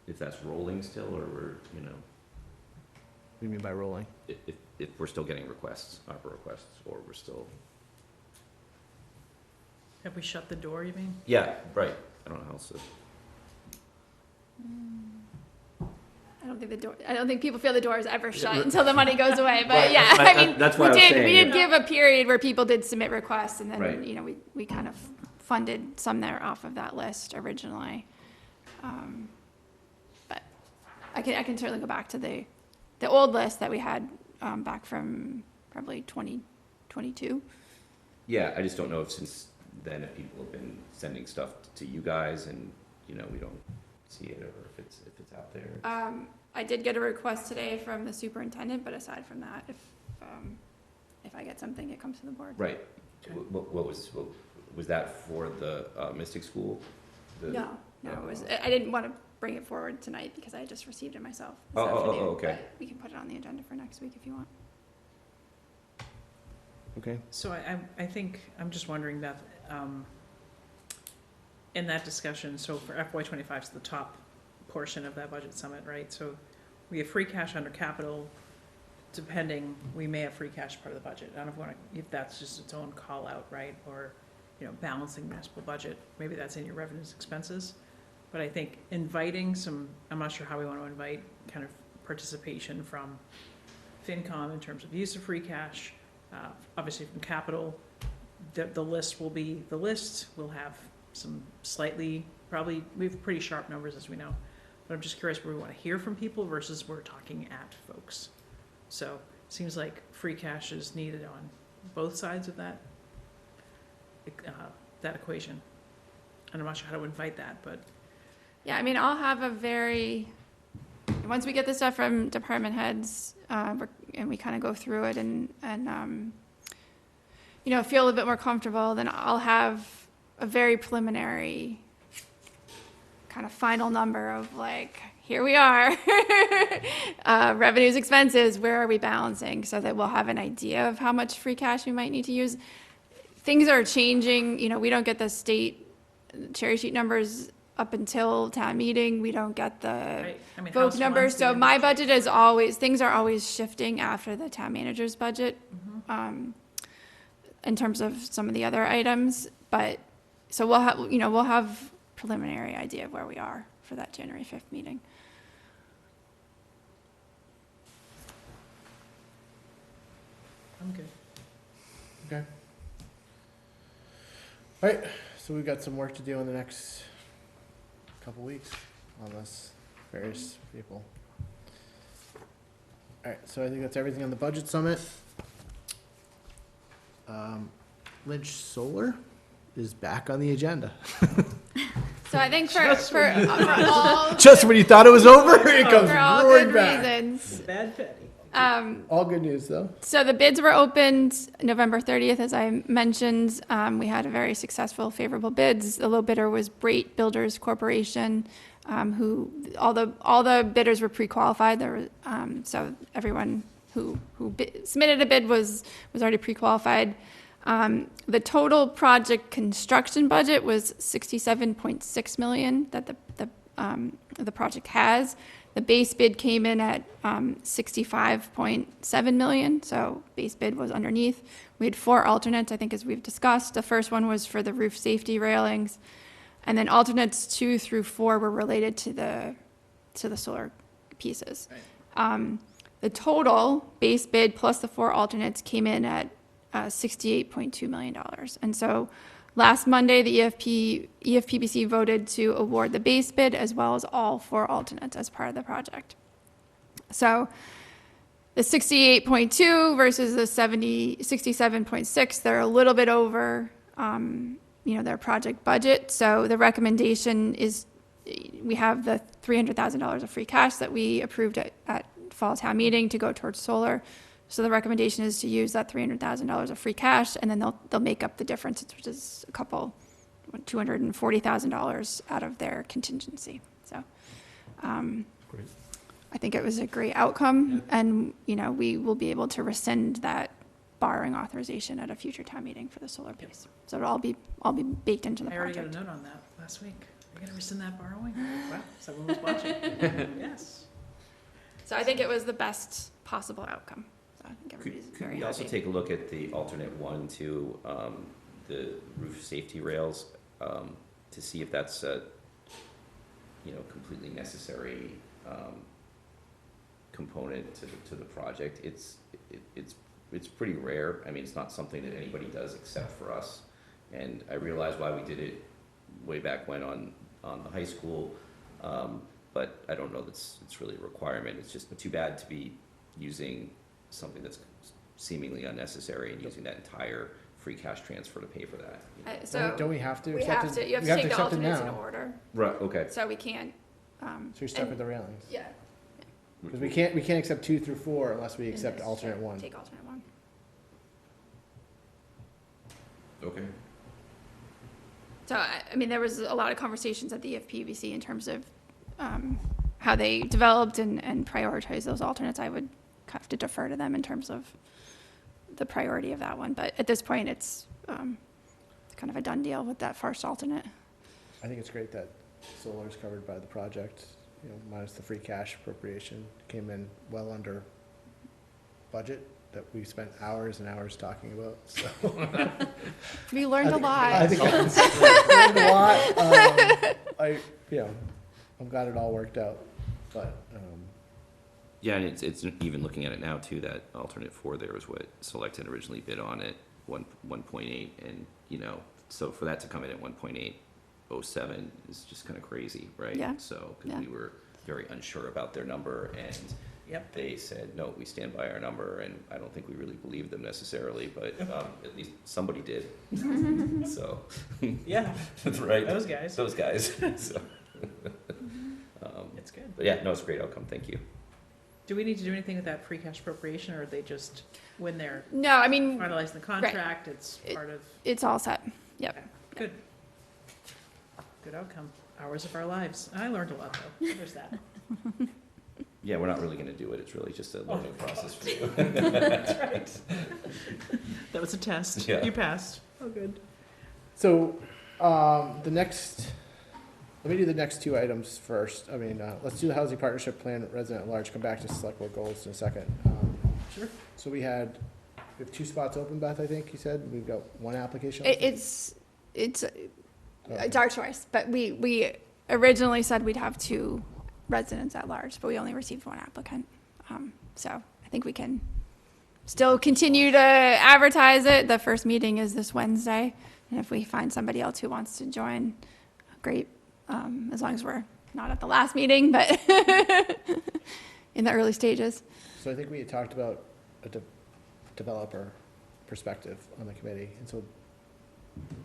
if that's rolling still, or we're, you know, What do you mean by rolling? if we're still getting requests, ARPA requests, or we're still, Have we shut the door, you mean? yeah, right, I don't know how else to. I don't think people feel the door is ever shut until the money goes away, but Right, yeah, I mean, that's why I was we saying did give a period where people did submit requests and Right. then, you know, we kind of funded some there off of that list originally. But I can certainly go back to the old list that we had, back from probably 2022. Yeah, I just don't know if since then, if people have been sending stuff to you guys and, you know, we don't see it, or if it's out there. I did get a request today from the superintendent, but aside from that, if I get something, it comes to the board. Right. What was that for the Mystic School? No, it was, I didn't want to bring it forward tonight because I just received it myself this Oh, afternoon. okay. But we can put it on the agenda for next week if you want. Okay. So I think, I'm just wondering, Beth, in that discussion, so for FY '25 is the top portion of that budget summit, right? So we have free cash under capital, depending, we may have free cash part of the budget. I don't know if that's just its own call out, right? Or, you know, balancing municipal budget, maybe that's in your revenues expenses. But I think inviting some, I'm not sure how we want to invite kind of participation from FinCom in terms of use of free cash, obviously from capital. The list will be the list. We'll have some slightly, probably, we have pretty sharp numbers as we know. But I'm just curious where we want to hear from people versus we're talking at folks. So it seems like free cash is needed on both sides of that, that equation. And I'm not sure how to invite that, but Yeah, I mean, I'll have once we get the stuff from department heads, and we kind of go through it and feel a little bit more comfortable, then I'll have a very preliminary kind of final number of like, here we are, revenues, expenses, where are we balancing, so that we'll have an idea of how much free cash we might need to use. Things are changing, we don't get the state cherry sheet numbers up until town meeting. We don't get the right. I mean, vote House numbers. wants the So my industry. budget is always, things are always shifting after the town manager's budget, in terms of some of the other items. But, so we'll have preliminary idea of where we are for that January 5th meeting. I'm good. Okay. All right, so we've got some work to do in the next couple weeks on this, various people. All right, so I think that's everything on the budget summit. Lynch Solar is back on the agenda. So I think for all, Just when you thought it was over, it comes for all roaring good back. reasons. Bad Betty. All good news, though. So the bids were opened November 30th, as I mentioned. We had a very successful, favorable bids. The low bidder was Brait Builders Corporation, who all the bidders were pre-qualified. There was, so everyone who submitted a bid was already pre-qualified. The total project construction budget was $67.6 million that the project has. The base bid came in at $65.7 million, so base bid was underneath. We had 4 alternates, I think, as we've discussed. The first one was for the roof safety railings, and then alternates 2 through 4 were related to the solar pieces. The total base bid plus the 4 alternates came in at $68.2 million. And so last Monday, the EFPBC voted to award the base bid as well as all 4 alternates as part of the project. So the 68.2 versus the 67.6, they're a little bit over, their project budget. So the recommendation is we have the $300,000 of free cash that we approved at fall town meeting to go towards solar. So the recommendation is to use that $300,000 of free cash, and then they'll make up the difference, which is $240,000 out of their contingency. So, Great. I think it was a great outcome, and we will be able to rescind that borrowing authorization at a future town meeting for the solar piece. So it'll all be baked into the I already got project. a note on that last week. Are you gonna rescind that borrowing? Wow, someone was watching. Yes. So I think it was the best possible outcome. So I think Could everybody's could very we also happy. take a look at the alternate 1 to the roof safety rails, to see if that's a, completely necessary component to the project? It's pretty rare. I mean, it's not something that anybody does except for us. And I realize why we did it way back when on the high school, but I don't know that's it's really a requirement. It's just too bad to be using something that's seemingly unnecessary and using that entire free cash transfer to pay for that. So Don't we have to we accept have it? to, you have We to take the accept it alternates in now. order, Right, okay. so we can't. So you're stuck and- with the railings. Yeah. Because we can't accept 2 through 4 unless we accept And alternate 1. Take alternate 1. Okay. So, I mean, there was a lot of conversations at the EFPBC in terms of how they developed and prioritized those alternates. I would have to defer to them in terms of the priority of that one. But at this point, it's kind of a done deal with that first alternate. I think it's great that solar is covered by the project, minus the free cash appropriation. Came in well under budget that we spent hours and hours talking about, so. We learned a lot. I think I learned a lot. I'm glad it all worked out, but, Yeah, and it's even looking at it now too, that alternate 4 there was what Select had originally bid on at 1.8, and so for that to come in at 1.8, '07 is just kind of crazy, right? Yeah. So, because Yeah. we were very unsure about their number, and Yep. they said, no, we stand by our number, and I don't think we really believed them necessarily, but at least somebody did. So, Yeah, right? those guys. Those guys. So, It's good. but yeah, no, it's a great outcome. Thank you. Do we need to do anything with that free cash appropriation, or are they just, when they're No, I mean, finalizing the contract, it's part of? it's all set. Yep. Okay, good. Good outcome. Hours of our lives. I learned a lot, though. There's that. Yeah, we're not really gonna do it. It's really just a learning process for you. That's right. That was a test. Yeah. You passed. Oh, good. So, the next, let me do the next two items first. I mean, let's do the housing partnership plan, resident at large, come back to select board goals in a second. Sure. So we have two spots open, Beth, I think you said. We've got one application. It's Okay. it's our choice, but we originally said we'd have 2 residents at large, but we only received 1 applicant. So I think we can still continue to advertise it. The first meeting is this Wednesday, and if we find somebody else who wants to join, great. As long as we're not at the last meeting, but in the early stages. So I think we had talked about a developer perspective on the committee, and so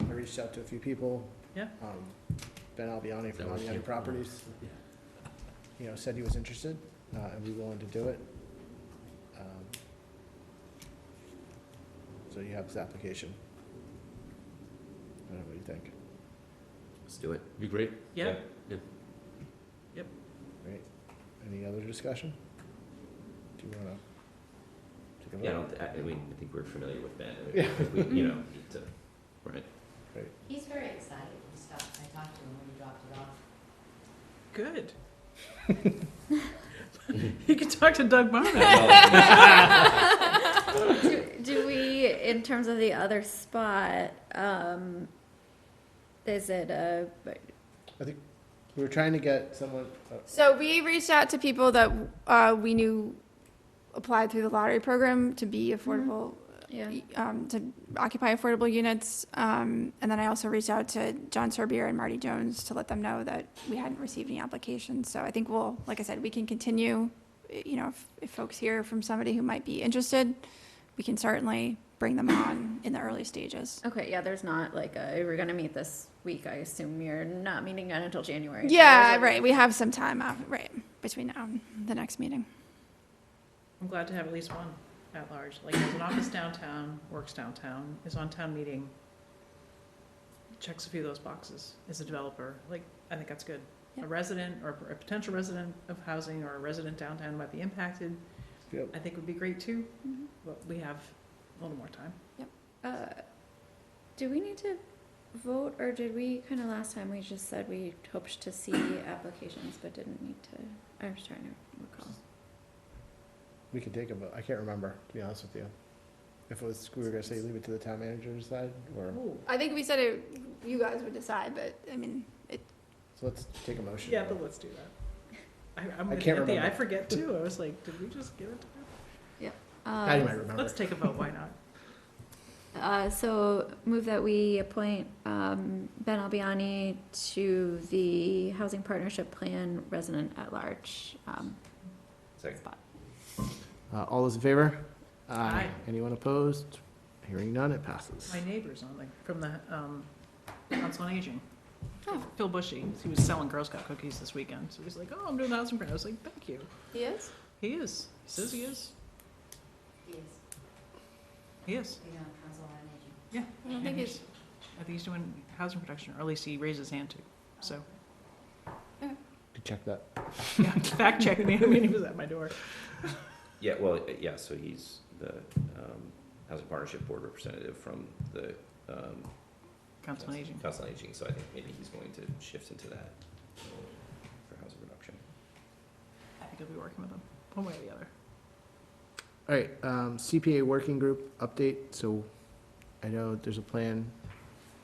I reached out to a few people. Yeah. Ben Albiani from That was Albiani you. Properties, said he was interested, and be willing to do it. So you have his application. I don't know, what do you think? Let's do it. Be great. Yeah. Great. Any other discussion? Do you wanna take a Yeah, vote? I think we're familiar with Ben. Yeah. I think we, need to, right? He's very excited and stuff. I talked to him when he dropped it off. Good. You can talk to Doug Barnett. Do we, in terms of the other spot, is it I think we were trying to get someone, So we reached out to people that we knew applied through the lottery program to be affordable, yeah. to occupy affordable units. And then I also reached out to John Serbier and Marty Jones to let them know that we hadn't received any applications. So I think we'll, like I said, we can continue, if folks hear from somebody who might be interested, we can certainly bring them on in the early stages. Okay, yeah, there's not like we're gonna meet this week. I assume you're not meeting again until January. Yeah, right. We have some time out, right, between now and the next meeting. I'm glad to have at least one at large, like has an office downtown, works downtown, is on town meeting, checks a few of those boxes, is a developer, like, I think that's good. Yep. A resident or a potential resident of housing or a resident downtown might be impacted, Yep. I think would be great too, Mhm. but we have a little more time. Do we need to vote, or did we kind of last time we just said we hoped to see applications but didn't need to? I was trying to recall. we could take a vote. I can't remember, to be honest with you. If it was, we were gonna say leave it to the town manager to decide, or, Ooh. I think we said you guys would decide, but I mean, so let's take a motion. Yeah, but let's do that. I'm I with can't Anthony. I remember. forget too, I was like, did we just give it to him? Patty might remember. Let's take a vote, why not? So move that we appoint Ben Albiani to the Housing Partnership Plan resident at large Second. spot. All those in favor? Aye. Anyone opposed? Hearing none, it passes. My neighbor's on, like, from the Council on Aging. Oh. Phil Bushy, he was selling Girl Scout cookies this weekend, so he's like, oh, I'm doing the housing grant. I was like, thank you. he is? He is, he says he is, He is, he is. Council on Aging. Yeah. I don't think he's, I think he's doing housing protection, or at least he raised his hand to, so. Could check that. Yeah, fact check me, I mean, he was at my door. Yeah, well, yeah, so he's the Housing Partnership Board representative from the Council on Aging. Council on Aging, so I think maybe he's going to shift into that for housing production. I think I'll be working with him, one way or the other. All right, CPA working group update. So I know there's a plan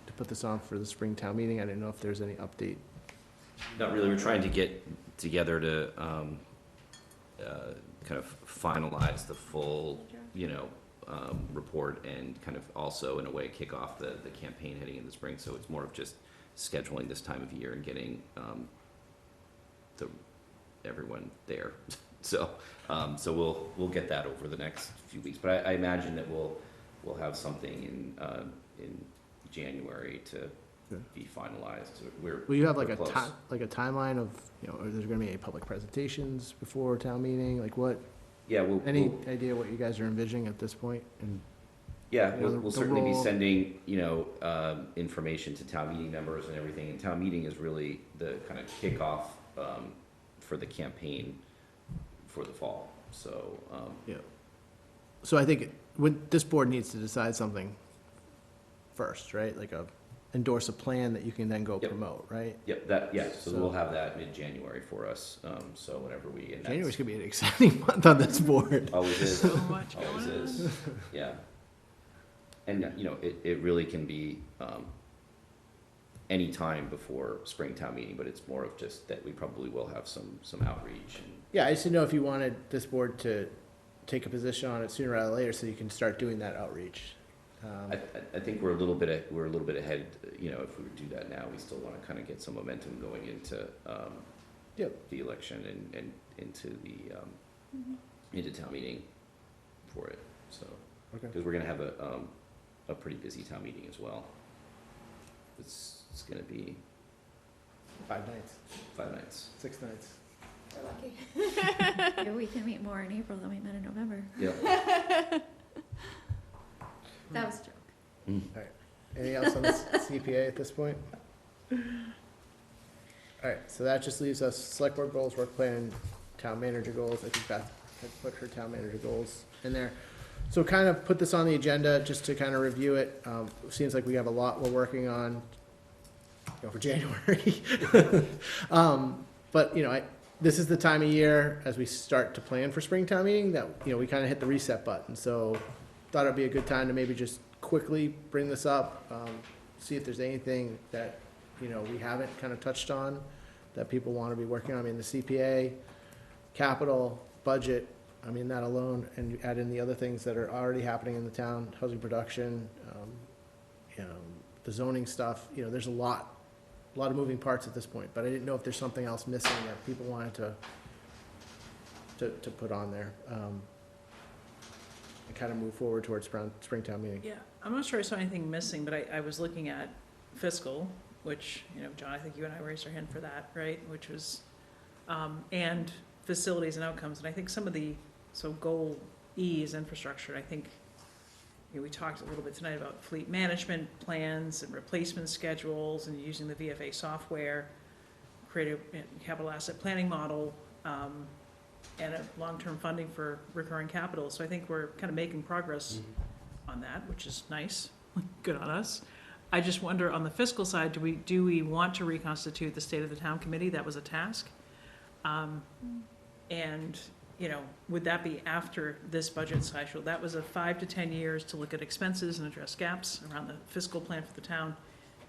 to put this on for the spring town meeting. I didn't know if there's any update. Not really, we're trying to get together to kind of finalize the full, report and kind of also in a way kick off the campaign heading into spring. So it's more of just scheduling this time of year and getting, everyone there. So, we'll get that over the next few weeks, but I imagine that we'll have something in January to be finalized. Will you have we're like a close. like a timeline of, are there gonna be any public presentations before town meeting? Like what, Yeah, any idea what you guys are envisioning at this point? And Yeah, you know, we'll the certainly be role- sending, information to town meeting members and everything, and town meeting is really the kind of kickoff, for the campaign for the fall, so, Yeah. So I think this board needs to decide something first, right? Like endorse a plan that you can then go Yep. promote, right? so we'll have that mid-January for us, so whenever and that's- January's gonna be an exciting month on this board. Always is. So much Always going on. is, yeah. And, it really can be, any time before spring town meeting, but it's more of just that we probably will have some outreach and. Yeah, I just didn't know if you wanted this board to take a position on it sooner rather than later, so you can start doing that outreach. I think we're a little bit ahead, if we would do that now, we still wanna kinda get some momentum going into, Yep. the election and into the, into town meeting for it, so. Okay. Cause we're gonna have a pretty busy town meeting as well. It's gonna be 5 nights, 5 nights. 6 nights. We're lucky. Maybe we can meet more in April than we met in November. Yep. That was a joke. Anything else on this CPA at this point? All right, so that just leaves us select board goals, work plan, town manager goals. I think Beth had put her town manager goals in there. So kind of put this on the agenda just to kind of review it. Seems like we have a lot we're working on, for January. But, this is the time of year as we start to plan for Springtown meeting that, we kind of hit the reset button. So thought it'd be a good time to maybe just quickly bring this up, see if there's anything that, we haven't kind of touched on that people want to be working on. I mean, the CPA, capital, budget, that alone, and you add in the other things that are already happening in the town, housing production, the zoning stuff, there's a lot of moving parts at this point, but I didn't know if there's something else missing that people wanted to put on there, and kind of move forward towards Springtown meeting. Yeah, I'm not sure I saw anything missing, but I was looking at fiscal, which, John, I think you and I raised our hand for that, right? Which was, and facilities and outcomes, and I think some of so goal E is infrastructure. I think, we talked a little bit tonight about fleet management plans and replacement schedules and using the VFA software, create a capital asset planning model, and a long-term funding for recurring capital. So I think we're kind of making progress on that, which is nice. Good on us. I just wonder, on the fiscal side, do we want to reconstitute the State of the Town Committee? That was a task. And, would that be after this budget cycle? That was a 5 to 10 years to look at expenses and address gaps around the fiscal plan for the town.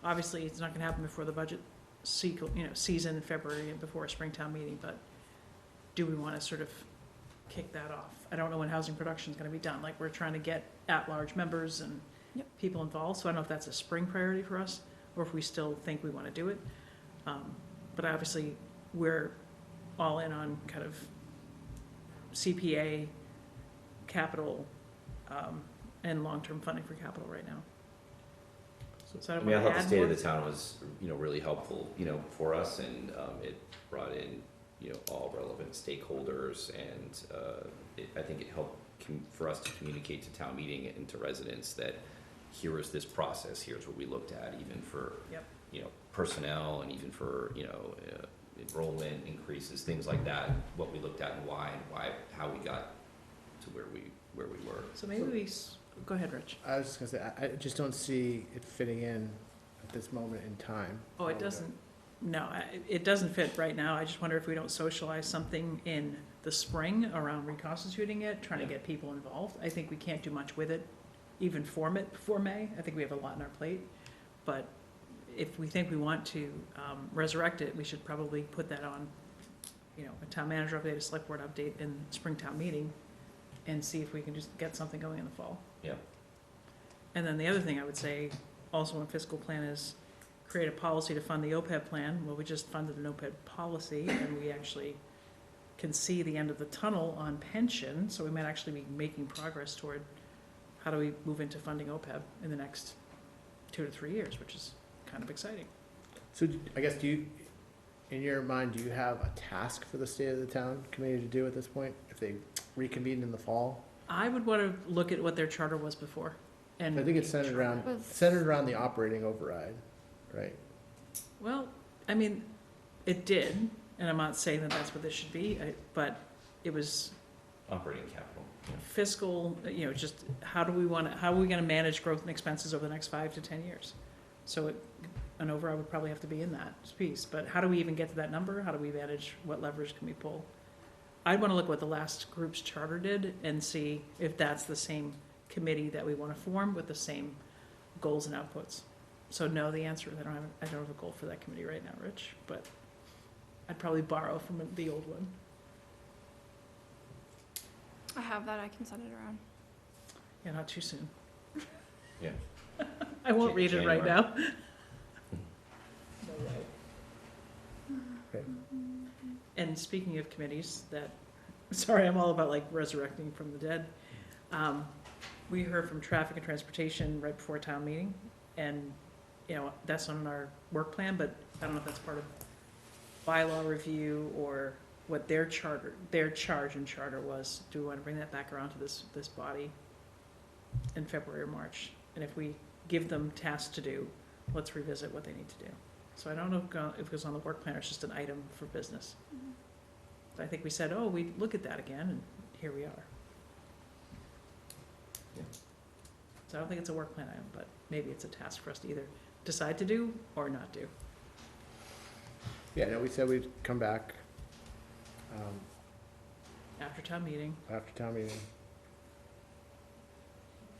Obviously, it's not gonna happen before the budget season in February and before a Springtown meeting, but do we wanna sort of kick that off? I don't know when housing production is gonna be done, like, we're trying to get at-large members and people involved, so I don't know if that's a spring priority for us, or if we still think we wanna do it. But obviously, we're all in on kind of CPA, capital, and long-term funding for capital right now. So I don't I want thought to the add state more. of the town was, really helpful, for us, and, it brought in, all relevant stakeholders, and, I think it helped for us to communicate to town meeting and to residents that here is this process, here's what we looked at, even for, Yep. Personnel, and even for, enrollment increases, things like that, what we looked at and why, how we got to where we were. So maybe go ahead, Rich. I was just gonna say, I just don't see it fitting in at this moment in time. Oh, it doesn't, no, it doesn't fit right now. I just wonder if we don't socialize something in the spring around reconstituting it, trying to get people involved. I think we can't do much with it, even form it before May. I think we have a lot on our plate. But if we think we want to resurrect it, we should probably put that on, a town manager update, a select board update in Springtown meeting, and see if we can just get something going in the fall. Yeah. And then the other thing I would say, also in fiscal plan, is create a policy to fund the OPEB plan. Well, we just funded an OPEB policy, and we actually can see the end of the tunnel on pension, so we might actually be making progress toward how do we move into funding OPEB in the next 2 to 3 years, which is kind of exciting. So I guess, do you, in your mind, do you have a task for the State of the Town Committee to do at this point, if they reconvened in the fall? I would want to look at what their charter was before. And I think it's centered around the operating override, right? Well, I mean, it did, and I'm not saying that that's what this should be, but it was Operating capital. fiscal, just how are we gonna manage growth and expenses over the next 5 to 10 years? So an override would probably have to be in that piece, but how do we even get to that number? How do we manage, what levers can we pull? I'd wanna look what the last group's charter did and see if that's the same committee that we wanna form with the same goals and outputs. So no, the answer is I don't have a goal for that committee right now, Rich, but I'd probably borrow from the old one. I have that, I can send it around. Yeah, not too soon. Yeah. I won't read it right now. Okay. And speaking of committees sorry, I'm all about like resurrecting from the dead. We heard from Traffic and Transportation right before town meeting, and, that's on our work plan, but I don't know if that's part of bylaw review or what their charge and charter was. Do we want to bring that back around to this body in February or March? And if we give them tasks to do, let's revisit what they need to do. So I don't know if it goes on the work plan or it's just an item for business. But I think we said, we'd look at that again, and here we are. Yeah. So I don't think it's a work plan item, but maybe it's a task for us to either decide to do or not do. Yeah, no, we said we'd come back, After town meeting, after town meeting.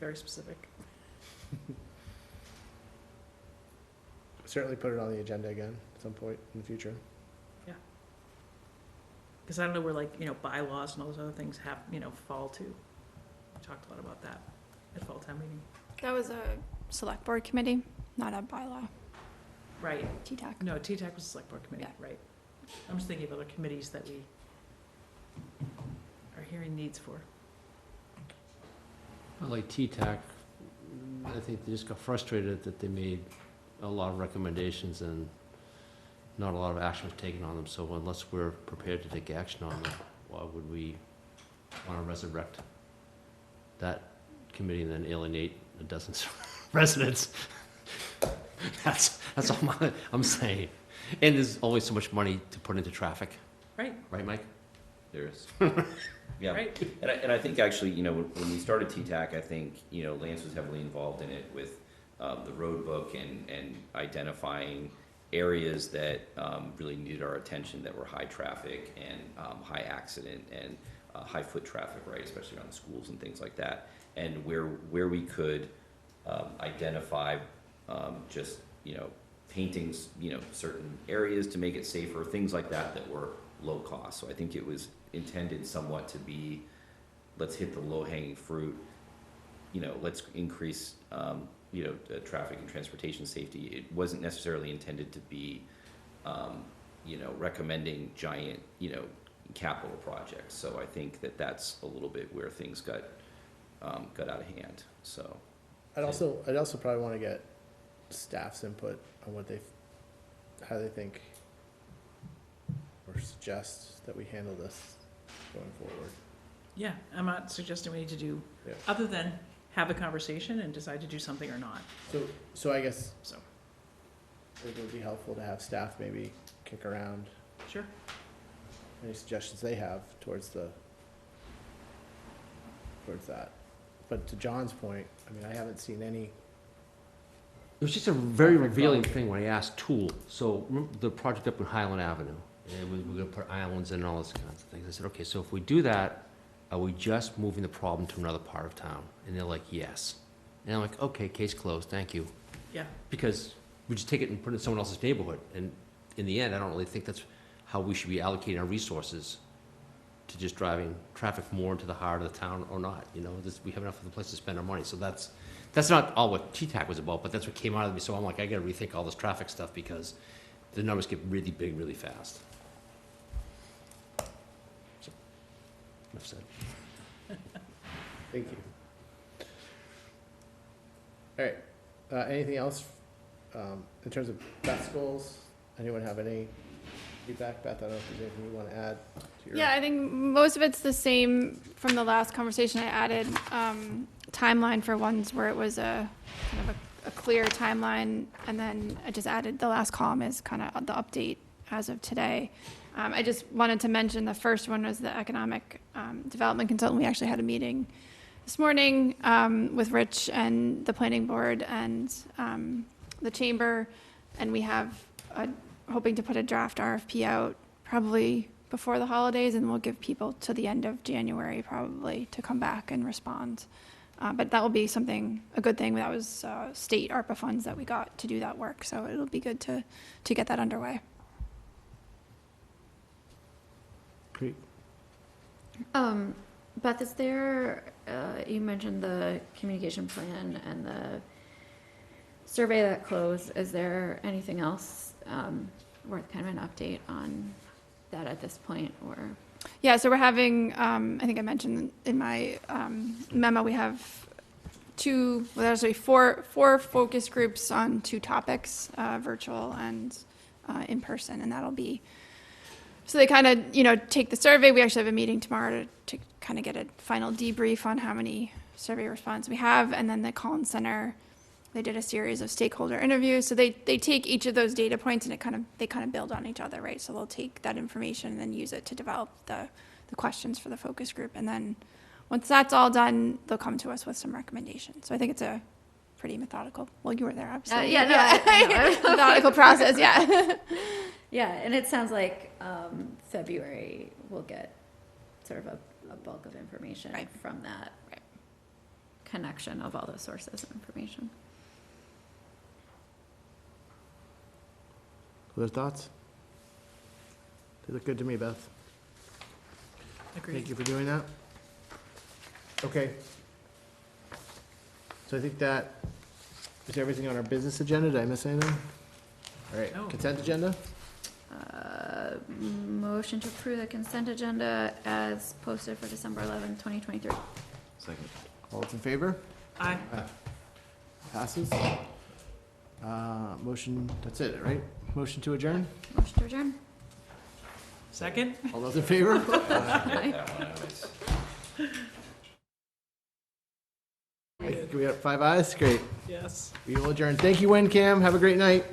very specific. Certainly put it on the agenda again at some point in the future. Because I don't know where bylaws and all those other things have, fall to. We talked a lot about that at fall town meeting. That was a select board committee, not a bylaw, Right. TTAC. No, TTAC was the select board committee, right. I'm just thinking of other committees that we are hearing needs for. Well, like T-TAC, I think they just got frustrated that they made a lot of recommendations and not a lot of action was taken on them. So unless we're prepared to take action on them, why would we want to resurrect that committee and then alienate a dozen residents? That's all I'm saying. And there's always so much money to put into traffic. Right. Right, Mike? There is. Yeah. Right. And I think actually, when we started T-TAC, I think, Lance was heavily involved in it with the road book and identifying areas that really needed our attention that were high traffic and high accident and high foot traffic, right, especially around the schools and things like that. And where we could identify just, painting, certain areas to make it safer, things like that were low cost. So I think it was intended somewhat to be, let's hit the low hanging fruit, let's increase, traffic and transportation safety. It wasn't necessarily intended to be, recommending giant, capital projects. So I think that's a little bit where things got out of hand, so. I'd also probably want to get staff's input on how they think or suggest that we handle this going forward. Yeah, I'm not suggesting we need to do, Yeah. other than have a conversation and decide to do something or not. So I guess So, it would be helpful to have staff maybe kick around sure. any suggestions they have towards that. But to John's point, I mean, I haven't seen any. It was just a very revealing thing when I asked Tool. So remember the project up in Highland Avenue? And we're gonna put islands in and all those kinds of things. I said, okay, so if we do that, are we just moving the problem to another part of town? And they're like, yes. And I'm like, okay, case closed, thank you. Yeah. Because we just take it and put it in someone else's neighborhood. And in the end, I don't really think that's how we should be allocating our resources to just driving traffic more into the heart of the town or not. We have enough of the place to spend our money. So that's That's not all what TTAC was about, but that's what came out of me, so I'm like, I gotta rethink all this traffic stuff, because the numbers get really big really fast. So, enough said. Thank you. All right, anything else, in terms of Beth's goals? Anyone have any feedback? Beth, I don't know if there's anything you want to add to your. Yeah, I think most of it's the same from the last conversation. I added timeline for ones where it was a kind of a clear timeline, and then I just added the last column is kind of the update as of today. I just wanted to mention the first one was the economic development consultant. We actually had a meeting this morning with Rich and the planning board and the chamber, and we have hoping to put a draft RFP out probably before the holidays, and we'll give people to the end of January probably to come back and respond. But that will be a good thing. That was state ARPA funds that we got to do that work, so it'll be good to get that underway. Great. Beth, is there, you mentioned the communication plan and the survey that closed. Is there anything else worth kind of an update on that at this point, or? Yeah, so we're having, I think I mentioned in my memo, we have four focus groups on 2 topics, virtual and in person, and that'll be, so they kind of, take the survey. We actually have a meeting tomorrow to kind of get a final debrief on how many survey responses we have, and then the Collins Center, they did a series of stakeholder interviews. So they take each of those data points and they kind of build on each other, right? So they'll take that information and then use it to develop the questions for the focus group. And then once that's all done, they'll come to us with some recommendations. So I think it's a pretty methodical, well, you were there, obviously. Methodical process, yeah. Yeah, and it sounds like February we'll get sort of a bulk of information from that connection of all those sources of information. Other thoughts? They look good to me, Beth. Agreed. Thank you for doing that. Okay. So I think that is everything on our business agenda. Did I miss anything? All right, No. consent agenda? Motion to approve the consent agenda as posted for December 11th, 2023. Second. All those in favor? Aye. Passes. Motion, that's it, right? Motion to adjourn? Motion to adjourn. Second? All those in favor? Can we have 5 ayes? Great. Yes. We will adjourn. Thank you, WinCam. Have a great night.